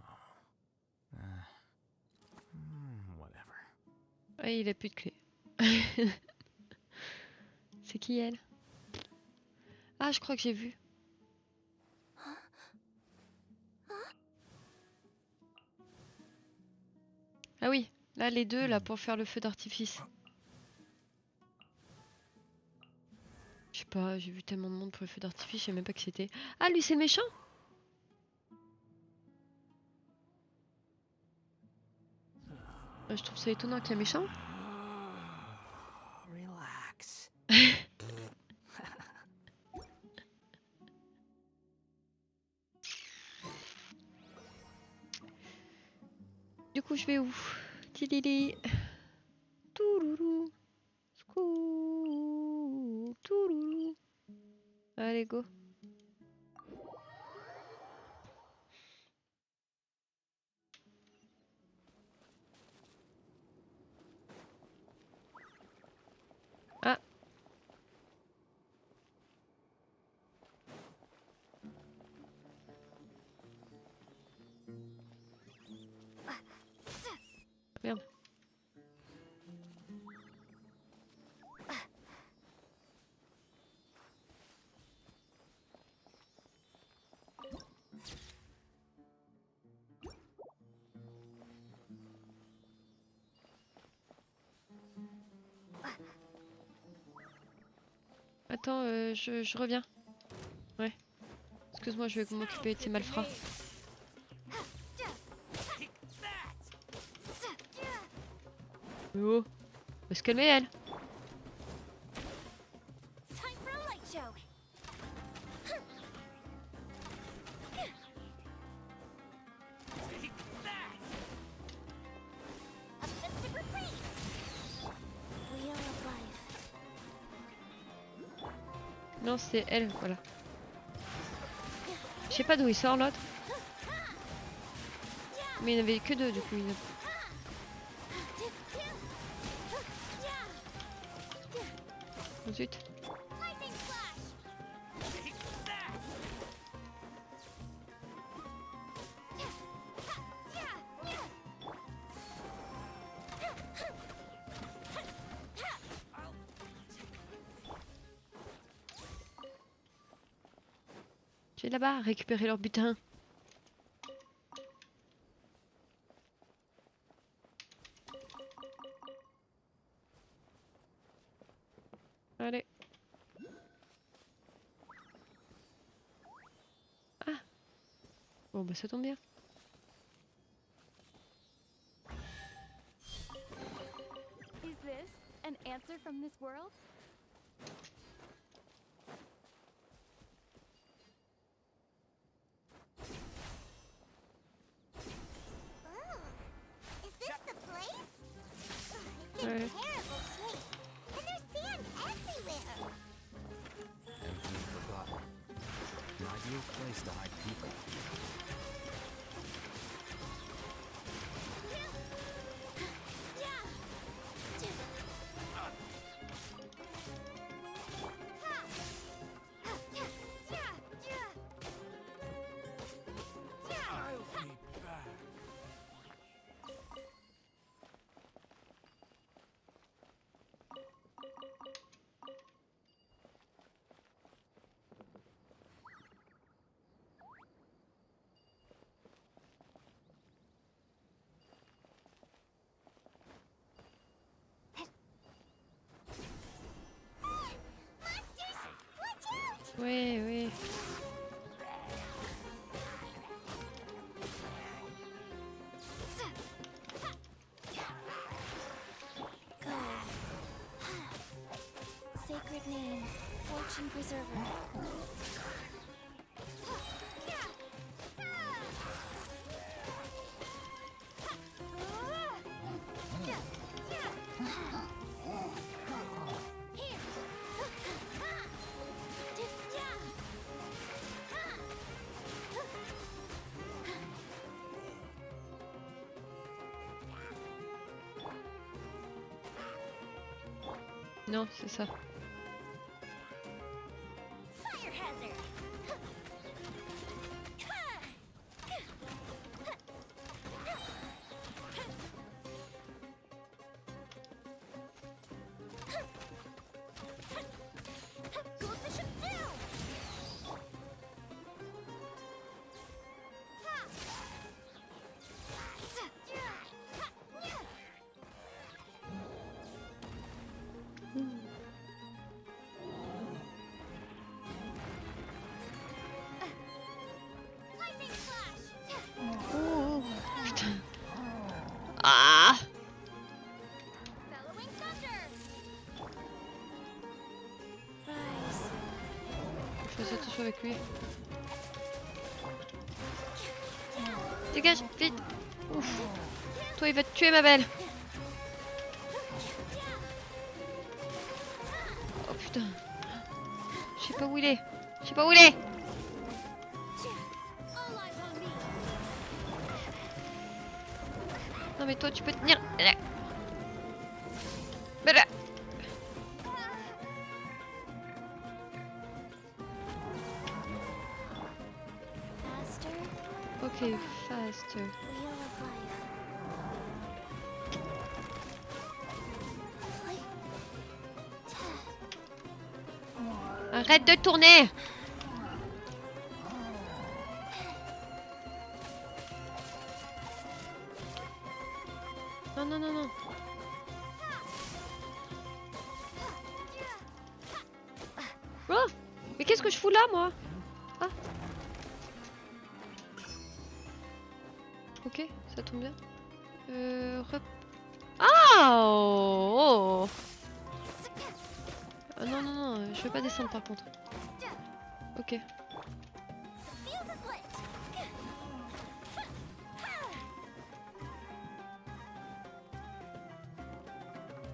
Whatever. Ah, il a plus de clé. C'est qui elle? Ah, je crois que j'ai vu. Ah oui, là les deux là pour faire le feu d'artifice. Je sais pas, j'ai vu tellement de monde pour le feu d'artifice, je sais même pas qui c'était. Ah, lui c'est le méchant? Je trouve ça étonnant qu'il y ait un méchant. Relax. Du coup, je vais où? Tidili. Touloulou. Skou. Touloulou. Allez, go. Ah. Merde. Attends, je reviens. Ouais. Excuse-moi, je vais m'occuper de ces malfrats. Mais oh, va se calmer elle. Time for a light show. A festive reprise. Wheel of life. Non, c'est elle, voilà. Je sais pas d'où il sort l'autre. Mais il n'y en avait que deux du coup. Oh, zut. J'ai là-bas récupérer leur butin. Allez. Ah. Bon bah ça tombe bien. Is this an answer from this world? Oui, oui. Sacred name, fortune preserver. Non, c'est ça. Fire hazard. Goldfish him down. Lightning slash. Oh, putain. Ah! Bellowing thunder. Rise. Je fais attention avec lui. Dégage, vite! Ouf! Toi, il va te tuer, ma belle! Oh putain! Je sais pas où il est! Je sais pas où il est! Non mais toi tu peux tenir. Voilà. Faster. Ok, faster. Wheel of life. Arrête de tourner. Non, non, non, non. Oh, mais qu'est-ce que je fous là, moi? Ah. Ok, ça tombe bien. Ah oh, oh. Ah non, non, non, je vais pas descendre par contre. Ok.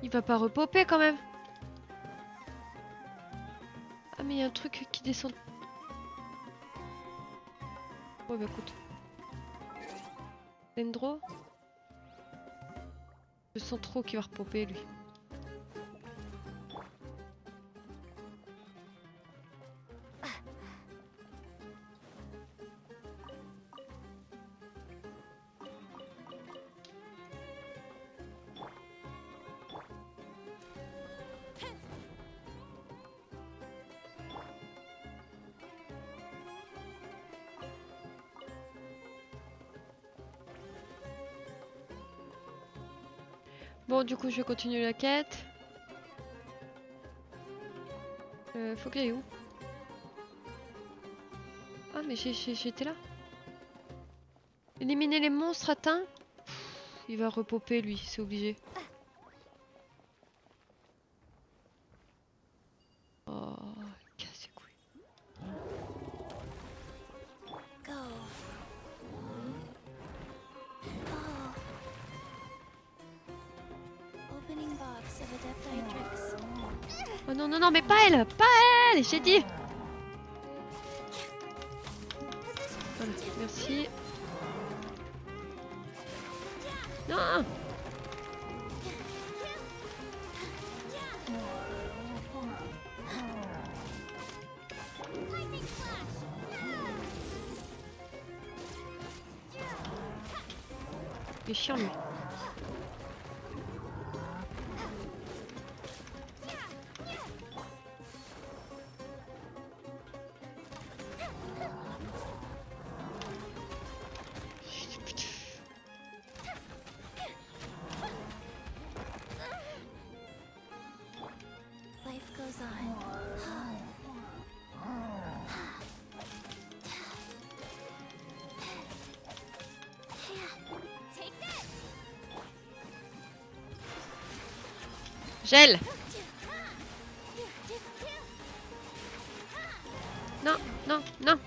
Il va pas repopper quand même. Ah mais il y a un truc qui descend. Ouais bah écoute. Dendro. Je sens trop qu'il va repopper lui. Bon, du coup, je vais continuer la quête. Faut que j'aille où? Ah, mais j'étais là. Éliminer les monstres atteints. Il va repopper, lui, c'est obligé. Oh, casse les couilles. Go. Opening box of Adepti tricks. Oh non, non, non, mais pas elle! Pas elle! J'ai dit! Voilà, merci. Non! Il est chiant lui. Life goes on. Gel. Non, non, non.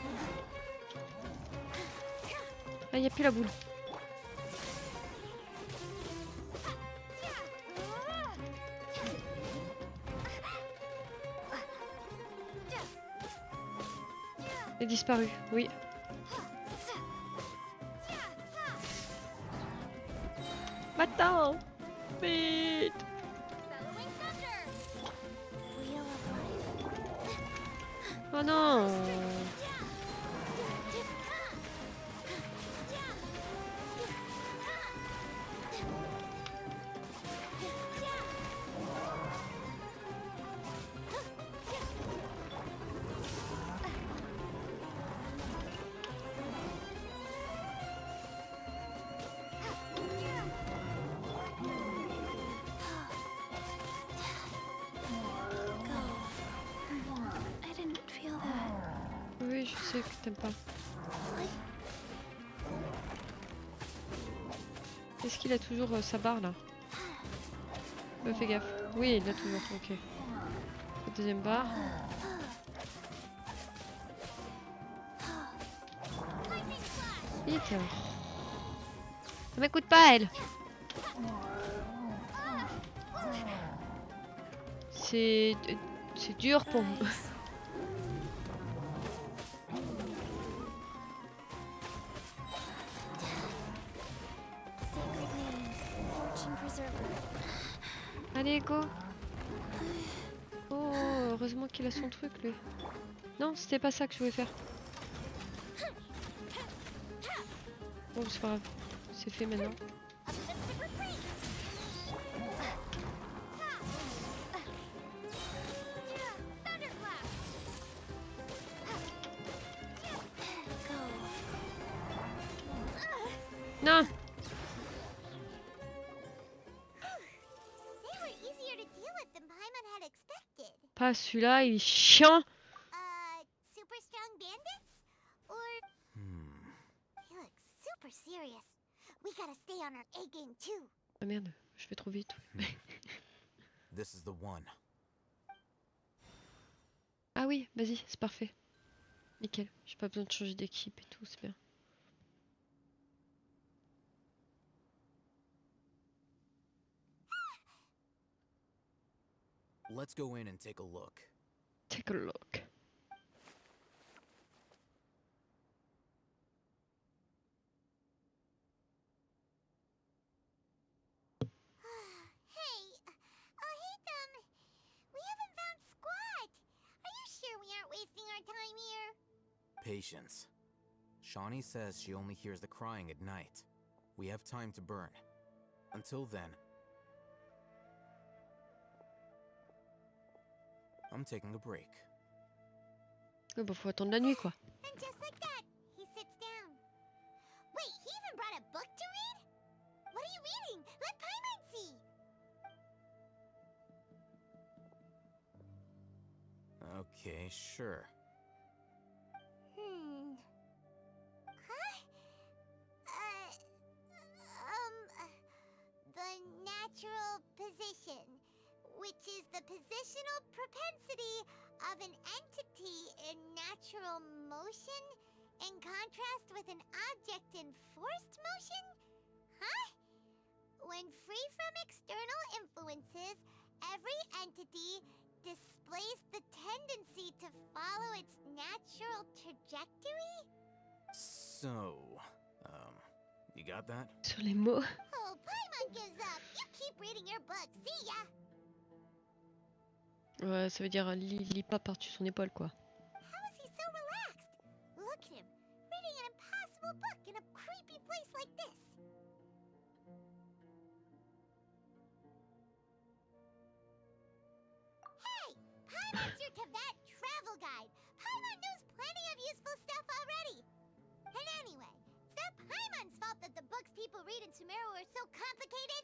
Ah, y a plus la boule. Elle est disparue, oui. Attends. Vite. Oh non. Oui, je sais que t'aimes pas. Est-ce qu'il a toujours sa barre là? Fais gaffe. Oui, il l'a toujours, ok. La deuxième barre. Vite. Ça m'écoute pas elle. C'est dur pour moi. Allez, go. Oh, heureusement qu'il a son truc, lui. Non, c'était pas ça que je voulais faire. Bon, c'est pas grave. C'est fait maintenant. Non. Pas celui-là, il est chiant. Super strong bandits? Or they look super serious. We gotta stay on our A game too. Ah merde, je vais trop vite. This is the one. Ah oui, vas-y, c'est parfait. Nickel. J'ai pas besoin de changer d'équipe et tout, c'est bien. Let's go in and take a look. Take a look. Hey, hey them. We haven't found squat. Are you sure we aren't wasting our time here? Patience. Shawnee says she only hears the crying at night. We have time to burn. Until then, I'm taking a break. Ouais, bah faut attendre la nuit, quoi. And just like that, he sits down. Wait, he even brought a book to read? What are you reading? Let Paimon see. Okay, sure. Huh? The natural position, which is the positional propensity of an entity in natural motion in contrast with an object in forced motion? Huh? When free from external influences, every entity displays the tendency to follow its natural trajectory? So, you got that? Sur les mots. Oh, Paimon gives up. You keep reading your book. See ya. Ouais, ça veut dire lis pas par-dessus son épaule, quoi. How is he so relaxed? Look at him, reading an impossible book in a creepy place like this. Hey, Paimon's your Tibet travel guide. Paimon knows plenty of useful stuff already. And anyway, it's not Paimon's fault that the books people read in Sumeru are so complicated.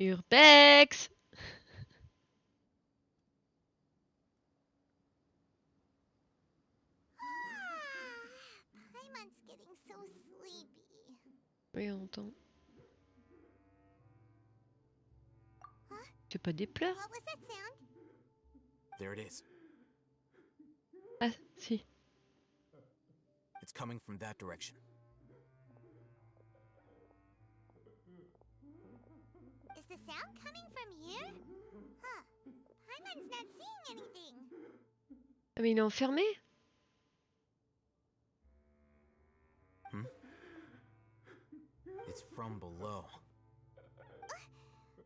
Urbex. Paimon's getting so sleepy. Oui, on entend. C'est pas des pleurs? What was that sound? There it is. Ah, si. It's coming from that direction. Is the sound coming from here? Huh. Paimon's not seeing anything. Ah, mais il est enfermé? Hmm? It's from below.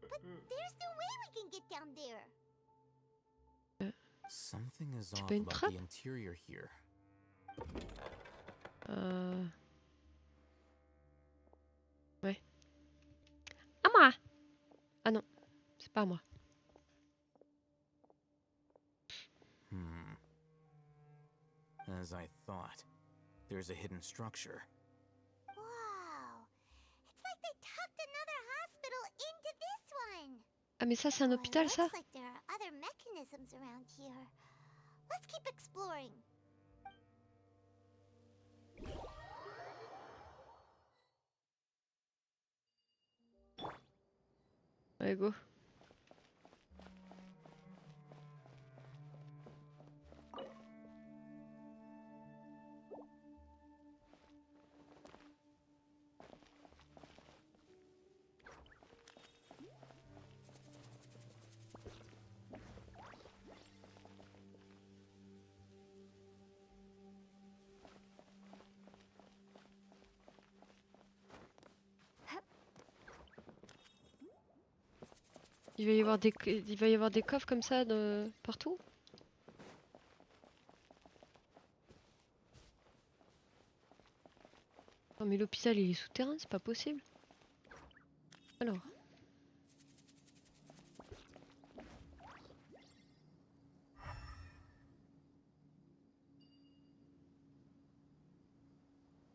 But there's no way we can get down there. Something is C'est off pas une about trappe? the interior here. Ouais. À moi! Ah non, c'est pas à moi. As I thought, there's a hidden structure. Wow. It's like they tucked another hospital into this one. Ah mais ça c'est un hôpital ça? Looks like there are other mechanisms around here. Let's keep exploring. Allez go. Il va y avoir des coffres comme ça partout? Non mais l'hôpital il est souterrain, c'est pas possible. Alors.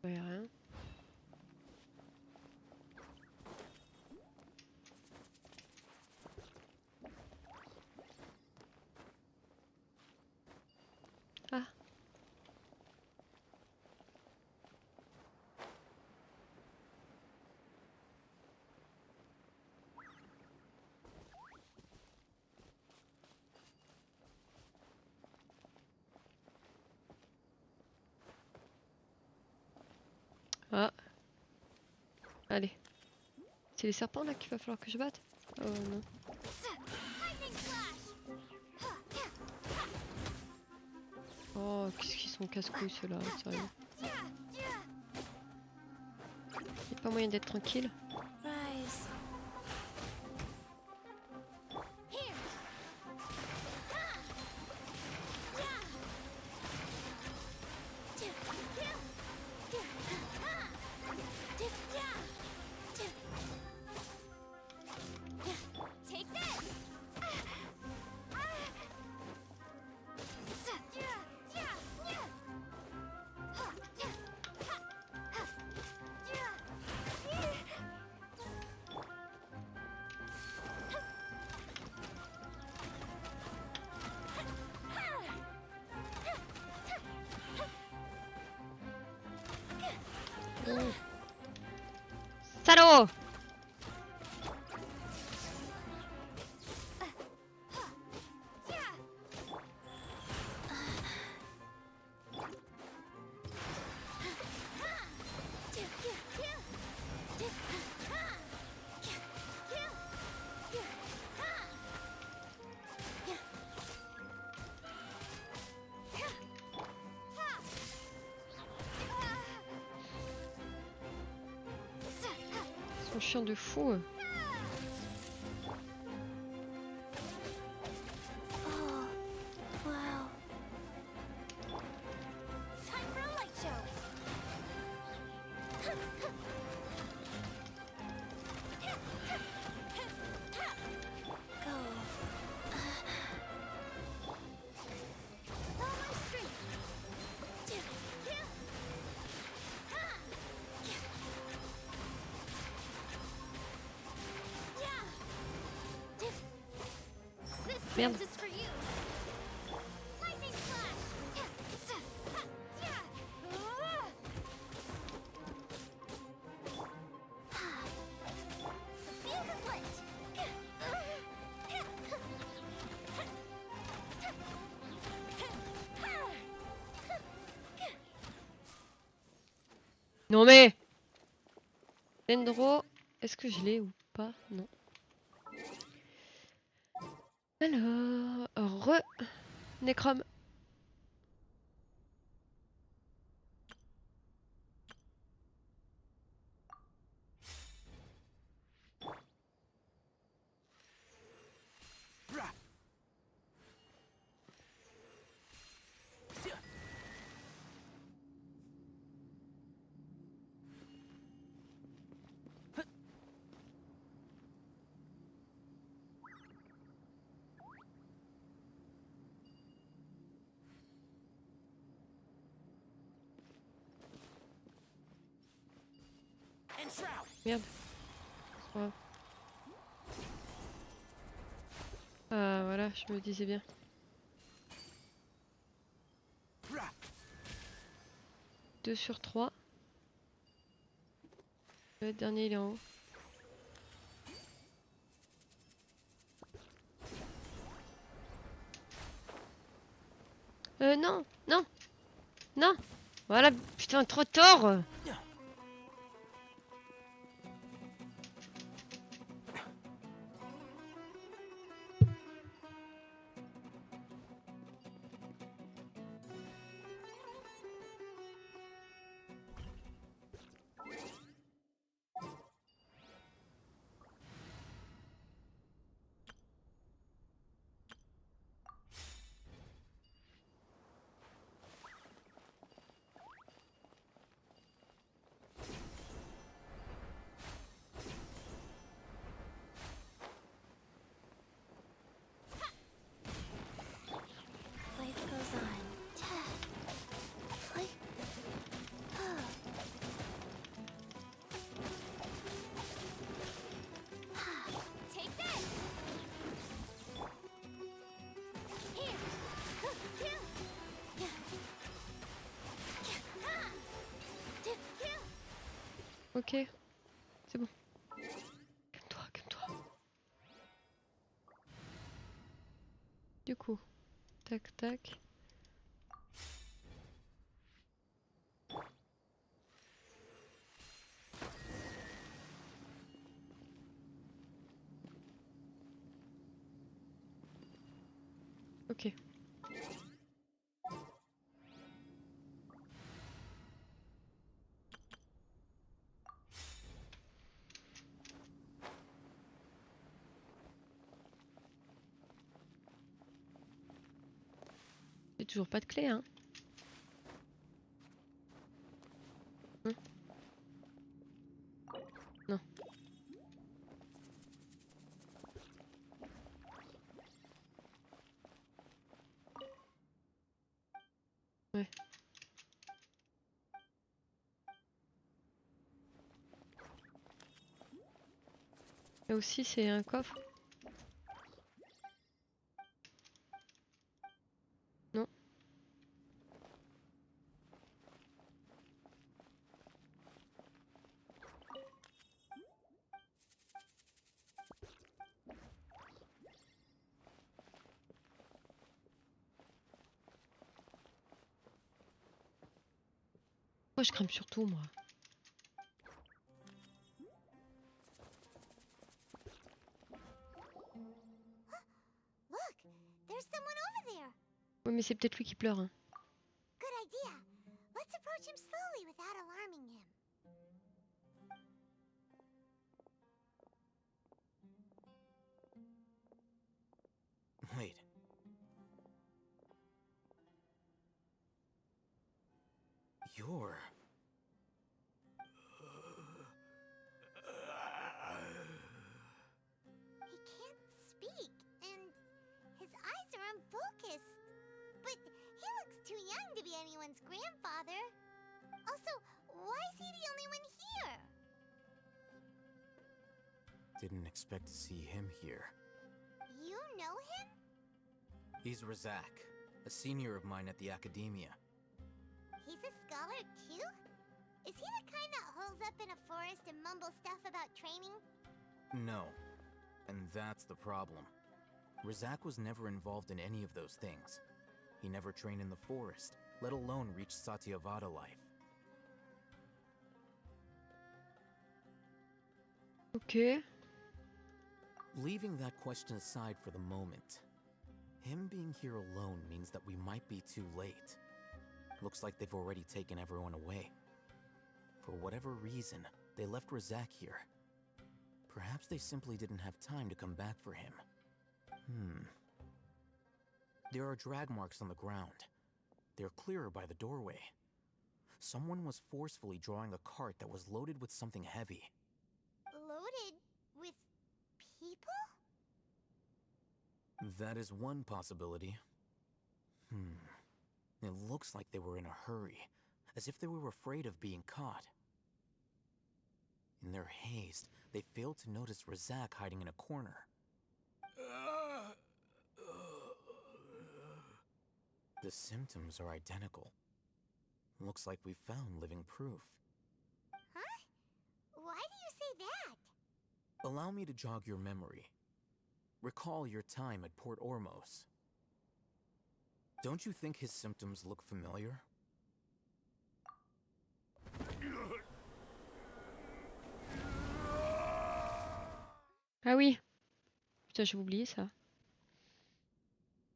Ouais, rien. Ah. Ah. Allez. C'est les serpents là qu'il va falloir que je batte? Oh non. Oh, qu'est-ce qu'ils sont casse-couilles ceux-là, sérieux. Y'a pas moyen d'être tranquille? Salaud! Ils sont chiants de fou. Merde. Non mais Dendro, est-ce que je l'ai ou pas? Non. Alors, Necrom. Merde. C'est pas grave. Ah voilà, je me disais bien. Deux sur 3. Le dernier il est en haut. Non, non, non. Voilà, putain, trop tard. Life goes on. Take this! Here! Ok, c'est bon. Calme-toi, calme-toi. Du coup, tac tac. Ok. J'ai toujours pas de clé, hein. Non. Ouais. Là aussi, c'est un coffre. Non. Moi, je crame surtout, moi. Look, there's someone over there. Oui, mais c'est peut-être lui qui pleure, hein. Good idea. Let's approach him slowly without alarming him. Wait. You're... He can't speak, and his eyes are unfocused. But he looks too young to be anyone's grandfather. Also, why is he the only one here? Didn't expect to see him here. You know him? He's Rezac, a senior of mine at the Academia. He's a scholar too? Is he the kind that holes up in a forest and mumbles stuff about training? No. And that's the problem. Rezac was never involved in any of those things. He never trained in the forest, let alone reach Satyavada life. Ok. Leaving that question aside for the moment, him being here alone means that we might be too late. Looks like they've already taken everyone away. For whatever reason, they left Razak here. Perhaps they simply didn't have time to come back for him. There are drag marks on the ground. They're clearer by the doorway. Someone was forcefully drawing a cart that was loaded with something heavy. Loaded with people? That is one possibility. It looks like they were in a hurry, as if they were afraid of being caught. In their haste, they failed to notice Razak hiding in a corner. The symptoms are identical. Looks like we found living proof. Huh? Why do you say that? Allow me to jog your memory. Recall your time at Port Ormos. Don't you think his symptoms look familiar? Ah oui. Putain, j'ai oublié ça.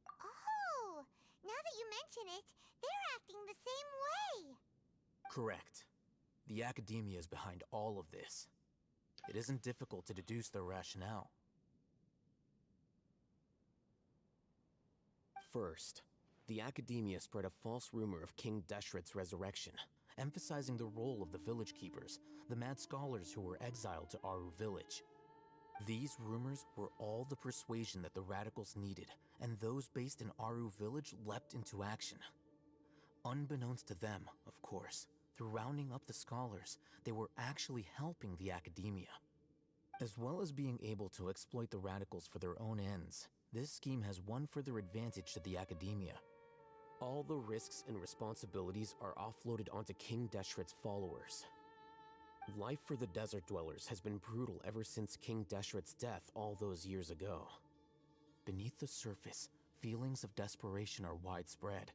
Oh, now that you mention it, they're acting the same way. Correct. The Academia is behind all of this. It isn't difficult to deduce their rationale. First, the Academia spread a false rumor of King Deshret's resurrection, emphasizing the role of the village keepers, the mad scholars who were exiled to Aru village. These rumors were all the persuasion that the radicals needed, and those based in Aru village leapt into action. Unbeknownst to them, of course, through rounding up the scholars, they were actually helping the Academia. As well as being able to exploit the radicals for their own ends, this scheme has one further advantage to the Academia. all the risks and responsibilities are offloaded onto King Deshret's followers. Life for the desert dwellers has been brutal ever since King Deshret's death all those years ago. Beneath the surface, feelings of desperation are widespread.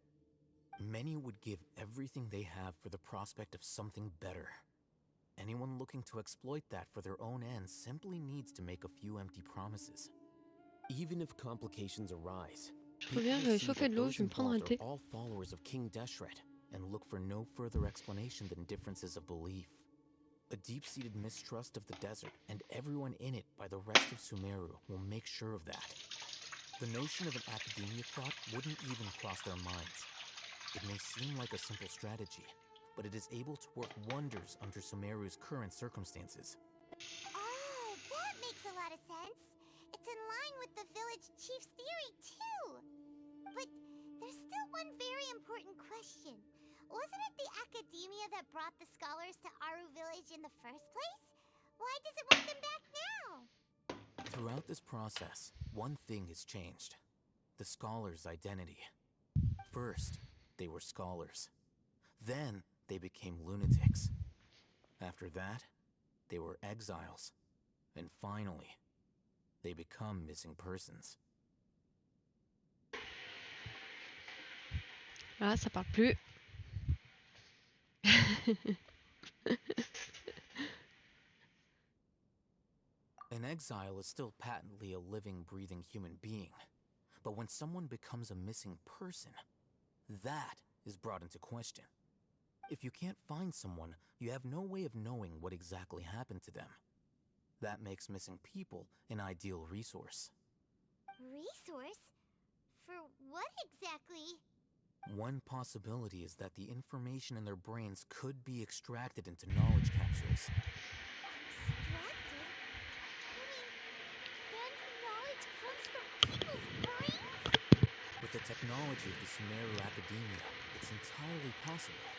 Many would give everything they have for the prospect of something better. Anyone looking to exploit that for their own ends simply needs to make a few empty promises. Even if complications arise, Je reviens, j'avais chauffé de l'eau, je vais me prendre un thé. all followers of King Deshret, and look for no further explanation than differences of belief. A deep-seated mistrust of the desert and everyone in it by the rest of Sumeru will make sure of that. The notion of an academia plot wouldn't even cross their minds. It may seem like a simple strategy, but it is able to work wonders under Sumeru's current circumstances. Oh, that makes a lot of sense. It's in line with the village chief's theory, too. But there's still one very important question. Wasn't it the academia that brought the scholars to Aru village in the first place? Why does it want them back now? Throughout this process, one thing has changed. The scholars' identity. First, they were scholars. Then, they became lunatics. After that, they were exiles. And finally, they become missing persons. Ah, ça parle plus. An exile is still patently a living, breathing human being. But when someone becomes a missing person, that is brought into question. If you can't find someone, you have no way of knowing what exactly happened to them. That makes missing people an ideal resource. Resource? For what exactly? One possibility is that the information in their brains could be extracted into knowledge capsules. With the technology of the Sumeru Academia, it's entirely possible.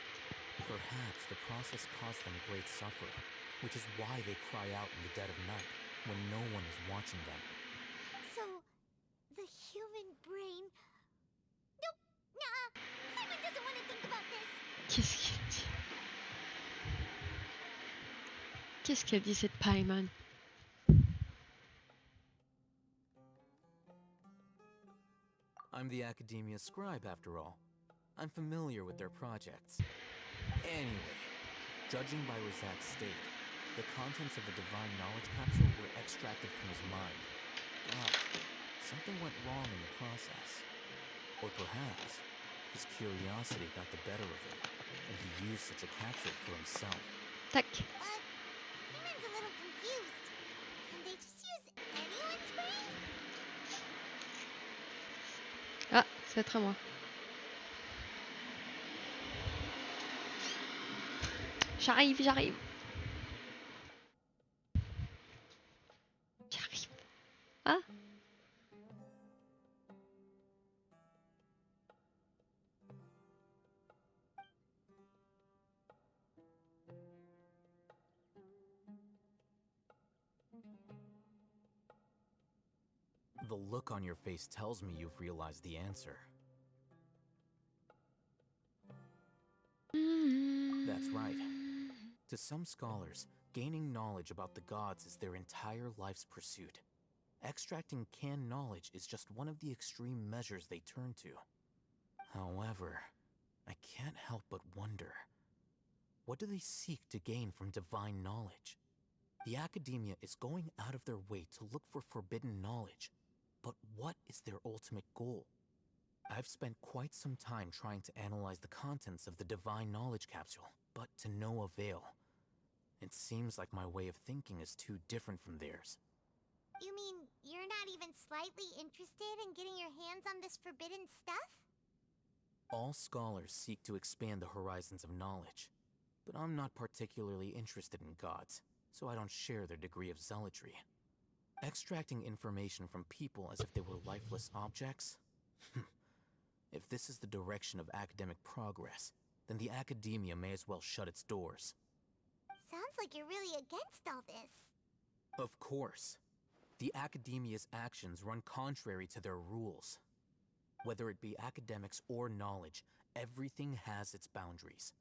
Perhaps the process caused them great suffering, which is why they cry out in the dead of night, when no one is watching them. So, the human brain... Nope! Nuh-uh! Paimon doesn't want to think about this! Qu'est-ce qu'il dit? Qu'est-ce qu'elle dit, cette Paimon? I'm the Academia scribe, after all. I'm familiar with their projects. Anyway, judging by Razak's state, The contents of the divine knowledge capsule were extracted from his mind. But something went wrong in the process. Or perhaps his curiosity got the better of him, and he used such a capsule for himself. Tac. Paimon a little confused. Can they just use anyone's brain? Ah, ça va être à moi. J'arrive. J'arrive. Ah. The look on your face tells me you've realized the answer. That's right. To some scholars, gaining knowledge about the gods is their entire life's pursuit. Extracting canned knowledge is just one of the extreme measures they turn to. However, I can't help but wonder, what do they seek to gain from divine knowledge? The academia is going out of their way to look for forbidden knowledge, but what is their ultimate goal? I've spent quite some time trying to analyze the contents of the divine knowledge capsule, but to no avail. It seems like my way of thinking is too different from theirs. You mean you're not even slightly interested in getting your hands on this forbidden stuff? All scholars seek to expand the horizons of knowledge, but I'm not particularly interested in gods, so I don't share their degree of zealotry. Extracting information from people as if they were lifeless objects? If this is the direction of academic progress, then the academia may as well shut its doors. Sounds like you're really against all this. Of course. The academia's actions run contrary to their rules. Whether it be academics or knowledge, everything has its boundaries.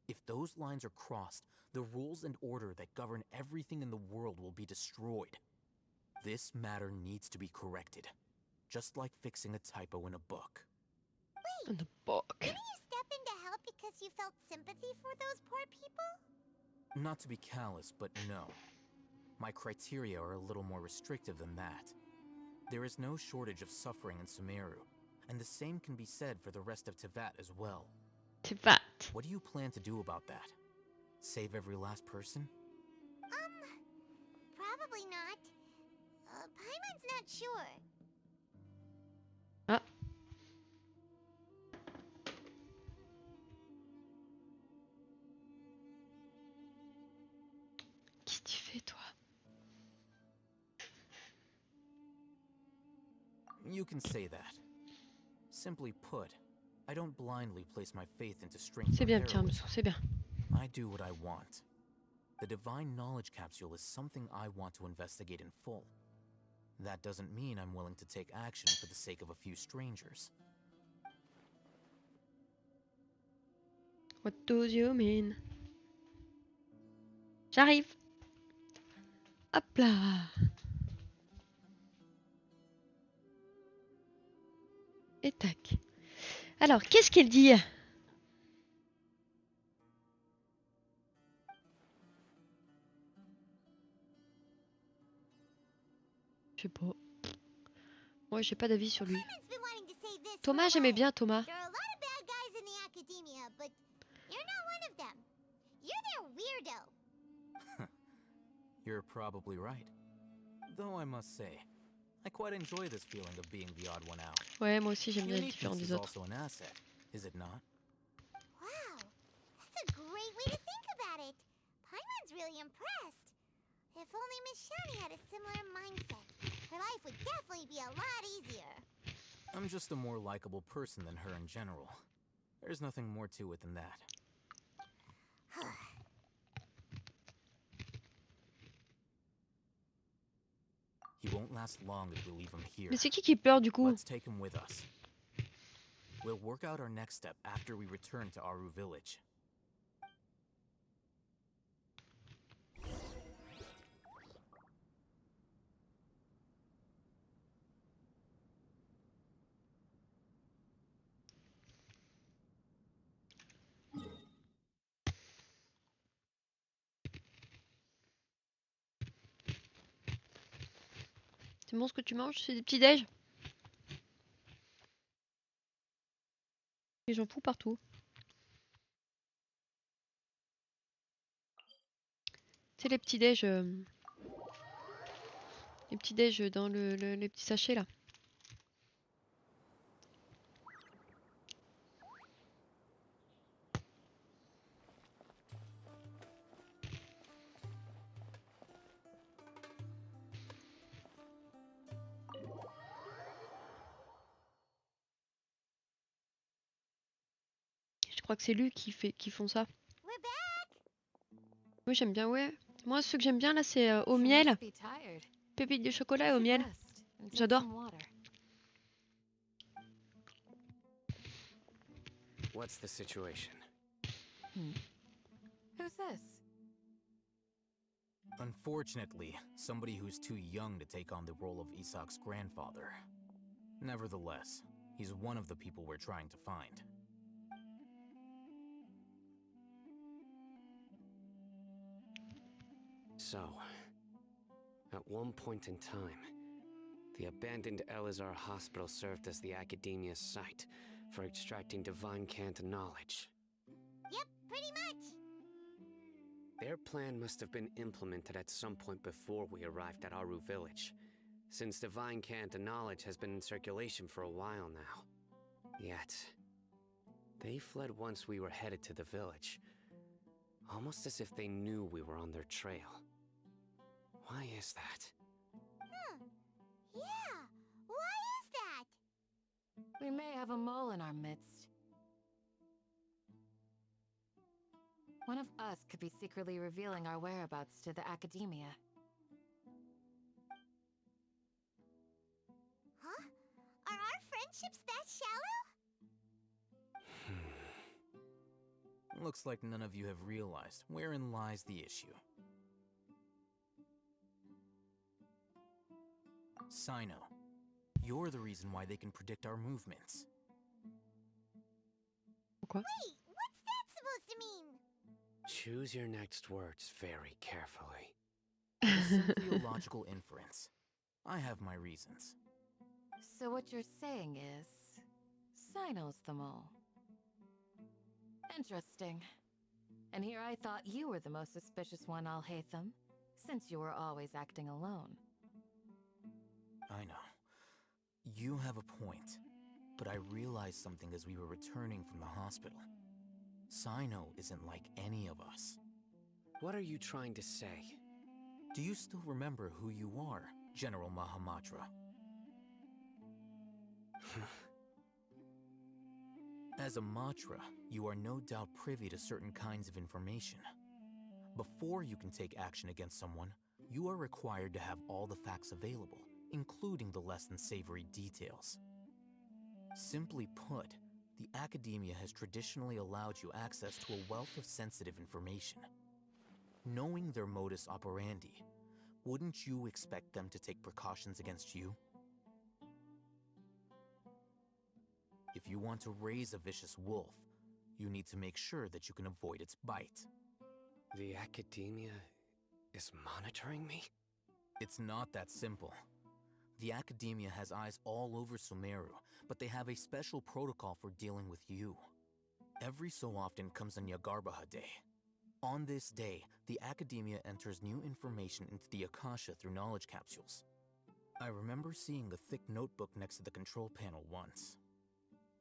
If those lines are crossed, the rules and order that govern everything in the world will be destroyed. This matter needs to be corrected, just like fixing a typo in a book. Wait, The book. didn't you step in to help because you felt sympathy for those poor people? Not to be callous, but no. My criteria are a little more restrictive than that. There is no shortage of suffering in Sumeru, and the same can be said for the rest of Teyvat as well. Teyvat. What do you plan to do about that? Save every last person? Probably not. Paimon's not sure. Ah. Qu'est-ce que tu fais, toi? You can say that. Simply put, I don't blindly place my faith into strength C'est or bien, petit heroism. c'est bien. I do what I want. The divine knowledge capsule is something I want to investigate in full. That doesn't mean I'm willing to take action for the sake of a few strangers. What do you mean? J'arrive. Hop là. Et tac. Alors, qu'est-ce qu'elle dit? Je sais pas. Moi, j'ai pas d'avis sur lui. Thomas, j'aimais bien Thomas. There are a lot of bad guys in the academia, but you're not one of them. You're their weirdo. You're probably right. Though I must say, I quite enjoy this feeling of being the odd one out. Ouais, moi aussi, j'aime bien être différent Uniqueness des is autres. also an asset, is it not? Wow, that's a great way to think about it. Paimon's really impressed. If only Miss Shani had a similar mindset, her life would definitely be a lot easier. I'm just a more likable person than her in general. There's nothing more to it than that. He won't last long if we leave him here. Mais c'est qui pleure du coup? Let's take him with us. We'll work out our next step after we return to Aru village. C'est bon ce que tu manges? C'est des petits déj? Et j'en fous partout. C'est les petits déj. Les petits déj dans les petits sachets là. Je crois que c'est lui qui font ça. Oui, j'aime bien, ouais. Moi, ceux que j'aime bien là, c'est au miel. Pépites de chocolat et au miel. J'adore. What's the situation? Who's this? Unfortunately, somebody who's too young to take on the role of Isak's grandfather. Nevertheless, he's one of the people we're trying to find. So, at one point in time, the abandoned Elazar Hospital served as the Academia's site for extracting divine cant knowledge. Yep, pretty much. Their plan must have been implemented at some point before we arrived at Aru Village, since divine cant knowledge has been in circulation for a while now. Yet, they fled once we were headed to the village, almost as if they knew we were on their trail. Why is that? Yeah, why is that? We may have a mole in our midst. One of us could be secretly revealing our whereabouts to the Academia. Huh? Are our friendships that shallow? Looks like none of you have realized wherein lies the issue. Sino, you're the reason why they can predict our movements. Pourquoi? Wait, what's that supposed to mean? Choose your next words very carefully. It's simply a logical inference. I have my reasons. So what you're saying is, Sino's the mole. Interesting. And here I thought you were the most suspicious one, Alhaitham, since you were always acting alone. I know. You have a point, but I realized something as we were returning from the hospital. Sino isn't like any of us. What are you trying to say? Do you still remember who you are, General Mahamatra? As a Matra, you are no doubt privy to certain kinds of information. Before you can take action against someone, you are required to have all the facts available, including the less than savory details. Simply put, the Academia has traditionally allowed you access to a wealth of sensitive information. Knowing their modus operandi, wouldn't you expect them to take precautions against you? If you want to raise a vicious wolf, you need to make sure that you can avoid its bite. The Academia is monitoring me? It's not that simple. The Academia has eyes all over Sumeru, but they have a special protocol for dealing with you. Every so often comes a Nyagarbaha Day. On this day, the Academia enters new information into the Akasha through knowledge capsules. I remember seeing a thick notebook next to the control panel once.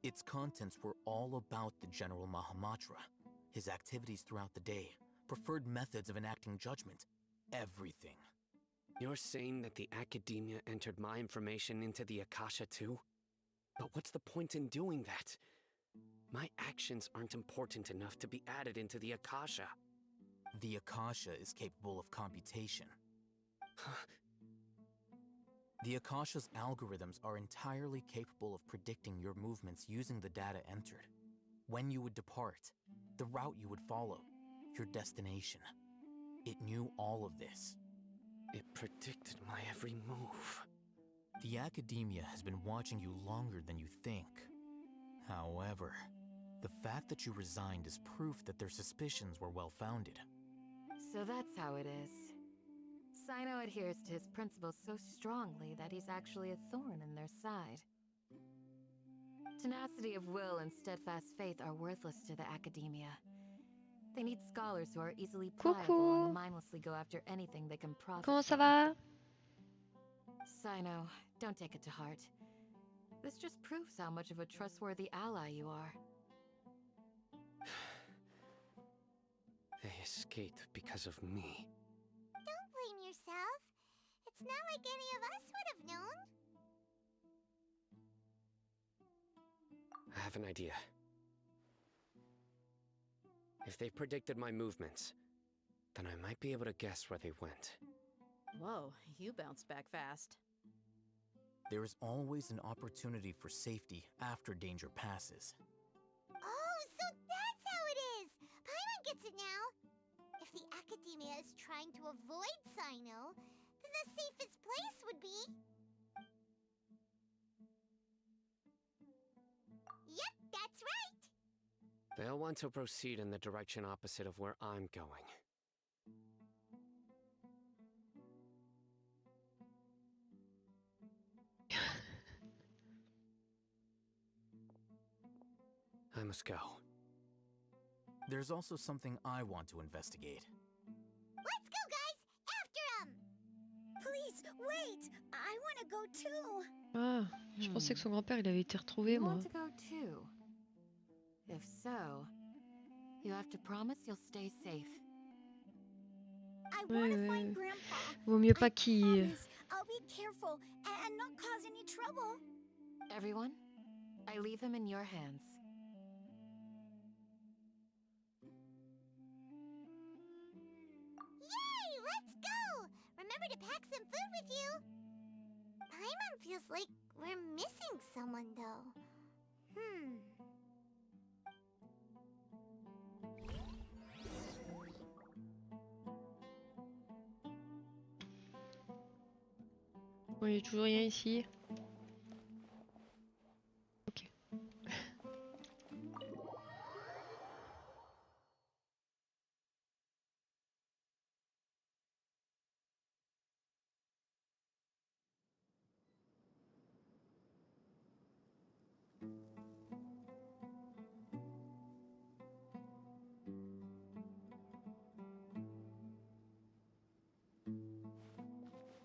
Its contents were all about the General Mahamatra, his activities throughout the day, preferred methods of enacting judgment, everything. You're saying that the Academia entered my information into the Akasha too? But what's the point in doing that? My actions aren't important enough to be added into the Akasha. The Akasha is capable of computation. The Akasha's algorithms are entirely capable of predicting your movements using the data entered. When you would depart, the route you would follow, your destination. It knew all of this. It predicted my every move. The Academia has been watching you longer than you think. However, the fact that you resigned is proof that their suspicions were well-founded. So that's how it is. Sino adheres to his principles so strongly that he's actually a thorn in their side. Tenacity of will and steadfast faith are worthless to the academia. They need scholars who are easily pliable Coucou. and mindlessly go after anything they can profit Comment ça from. va? Sino, don't take it to heart. This just proves how much of a trustworthy ally you are. They escaped because of me. Don't blame yourself. It's not like any of us would have known. I have an idea. If they predicted my movements, then I might be able to guess where they went. Whoa, you bounced back fast. There is always an opportunity for safety after danger passes. Oh, so that's how it is! Paimon gets it now! If the Academia is trying to avoid Sino, then the safest place would be... Yep, that's right! They'll want to proceed in the direction opposite of where I'm going. I must go. There's also something I want to investigate. Let's go, guys! After him! Please, wait! I want to go too! Ah, je pensais que son grand-père il avait été retrouvé, You moi. want to go too? If so, you have to promise you'll stay safe. I Ouais, want to ouais. find Grandpa. Vaut mieux pas I qu'il... promise I'll be careful and not cause any trouble. Everyone, I leave him in your hands. Yay! Let's go! Remember to pack some food with you. Paimon feels like we're missing someone, though. Bon, il y a toujours rien ici. Ok.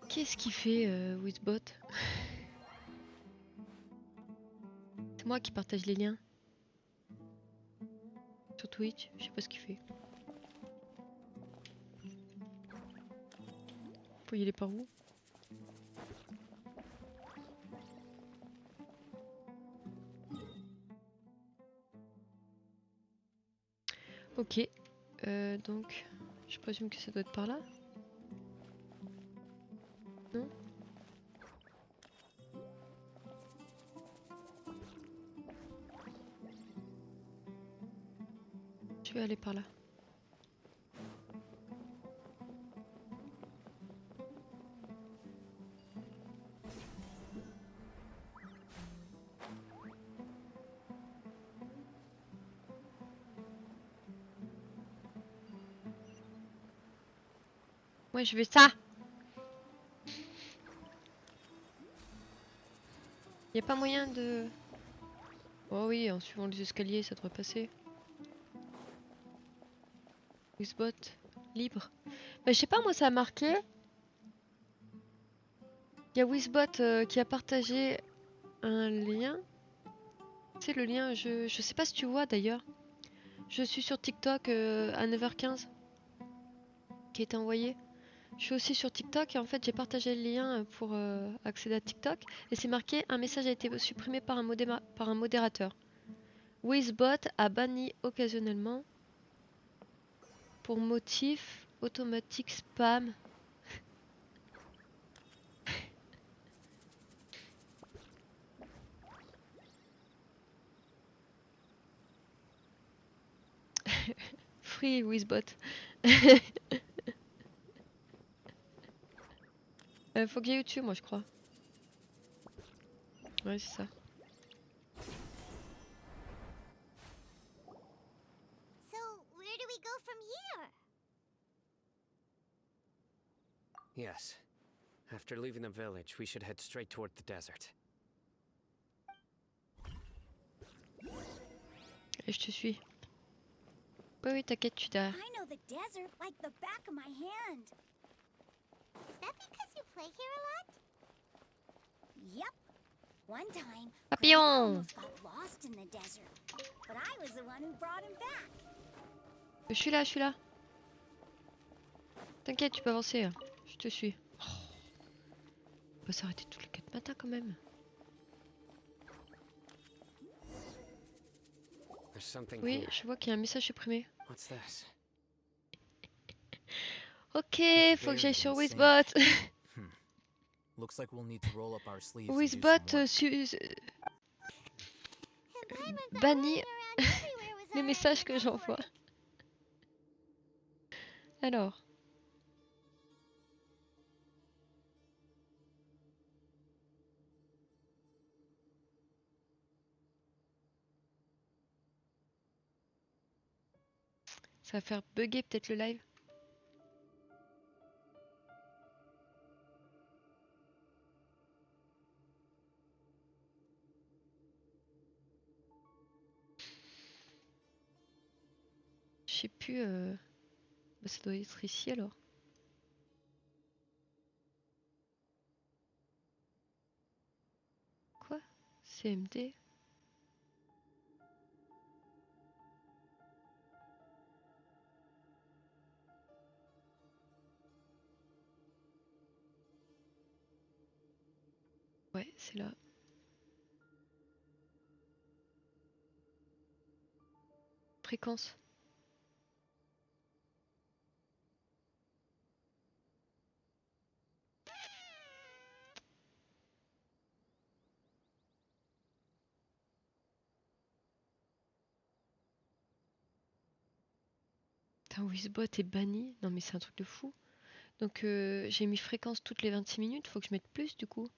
Qu'est-ce qu'il fait, Wizbot? C'est moi qui partage les liens. Sur Twitch, je sais pas ce qu'il fait. Faut y aller par où? Ok. Donc, je présume que ça doit être par là. Non? Je vais aller par là. Ouais, je vais ça. Y a pas moyen de... Oh oui, en suivant les escaliers, ça devrait passer. Wizbot, libre. Bah, je sais pas, moi ça a marqué. Il y a Wizbot qui a partagé un lien. C'est le lien, je sais pas si tu vois d'ailleurs. Je suis sur TikTok à 9h15. Qui a été envoyé. Je suis aussi sur TikTok et en fait j'ai partagé le lien pour accéder à TikTok. Et c'est marqué, un message a été supprimé par un modérateur. Wizbot a banni occasionnellement pour motif automatique spam. Free Wizbot. Faut que j'aille au-dessus, moi je crois. Ouais, c'est ça. So, where do we go from here? Yes. After leaving the village, we should head straight toward the desert. Et je te suis. Oui, oui, t'inquiète, tu derrière. I know the desert like the back of my hand. Is that because you play here a lot? Yep. One time, Grandpa Papillon! almost got lost in the desert, but I was the one who brought him back. Je suis là, je suis là. T'inquiète, tu peux avancer. Hein. Je te suis. Oh. On peut s'arrêter tous les 4 matins quand même. There's something Oui, here. je vois qu'il y a un message supprimé. What's this? Ok, It's faut que buried j'aille in sur the Wizbot. sand. Looks like we'll need to roll up our sleeves and do some Wizbot work. bannit les messages que j'envoie. Alors. Ça va faire bugger peut-être le live. Je sais plus. Bah, ça doit être ici alors. Quoi? CMD? Ouais, c'est là. Fréquence. Putain, Wizbot est banni. Non mais c'est un truc de fou. Donc j'ai mis fréquence toutes les 26 minutes. Faut que je mette plus du coup.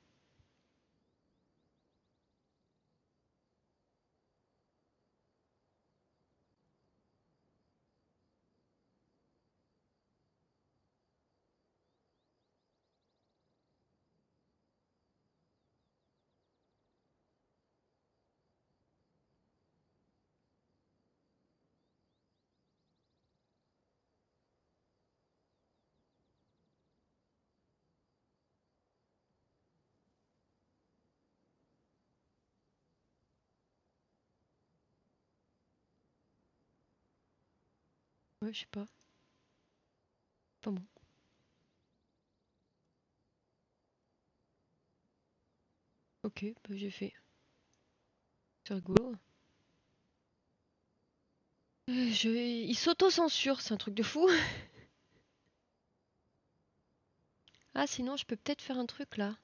Ouais, je sais pas. Pas bon. Ok, bah j'ai fait. C'est rigolo. Il s'auto-censure, c'est un truc de fou. Ah, sinon, je peux peut-être faire un truc là.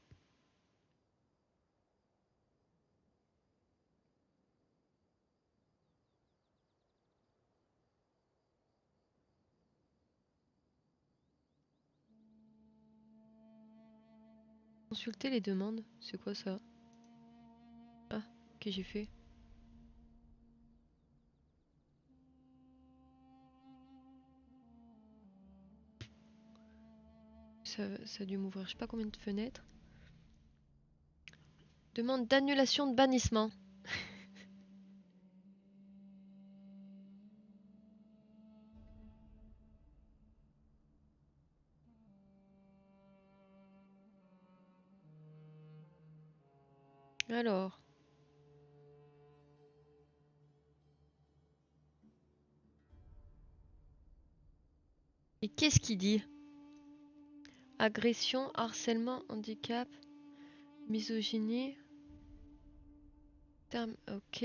Consulter les demandes, c'est quoi ça? Ah, que j'ai fait? Ça a dû m'ouvrir je sais pas combien de fenêtres. Demande d'annulation de bannissement. Alors. Et qu'est-ce qu'il dit? Agression, harcèlement, handicap, misogynie. Terme, ok.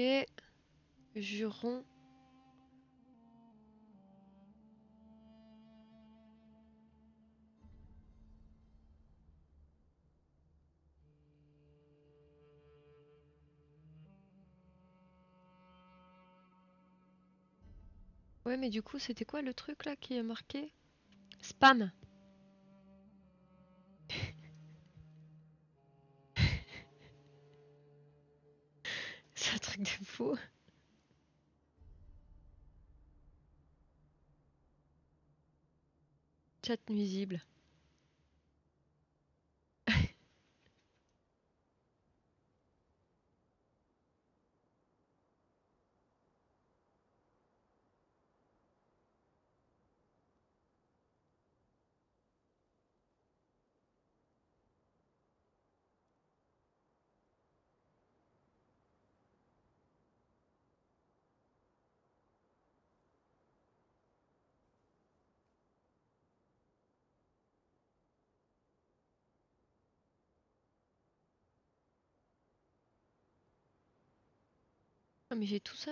Juron. Ouais, mais du coup, c'était quoi le truc là qui est marqué? Spam. C'est un truc de fou. Chat nuisible. Ah mais j'ai tout ça.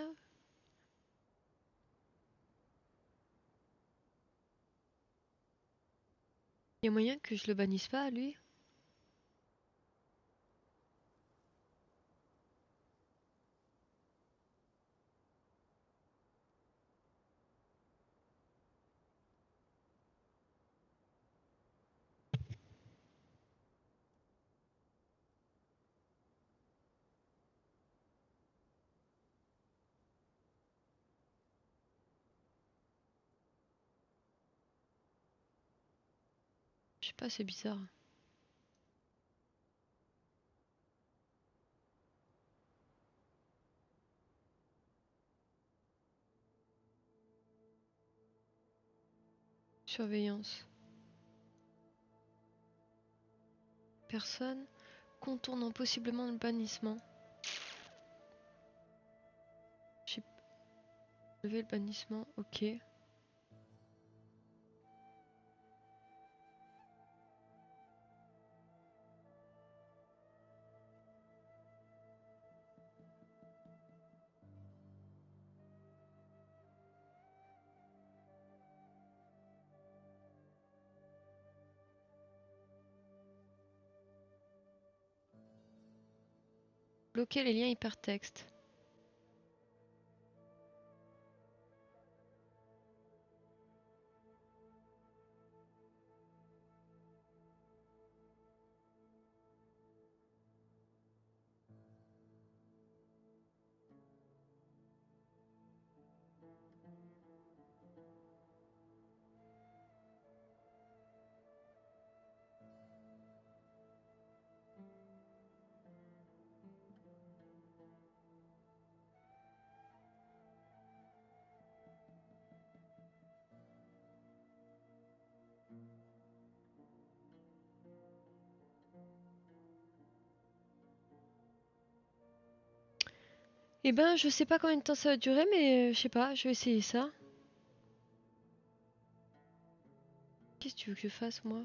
Il y a moyen que je le bannisse pas, lui? Je sais pas, c'est bizarre. Surveillance. Personne contournant possiblement le bannissement. J'ai levé le bannissement, ok. Bloquer les liens hypertextes. Eh ben, je sais pas combien de temps ça va durer, mais je sais pas, je vais essayer ça. Qu'est-ce que tu veux que je fasse, moi?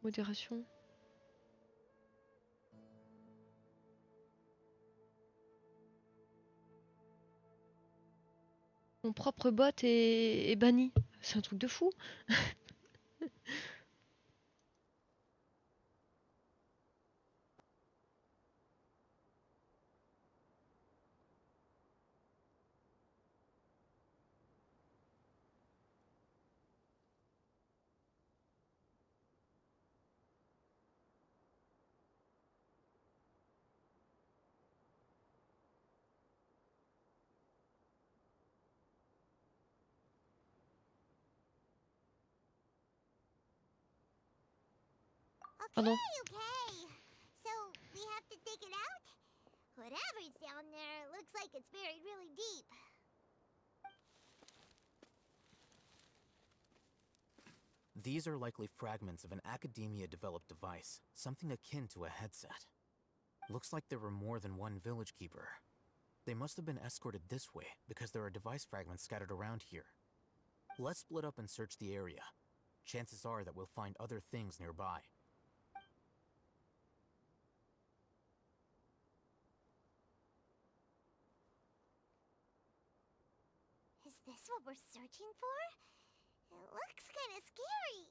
Modération. Mon propre bot est banni. C'est un truc de fou. Pardon. Okay. So we have to dig it out? Whatever's down there looks like it's buried really deep. These are likely fragments of an academia-developed device, something akin to a headset. Looks like there were more than one village keeper. They must have been escorted this way because there are device fragments scattered around here. Let's split up and search the area. Chances are that we'll find other things nearby. Is this what we're searching for? It looks kind of scary.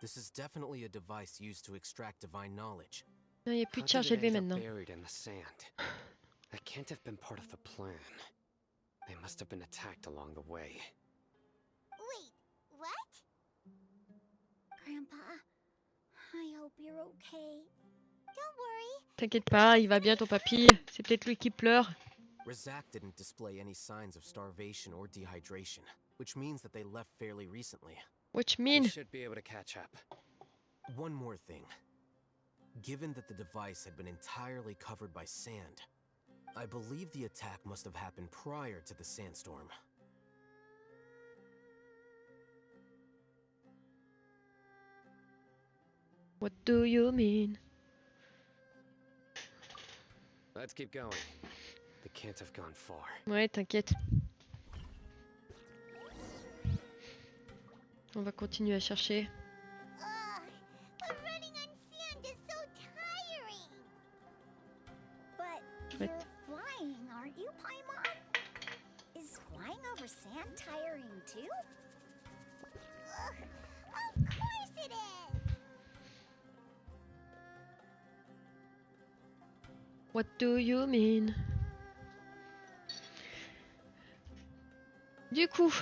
This is definitely a device used to extract divine knowledge. Non, il n'y a plus How de charge did it élevée end up maintenant. buried in the sand? That can't have been part of the plan. They must have been attacked along the way. Wait, what? Grandpa, I hope you're okay. Don't worry. T'inquiète pas, il va bien ton papy. C'est peut-être lui qui pleure. Rizak didn't display any signs of starvation or dehydration, which means that they left fairly recently. Which We mean? should be able to catch up. One more thing. Given that the device had been entirely covered by sand, I believe the attack must have happened prior to the sandstorm. What do you mean? Let's keep going. They can't have gone far. Ouais, t'inquiète. On va continuer à chercher. But running on sand is so tiring. But Chouette. you're flying, aren't you, Paimon? inspiring too? Of course it is! What do you mean? Du coup...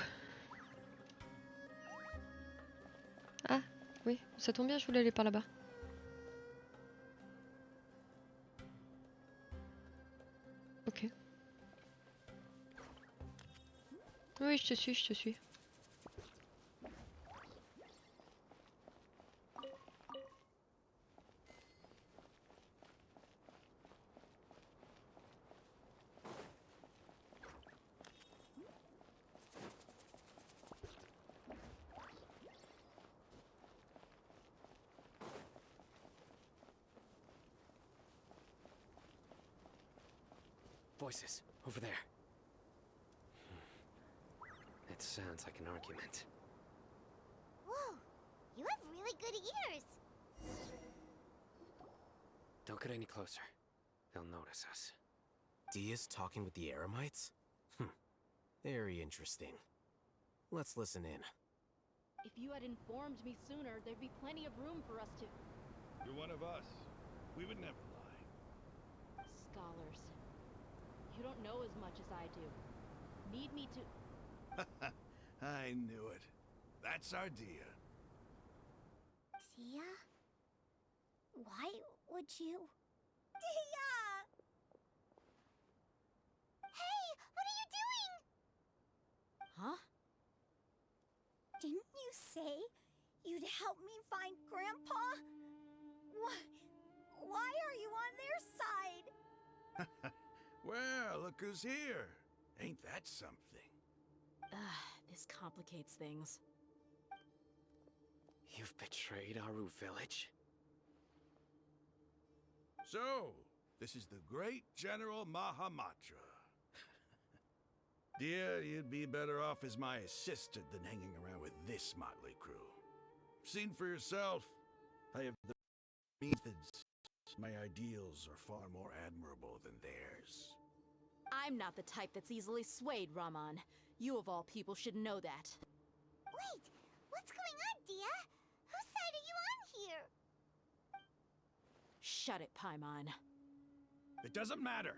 Ah, oui, ça tombe bien, je voulais aller par là-bas. Ok. Oui, je te suis, je te suis. Voices, over there. It sounds like an argument. Whoa, you have really good ears. Don't get any closer. They'll notice us. Dia's talking with the Eremites? Very interesting. Let's listen in. If you had informed me sooner, there'd be plenty of room for us to... You're one of us. We would never lie. Scholars. You don't know as much as I do. Need me to... I knew it. That's our Dia. Dia? Why would you... Dia! Hey, what are you doing? Huh? Didn't you say you'd help me find Grandpa? Why are you on their side? Well, look who's here. Ain't that something? This complicates things. You've betrayed Aru village? So, this is the great General Mahamatra. Dear, you'd be better off as my assistant than hanging around with this motley crew. Seen for yourself, I have the methods. My ideals are far more admirable than theirs. I'm not the type that's easily swayed, Raman. You of all people should know that. Wait, what's going on, Dia? Whose side are you on here? Shut it, Paimon. It doesn't matter.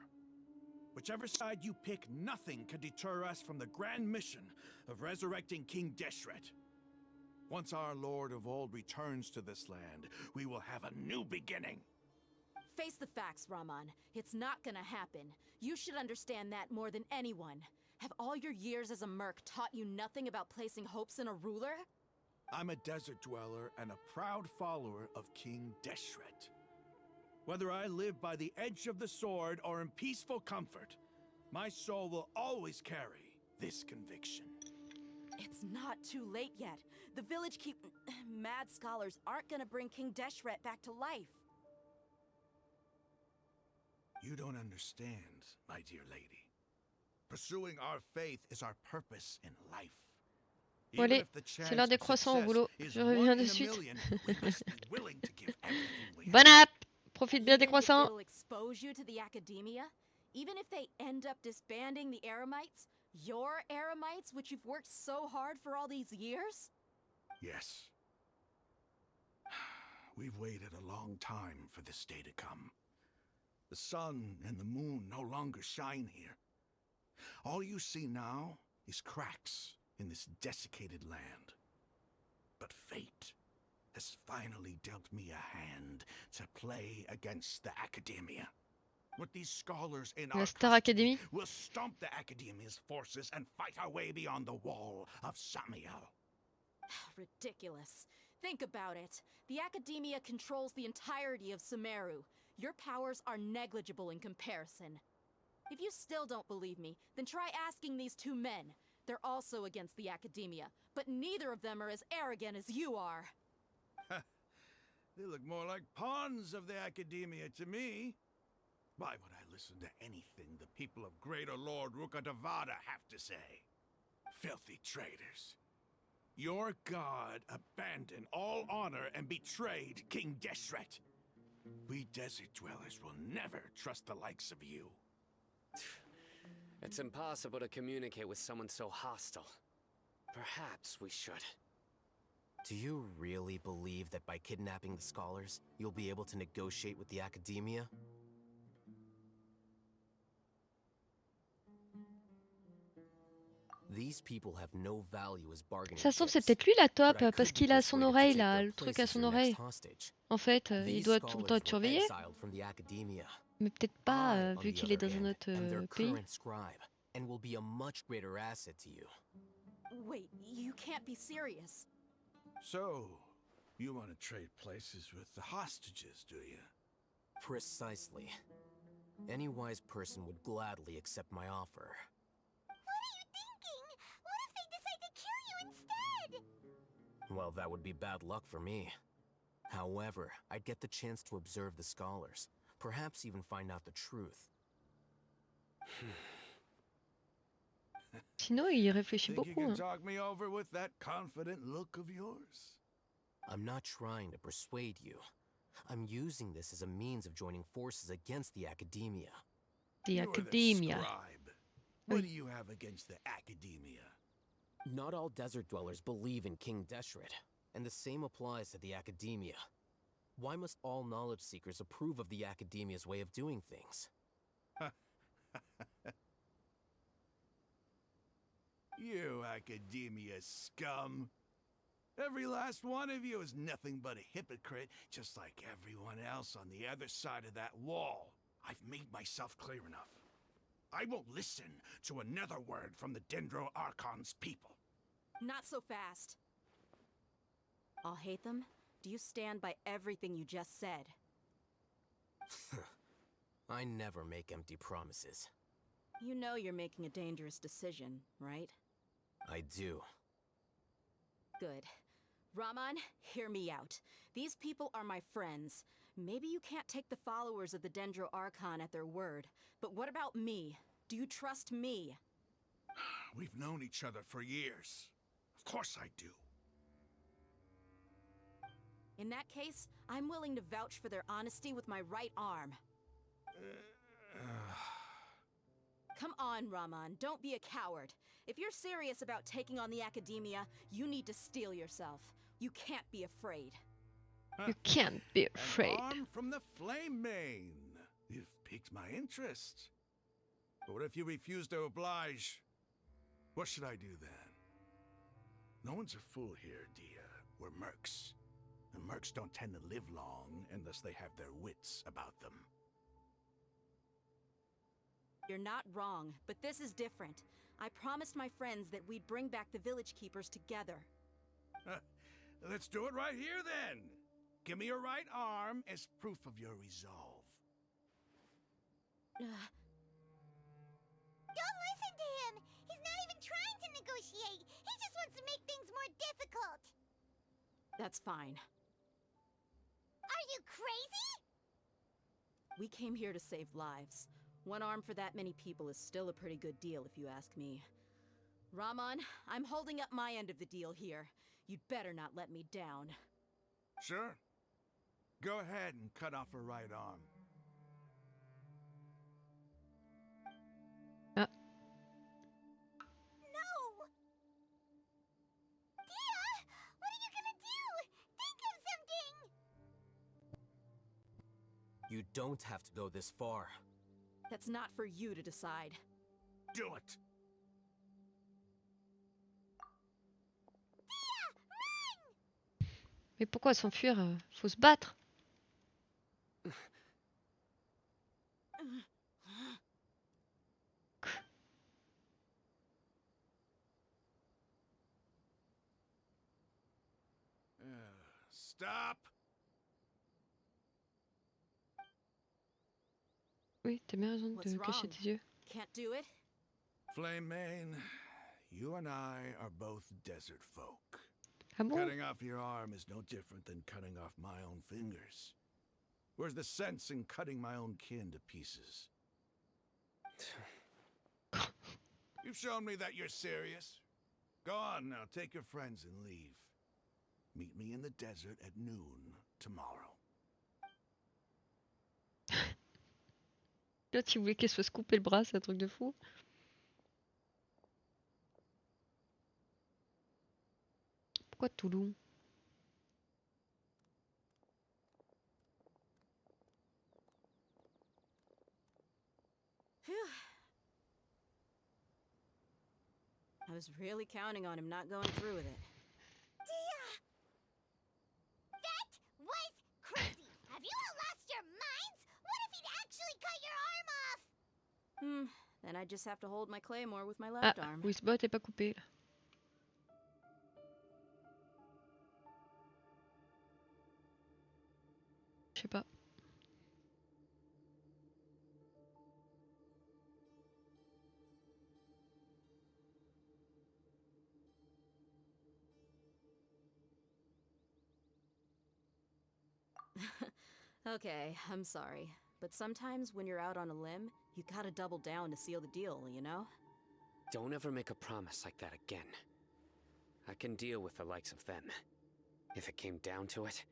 Whichever side you pick, nothing can deter us from the grand mission of resurrecting King Deshret. Once our Lord of Old returns to this land, we will have a new beginning. Face the facts, Raman. It's not gonna happen. You should understand that more than anyone. Have all your years as a merc taught you nothing about placing hopes in a ruler? I'm a desert dweller and a proud follower of King Deshret. Whether I live by the edge of the sword or in peaceful comfort, my soul will always carry this conviction. It's not too late yet. The village mad scholars aren't gonna bring King Deshret back to life. You don't understand, my dear lady. Pursuing our faith is our purpose in life. Bon allez, c'est l'heure des croissants au boulot. Je reviens de suite. Bon app! Profite bien des croissants. It'll expose you to the academia? Even if they end up disbanding the Eremites? Your Eremites, which you've worked so hard for all these years? Yes. We've waited a long time for this day to come. The sun and the moon no longer shine here. All you see now is cracks in this desiccated land. But fate has finally dealt me a hand to play against the Academia. With these scholars in our custody, we'll stomp the Academia's forces and fight our way beyond the wall of Samiel. Ridiculous. Think about it. The Academia controls the entirety of Sumeru. Your powers are negligible in comparison. If you still don't believe me, then try asking these two men. They're also against the Academia, but neither of them are as arrogant as you are. They look more like pawns of the Academia to me. Why would I listen to anything the people of Greater Lord Rukkhadevada have to say? Filthy traitors. Your god abandoned all honor and betrayed King Deshret. We desert dwellers will never trust the likes of you. It's impossible to communicate with someone so hostile. Perhaps we should. Do you really believe that by kidnapping the scholars, you'll be able to negotiate with the academia? These people have no value as bargaining Ça se trouve, c'est chips. peut-être lui la top, But I parce could be qu'il a son persuaded to oreille take là, their le truc place à as son your next oreille. hostage. En fait, il These doit tout le temps scholars être were surveillé, exiled from the academia. mais peut-être pas, I, on vu the qu'il est other dans un hand, autre am their pays. current scribe, and will be a much greater asset to you. Wait, you can't be serious. So, you want to trade places with the hostages, do you? Precisely. Any wise person would gladly accept my offer. What are you thinking? What if they decide to kill you instead? Well, that would be bad luck for me. However, I'd get the chance to observe the scholars, perhaps even find out the truth. Sinon, il réfléchit Think you beaucoup. can Hein. talk me over with that confident look of yours? I'm not trying to persuade you. I'm using this as a means of joining forces against the academia. The You're academia. the scribe. What do you have against the academia? Not all desert dwellers believe in King Deshret, and the same applies to the academia. Why must all knowledge seekers approve of the academia's way of doing things? You academia scum. Every last one of you is nothing but a hypocrite, just like everyone else on the other side of that wall. I've made myself clear enough. I won't listen to another word from the Dendro Archon's people. Not so fast. I'll hate them. Do you stand by everything you just said? I never make empty promises. You know you're making a dangerous decision, right? I do. Good. Raman, hear me out. These people are my friends. Maybe you can't take the followers of the Dendro Archon at their word, but what about me? Do you trust me? We've known each other for years. Of course I do. In that case, I'm willing to vouch for their honesty with my right arm. Come on, Raman, don't be a coward. If you're serious about taking on the academia, you need to steel yourself. You can't be afraid. You can't be afraid. An arm from the Flame Mane. You've piqued my interest. But what if you refuse to oblige? What should I do then? No one's a fool here, Dia. We're mercs. And mercs don't tend to live long unless they have their wits about them. You're not wrong, but this is different. I promised my friends that we'd bring back the village keepers together. Let's do it right here then. Give me your right arm as proof of your resolve. Don't listen to him! He's not even trying to negotiate! He just wants to make things more difficult! That's fine. Are you crazy? We came here to save lives. One arm for that many people is still a pretty good deal, if you ask me. Raman, I'm holding up my end of the deal here. You'd better not let me down. Sure. Go ahead and cut off her right arm. Ah. No! Dia! What are you gonna do? Think of something! You don't have to go this far. That's not for you to decide. Do it! Mais pourquoi s'enfuir? Faut se battre. Stop! Oui, t'as bien raison What's de cacher wrong? tes yeux. Can't do it? Flame Mane, you and I are both desert folk. Ah bon? Cutting off your arm is no different than cutting off my own fingers. Where's the sense in cutting my own kin to pieces? You've shown me that you're serious. Go on now, take your friends and leave. Meet me in the desert at noon tomorrow. Là, tu voulais qu'elle se fasse couper le bras, c'est un truc de fou. Pourquoi Toulouse? Phew. I was really counting on him not going through with it. Dia! That was crazy! Have you all lost your minds? What if he'd actually cut your arm off? Then I just have to hold my claymore with my Ah, left arm. Whisbot est pas coupé là. Je sais pas. Okay, I'm sorry. But sometimes when you're out on a limb, you gotta double down to seal the deal, you know? Don't ever make a promise like that again. I can deal with the likes of them. If it came down to it,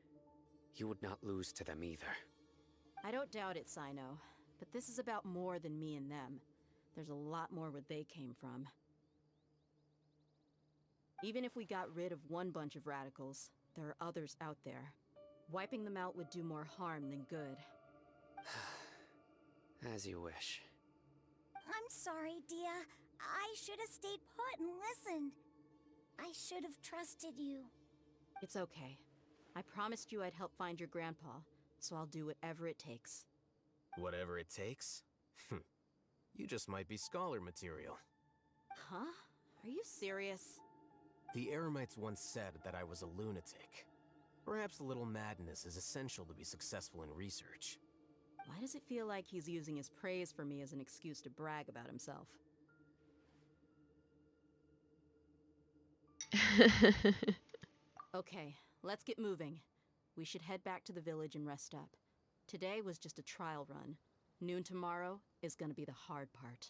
you would not lose to them either. I don't doubt it, Sino. But this is about more than me and them. There's a lot more where they came from. Even if we got rid of one bunch of radicals, there are others out there. Wiping them out would do more harm than good. As you wish. I'm sorry, Dia. I should have stayed put and listened. I should have trusted you. It's okay. I promised you I'd help find your grandpa, so I'll do whatever it takes. Whatever it takes? You just might be scholar material. Huh? Are you serious? The Eremites once said that I was a lunatic. Perhaps a little madness is essential to be successful in research. Why does it feel like he's using his praise for me as an excuse to brag about himself? Okay, let's get moving. We should head back to the village and rest up. Today was just a trial run. Noon tomorrow is gonna be the hard part.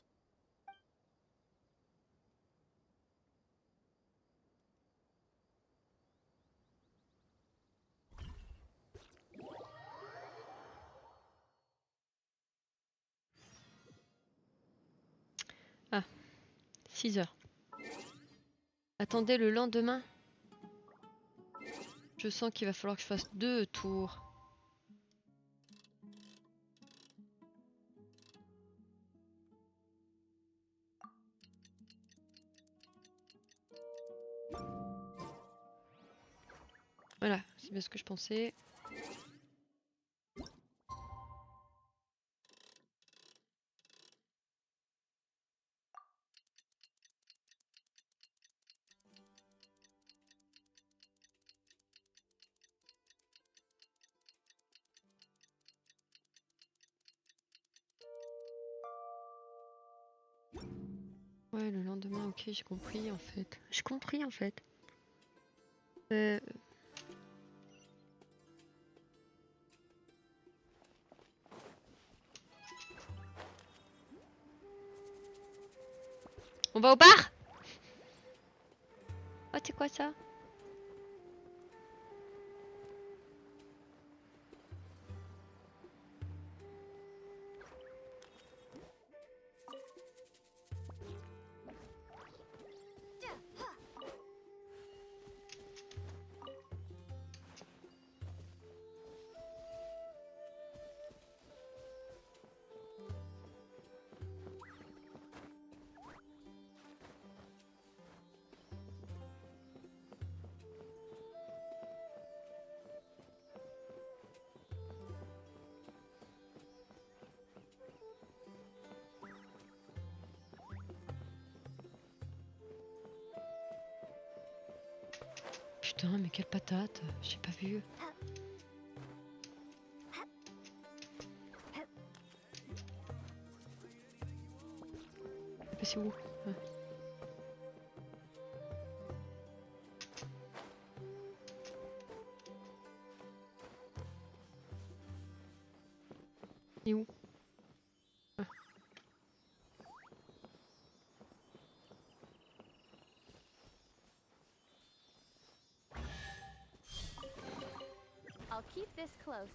Ah, 6 heures. Attendez le lendemain. Je sens qu'il va falloir que je fasse 2 tours. Voilà, c'est bien ce que je pensais. Ouais, le lendemain, ok, j'ai compris en fait. J'ai compris en fait. On va au bar? Oh, c'est quoi ça? Putain, mais quelle patate, j'ai pas vu. C'est où? Ouais. Et où? Ah. I'll keep this close.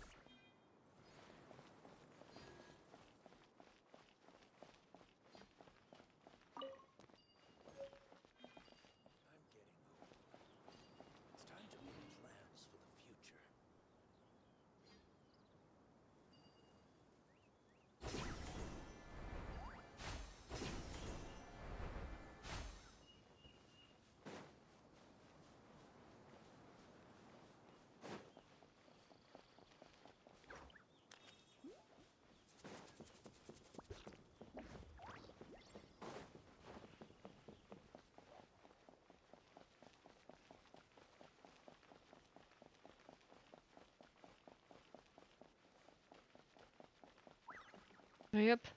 Allez hop.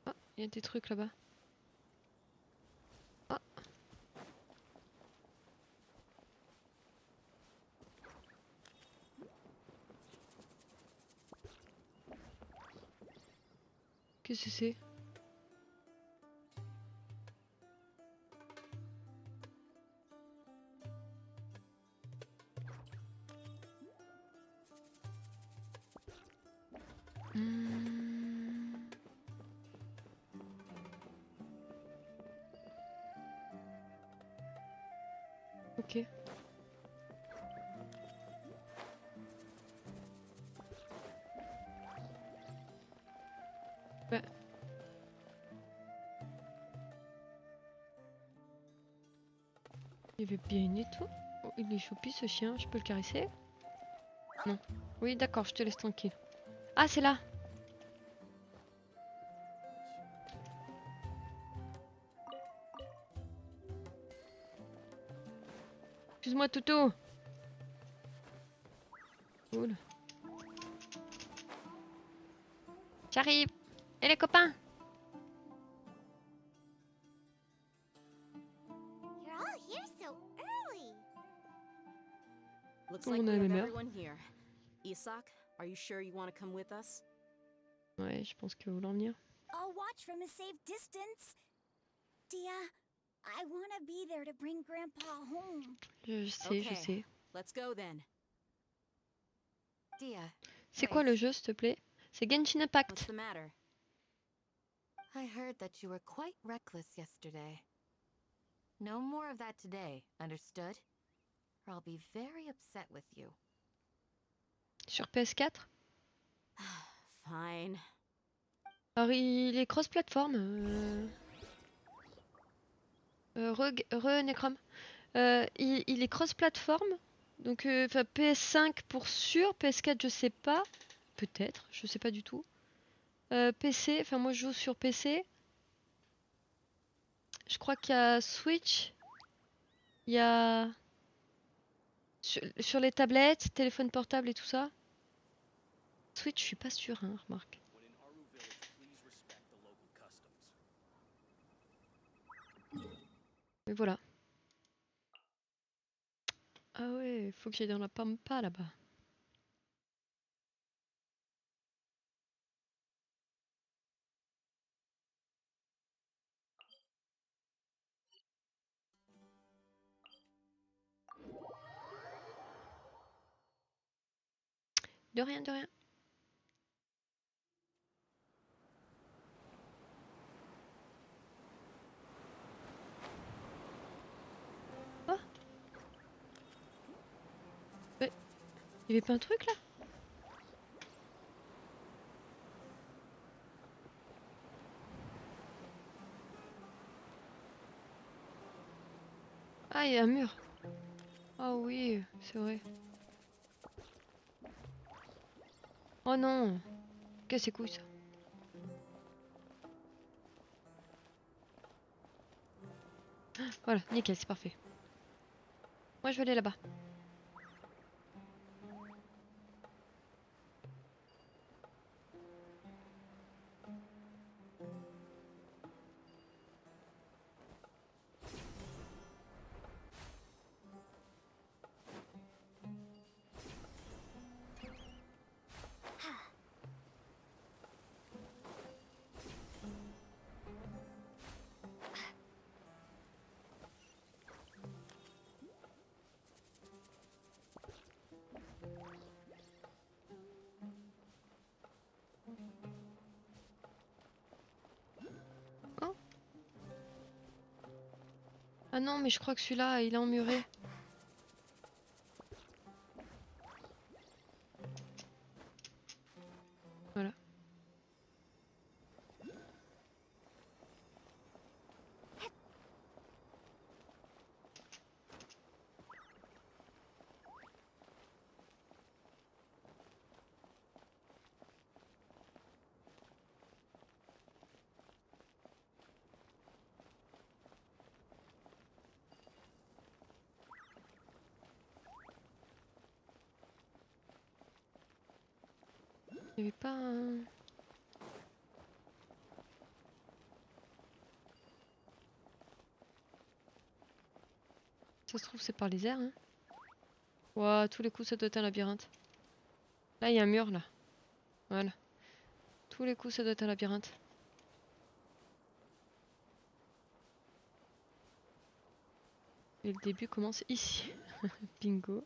Oh, il y a des trucs là-bas. Oh. Qu'est-ce que c'est? Ok. Ouais. Il y avait bien une étoile. Oh, il est choupi ce chien, je peux le caresser? Non. Oui, d'accord, je te laisse tranquille. Ah, c'est là! Excuse-moi, Toto! Cool. J'arrive! Et les copains! You're all here so early. Looks Tout le like monde a we la have même heure. everyone here. Isak, are you sure you want to come with us? Ouais, je pense qu'il va vouloir venir. I'll watch from a safe distance. Dia, I want to be there to bring Grandpa home. Je sais, je Okay, sais. let's go then. Dia, C'est quoi le jeu, s'il te plaît? C'est Genshin What's Impact. the matter? I heard that you were quite reckless yesterday. No more of that today, understood? Or I'll be very upset with you. Sur PS4? Fine. Alors, il est cross-platform. Necrom. Il est cross-platform. Donc, PS5 pour sûr. PS4, je sais pas. Peut-être, je sais pas du tout. PC, enfin, moi je joue sur PC. Je crois qu'il y a Switch. Il y a. Sur les tablettes, téléphone portable et tout ça. Switch, je suis pas sûre, hein, remarque. Mais voilà. Ah ouais, faut que j'aille dans la pampa là-bas. De rien, de rien. Oh, mais il y avait pas un truc là? Ah, il y a un mur. Ah oui, c'est vrai. Oh non, qu'est-ce que c'est cool ça. Voilà, nickel, c'est parfait. Moi je vais aller là-bas. Oh. Ah non, mais je crois que celui-là, il est emmuré. Voilà. Il n'y avait pas un... Ça se trouve c'est par les airs hein. Ouah, tous les coups ça doit être un labyrinthe. Là il y a un mur là. Voilà. Tous les coups ça doit être un labyrinthe. Et le début commence ici. Bingo.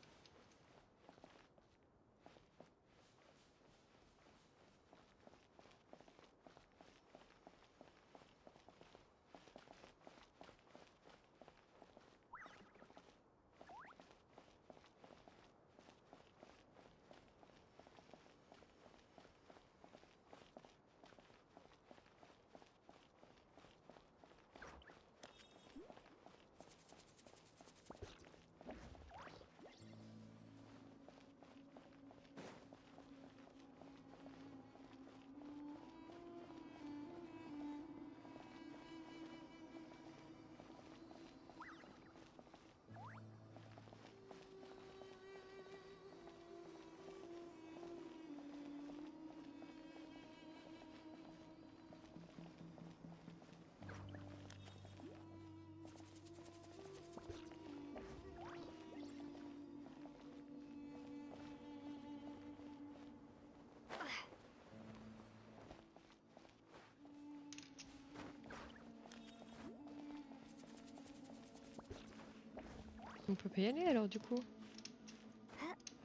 On peut pas y aller alors du coup.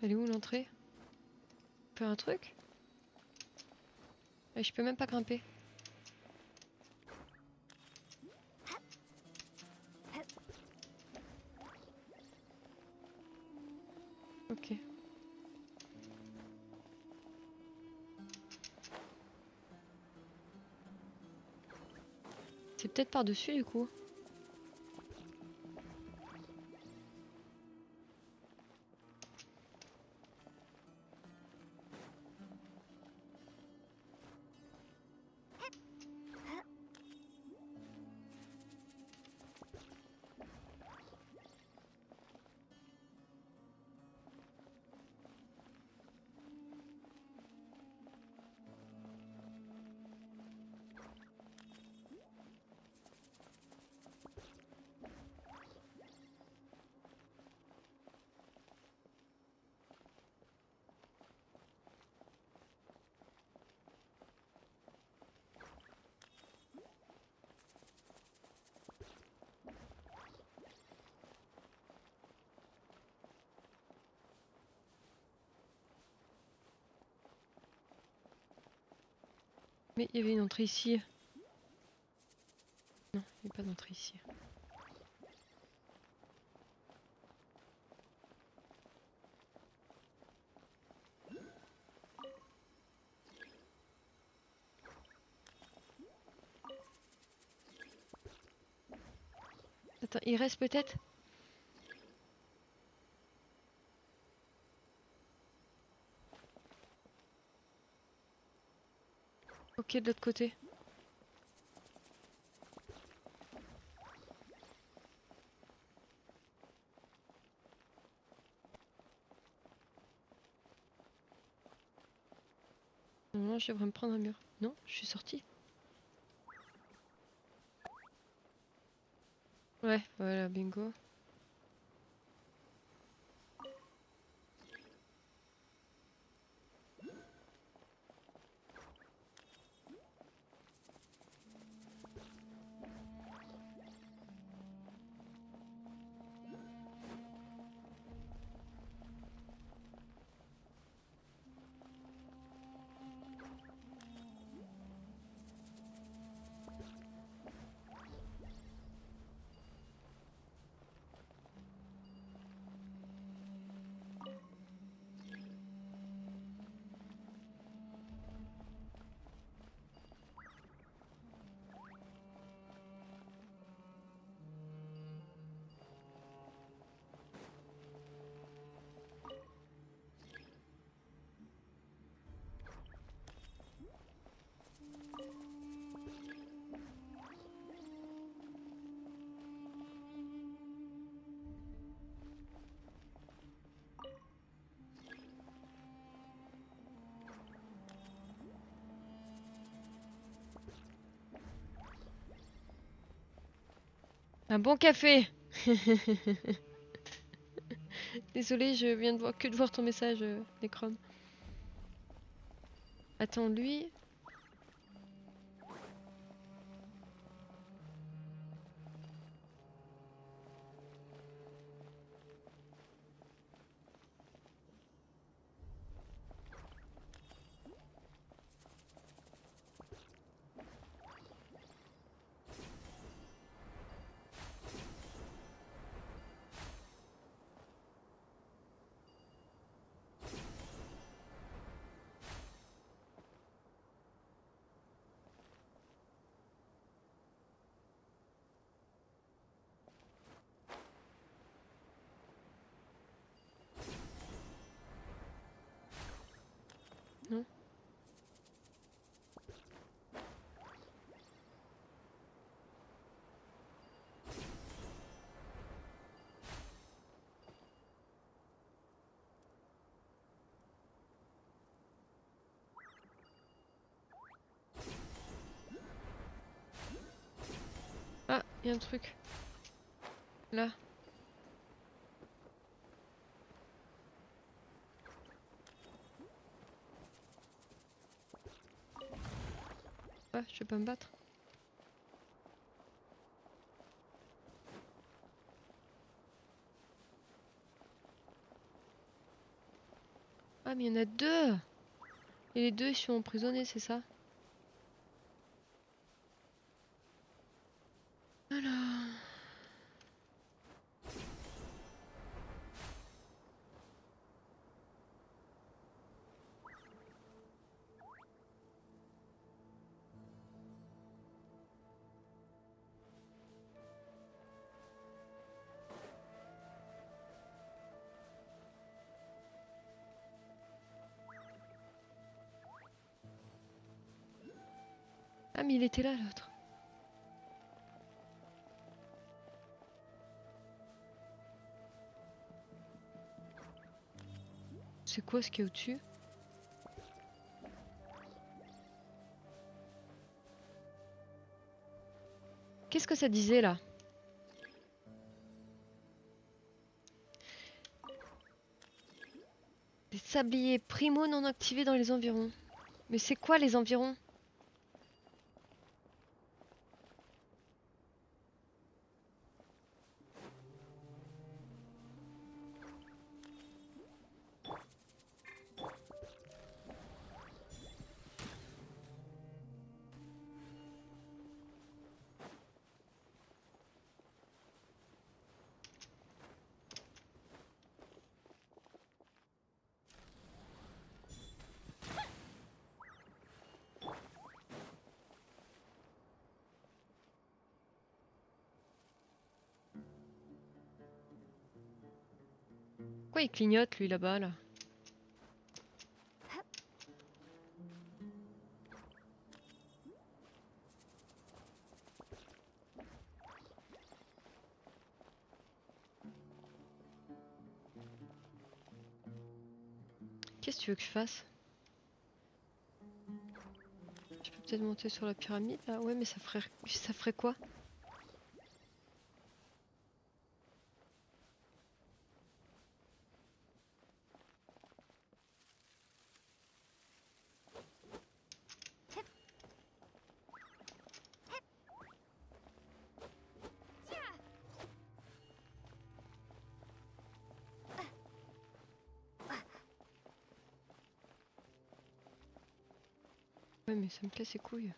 Elle est où l'entrée? On peut un truc? Et je peux même pas grimper. Ok. C'est peut-être par-dessus du coup. Mais il y avait une entrée ici. Non, il n'y a pas d'entrée ici. Attends, il reste peut-être? Ok, de l'autre côté. Non, je devrais me prendre un mur. Non, je suis sortie. Ouais, voilà, bingo. Un bon café. Désolée, je viens de voir ton message, Necrom. Attends, lui... Non. Ah, il y a un truc. Là. Ah, je vais pas me battre. Ah, mais il y en a deux. Et les deux, ils sont emprisonnés, c'est ça? Alors... Ah, mais il était là, l'autre. C'est quoi ce qu'il y a au-dessus? Qu'est-ce que ça disait, là? Des sabliers primo non activés dans les environs. Mais c'est quoi, les environs? Pourquoi il clignote, lui, là-bas, là? Qu'est-ce que tu veux que je fasse? Je peux peut-être monter sur la pyramide, là? Ouais, mais ça ferait quoi? Ouais, mais ça me casse les couilles.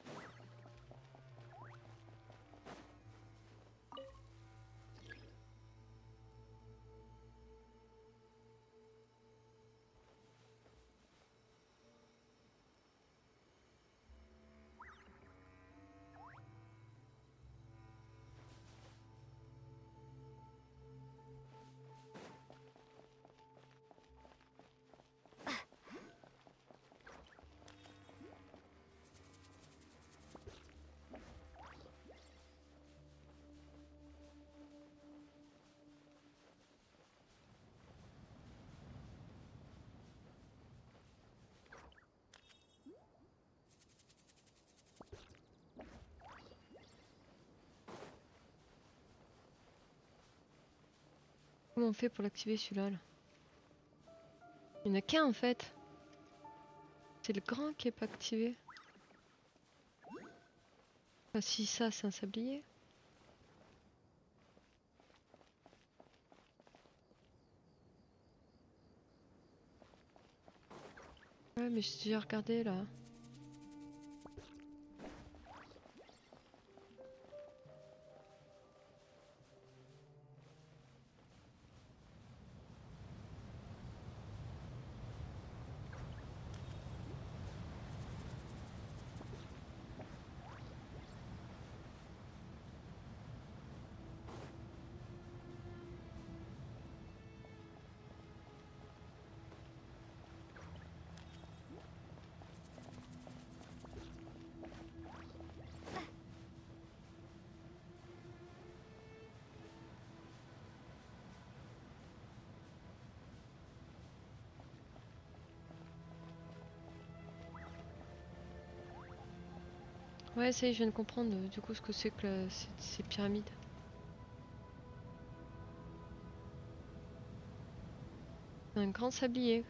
Comment on fait pour l'activer celui-là là? Il n'y en a qu'un en fait. C'est le grand qui est pas activé. Enfin, si ça c'est un sablier. Ouais mais j'ai déjà regardé là. Ouais, ça y est, je viens de comprendre du coup ce que c'est que ces pyramides. Un grand sablier.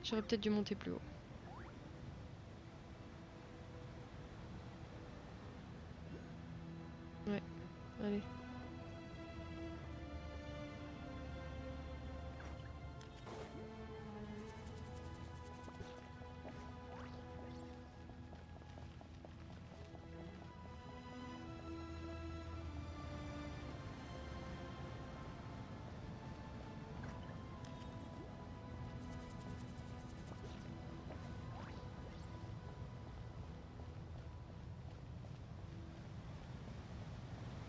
J'aurais peut-être dû monter plus haut. Ouais, allez.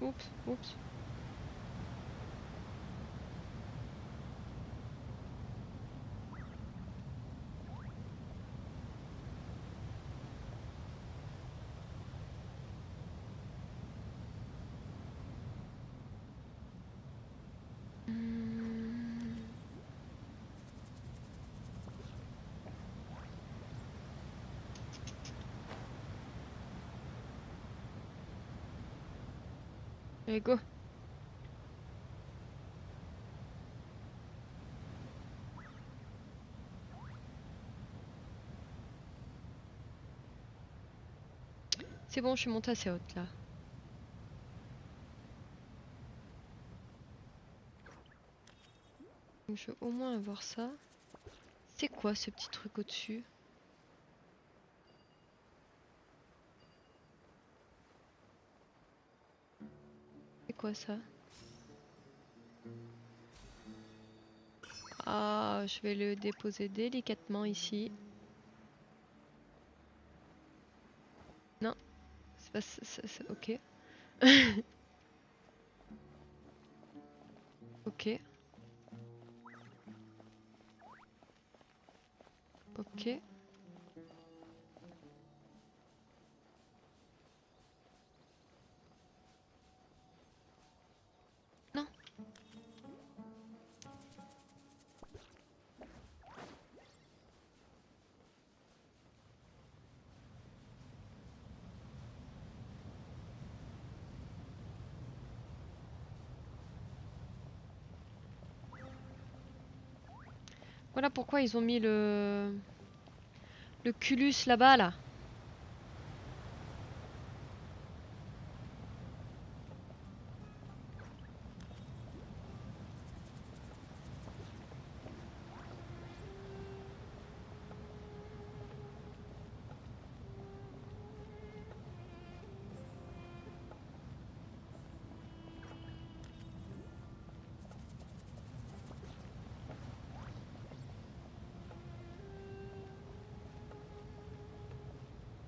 Oups, oups. Allez, go. C'est bon, je suis montée assez haute là. Donc, je veux au moins avoir ça. C'est quoi ce petit truc au-dessus? C'est quoi ça? Ah, je vais le déposer délicatement ici. Non, c'est pas ok. Ok. Ok. Non. Voilà pourquoi ils ont mis le culus là-bas là.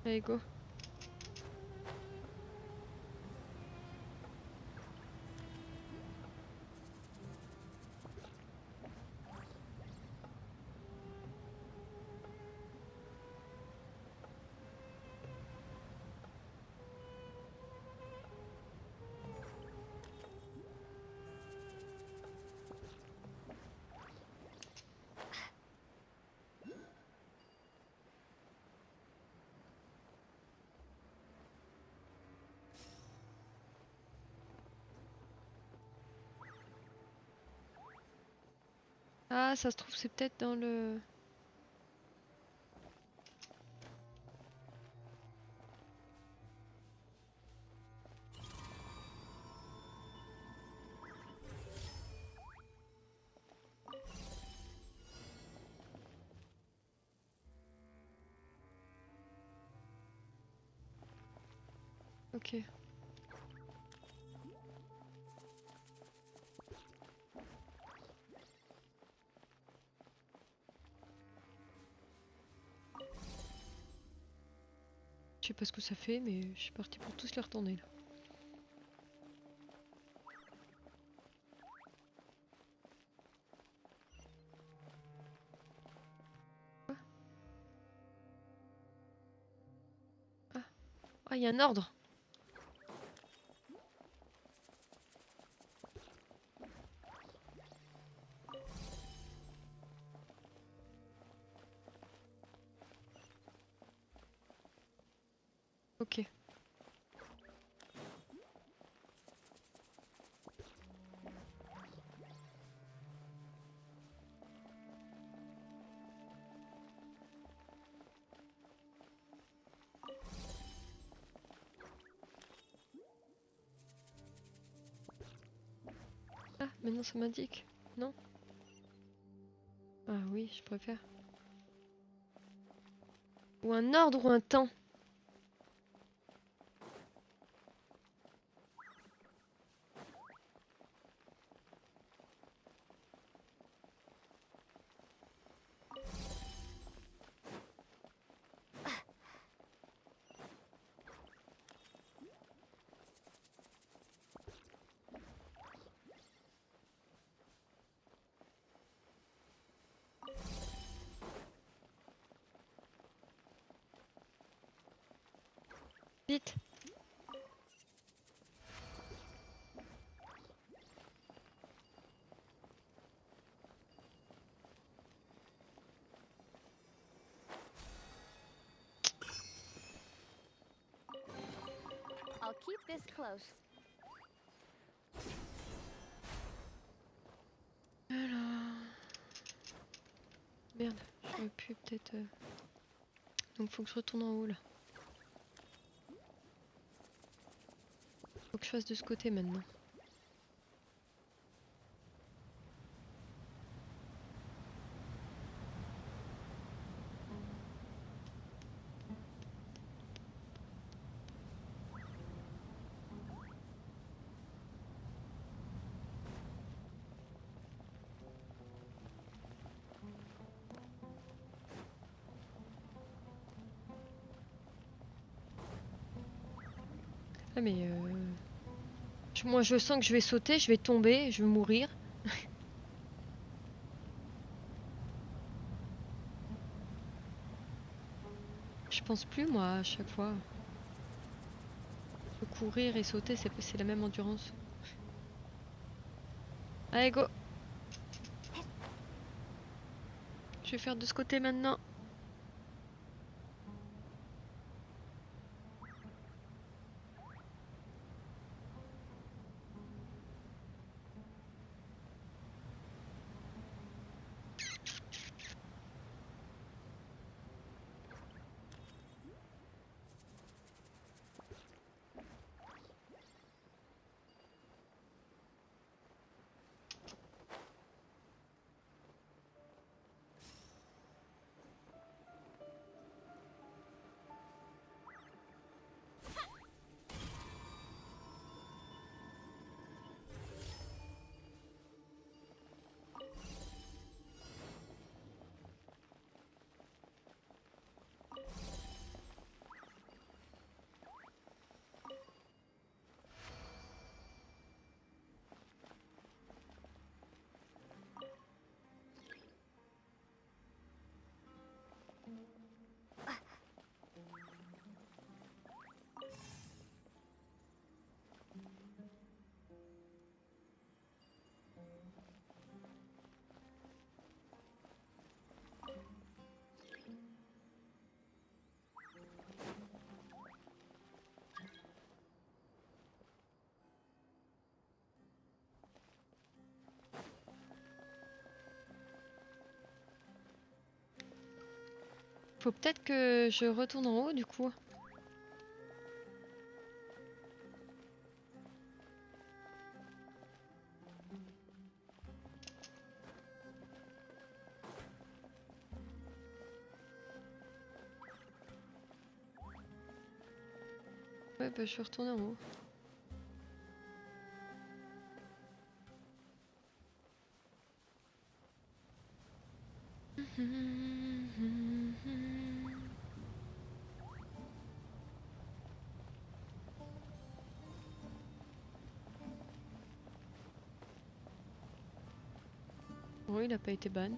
Allez, go. Ah, ça se trouve, c'est peut-être dans le... Ok. Je sais pas ce que ça fait, mais je suis partie pour tous les retourner là. Quoi? Ah, il y a un ordre. Ok. Ah, maintenant ça m'indique. Non? Ah oui, je préfère. Ou un ordre ou un temps. Vite. I'll keep this close. Alors... Merde, j'aurais pu peut-être... Donc faut que je retourne en haut là. Faut que je fasse de ce côté maintenant. Ah mais moi je sens que je vais sauter, je vais tomber, je vais mourir. Je pense plus moi à chaque fois. Courir et sauter, c'est la même endurance. Allez go. Je vais faire de ce côté maintenant. Faut peut-être que je retourne en haut du coup. Ouais, bah je suis retournée en haut. Oui, il a pas été ban.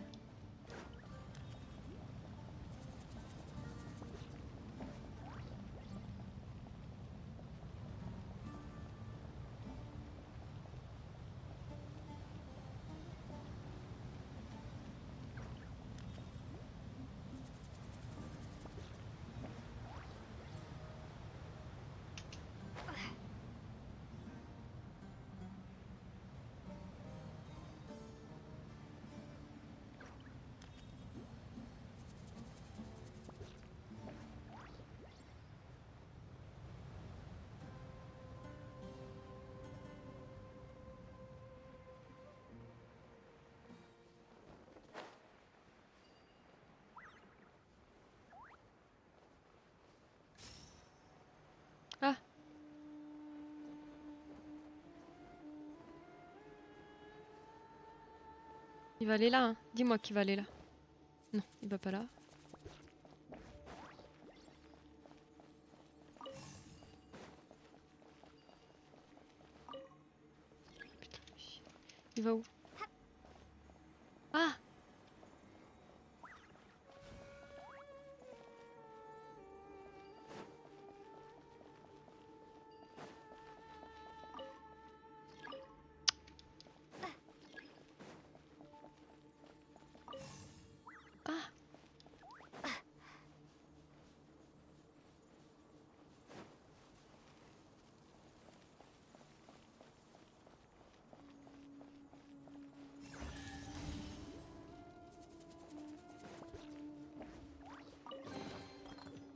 Ah! Il va aller là, hein. Dis-moi qu'il va aller là. Non, il va pas là. Il va où? Ah! Ah!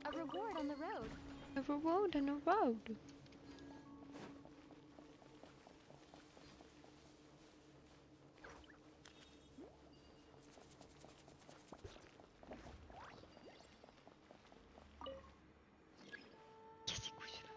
A reward on the road. A reward on the road. Qu'est-ce que c'est que celui-là?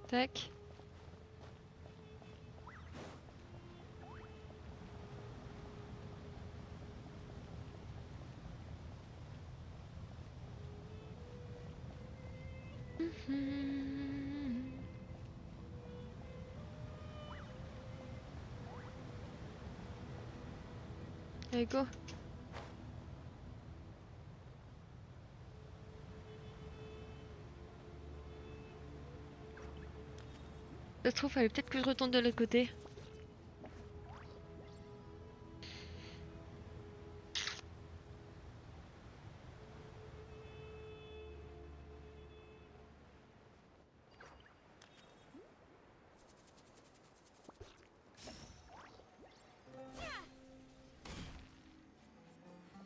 Tac. Allez, go. Ça se trouve, fallait peut-être que je retourne de l'autre côté.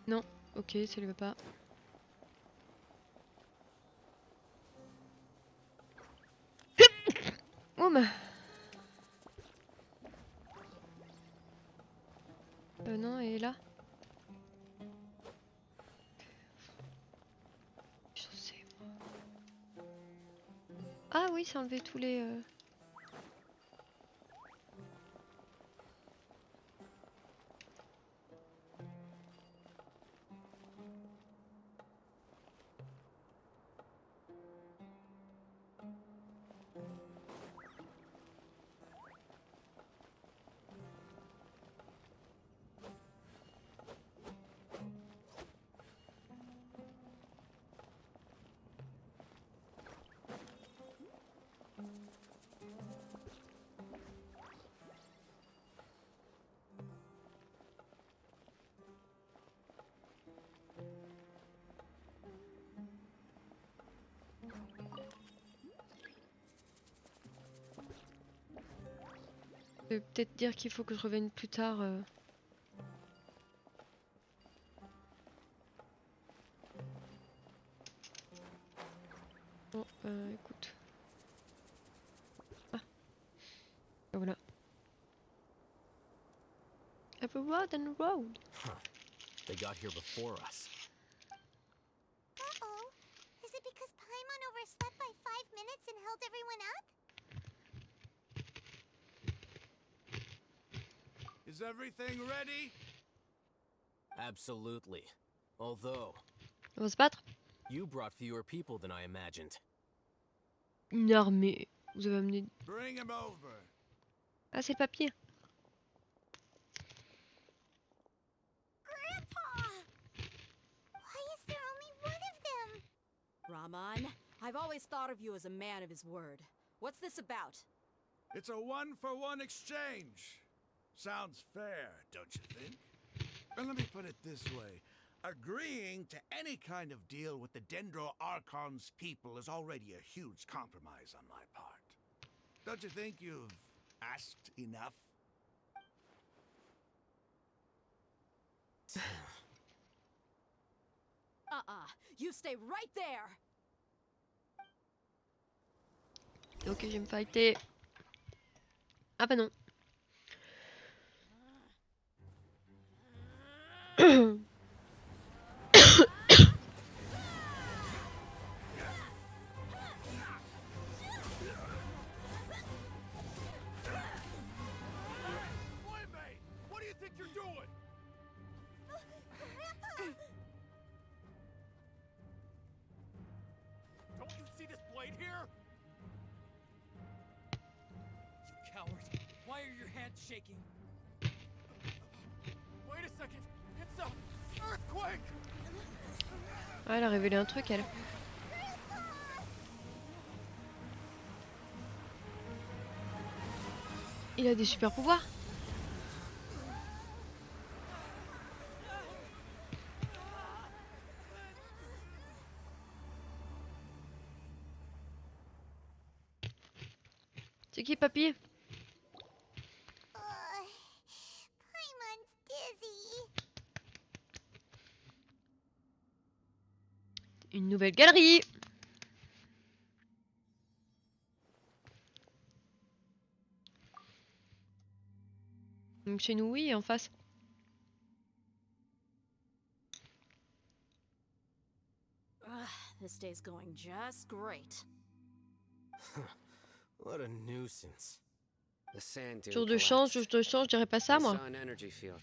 Non, ok, ça lui va pas. Oum! Non, elle est là. Je sais, moi. Ah oui, ça enlevait tous les... Je vais peut-être dire qu'il faut que je revienne plus tard. Bon, écoute. Ah, et voilà. Have a road and a road. Huh. They got here before us. Uh-oh. Is it because Paimon overslept by 5 minutes and held everyone up? Is everything ready? Absolutely. Although, On va se battre? you brought fewer people than I imagined. Une armée. Vous avez amené... Bring him over. Ah, c'est le papier. Grandpa! Why is there only one of them? Raman, I've always thought of you as a man of his word. What's this about? It's a one-for-one exchange. Sounds fair, don't you think? And let me put it this way. Agreeing to any kind of deal with the Dendro Archon's people is already a huge compromise on my part. Don't you think you've asked enough? You stay right there! Ok, je vais me fighter. Ah bah non. What do you think you're doing? Don't you see this blade here? You coward! Why are your hands shaking? Wait a second! It's a earthquake! Ah, elle a révélé un truc, elle. Il a des super pouvoirs. C'est qui, papy? Paimon's dizzy. Une nouvelle galerie. Donc chez nous, oui, en face. This day's going just great. What a nuisance. The sand dune Jour de chance, collapsed. jour de chance, je dirais pas ça, We moi. saw an energy field.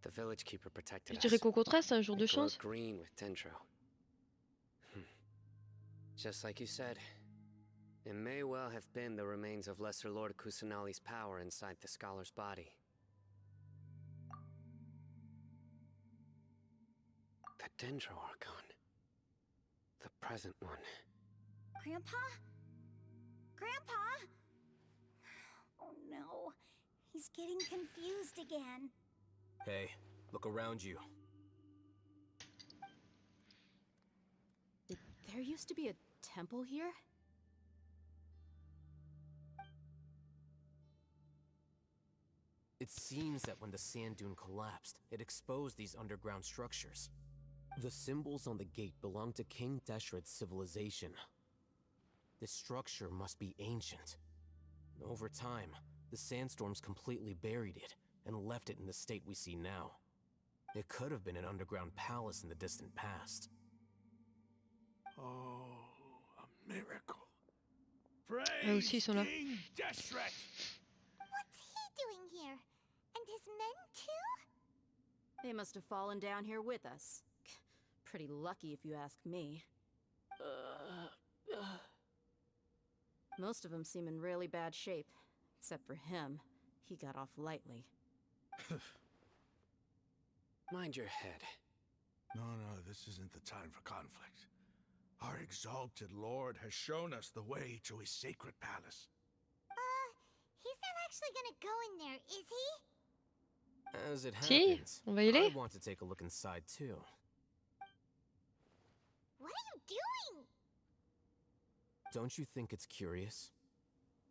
The village keeper protected Je us. dirais qu'au contraire, c'est un jour de It glowed chance. green with dendro. Just like you said, it may well have been the remains of Lesser Lord Kusanali's power inside the scholar's body. The Dendro Archon. The present one. Grandpa? Grandpa? Oh no. He's getting confused again. Hey, look around you. There used to be a temple here? It seems that when the sand dune collapsed, it exposed these underground structures. The symbols on the gate belong to King Deshret's civilization. This structure must be ancient. Over time, the sandstorms completely buried it and left it in the state we see now. It could have been an underground palace in the distant past. Oh, a miracle. Ah, aussi, ils Praise sont là. King Deshret! What's he doing here? And his men too? They must have fallen down here with us. Pretty lucky if you ask me. Most of them seem in really bad shape. Except for him. He got off lightly. Mind your head. No, this isn't the time for conflict. Our exalted lord has shown us the way to his sacred palace. He's not actually gonna go in there, is he? As it Si, happens, on va y I aller. want to take a look inside too. What are you doing? Don't you think it's curious?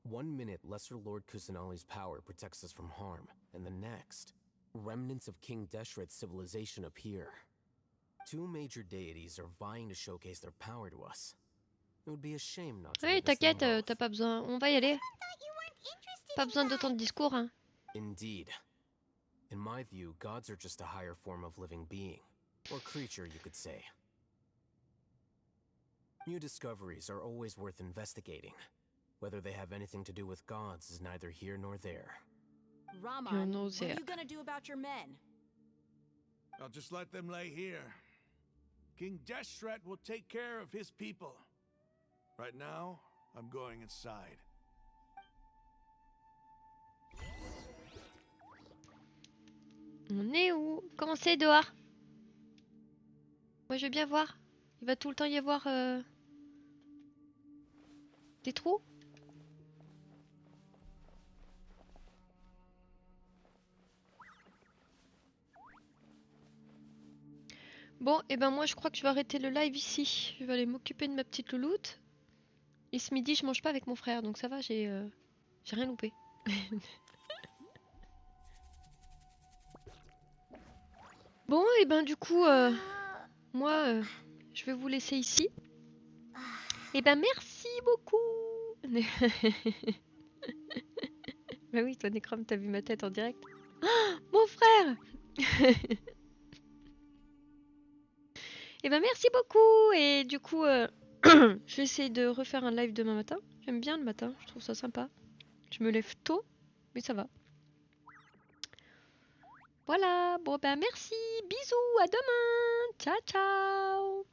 1 minute, Lesser Lord Kusanali's power protects us from harm, and the next, remnants of King Deshret's civilization appear. 2 major deities are vying to showcase their power to us. It would be a shame not to Oui, witness them t'inquiète, both. t'as pas besoin. On va y aller. Pas besoin de tant de discours, hein. Indeed. In my view, gods are just a higher form of living being. Or creature, you could say. New discoveries are always worth investigating. Whether they have anything to do with gods is neither here nor there. Raman, what are you gonna do about your men? I'll just let them lay here. King Deshret will take care of his people. Right now, I'm going inside. On est où? Comment c'est dehors? Moi je veux bien voir. Il va tout le temps y avoir des trous? Bon, et ben moi je crois que je vais arrêter le live ici. Je vais aller m'occuper de ma petite louloute. Et ce midi je mange pas avec mon frère, donc ça va, j'ai rien loupé. Bon, et ben du coup, moi je vais vous laisser ici. Et ben merci beaucoup. Bah oui, toi Necrom, t'as vu ma tête en direct. Oh, mon frère. Et ben merci beaucoup. Et du coup, je vais essayer de refaire un live demain matin. J'aime bien le matin, je trouve ça sympa. Je me lève tôt, mais ça va. Voilà, bon ben merci, bisous, à demain. Ciao ciao.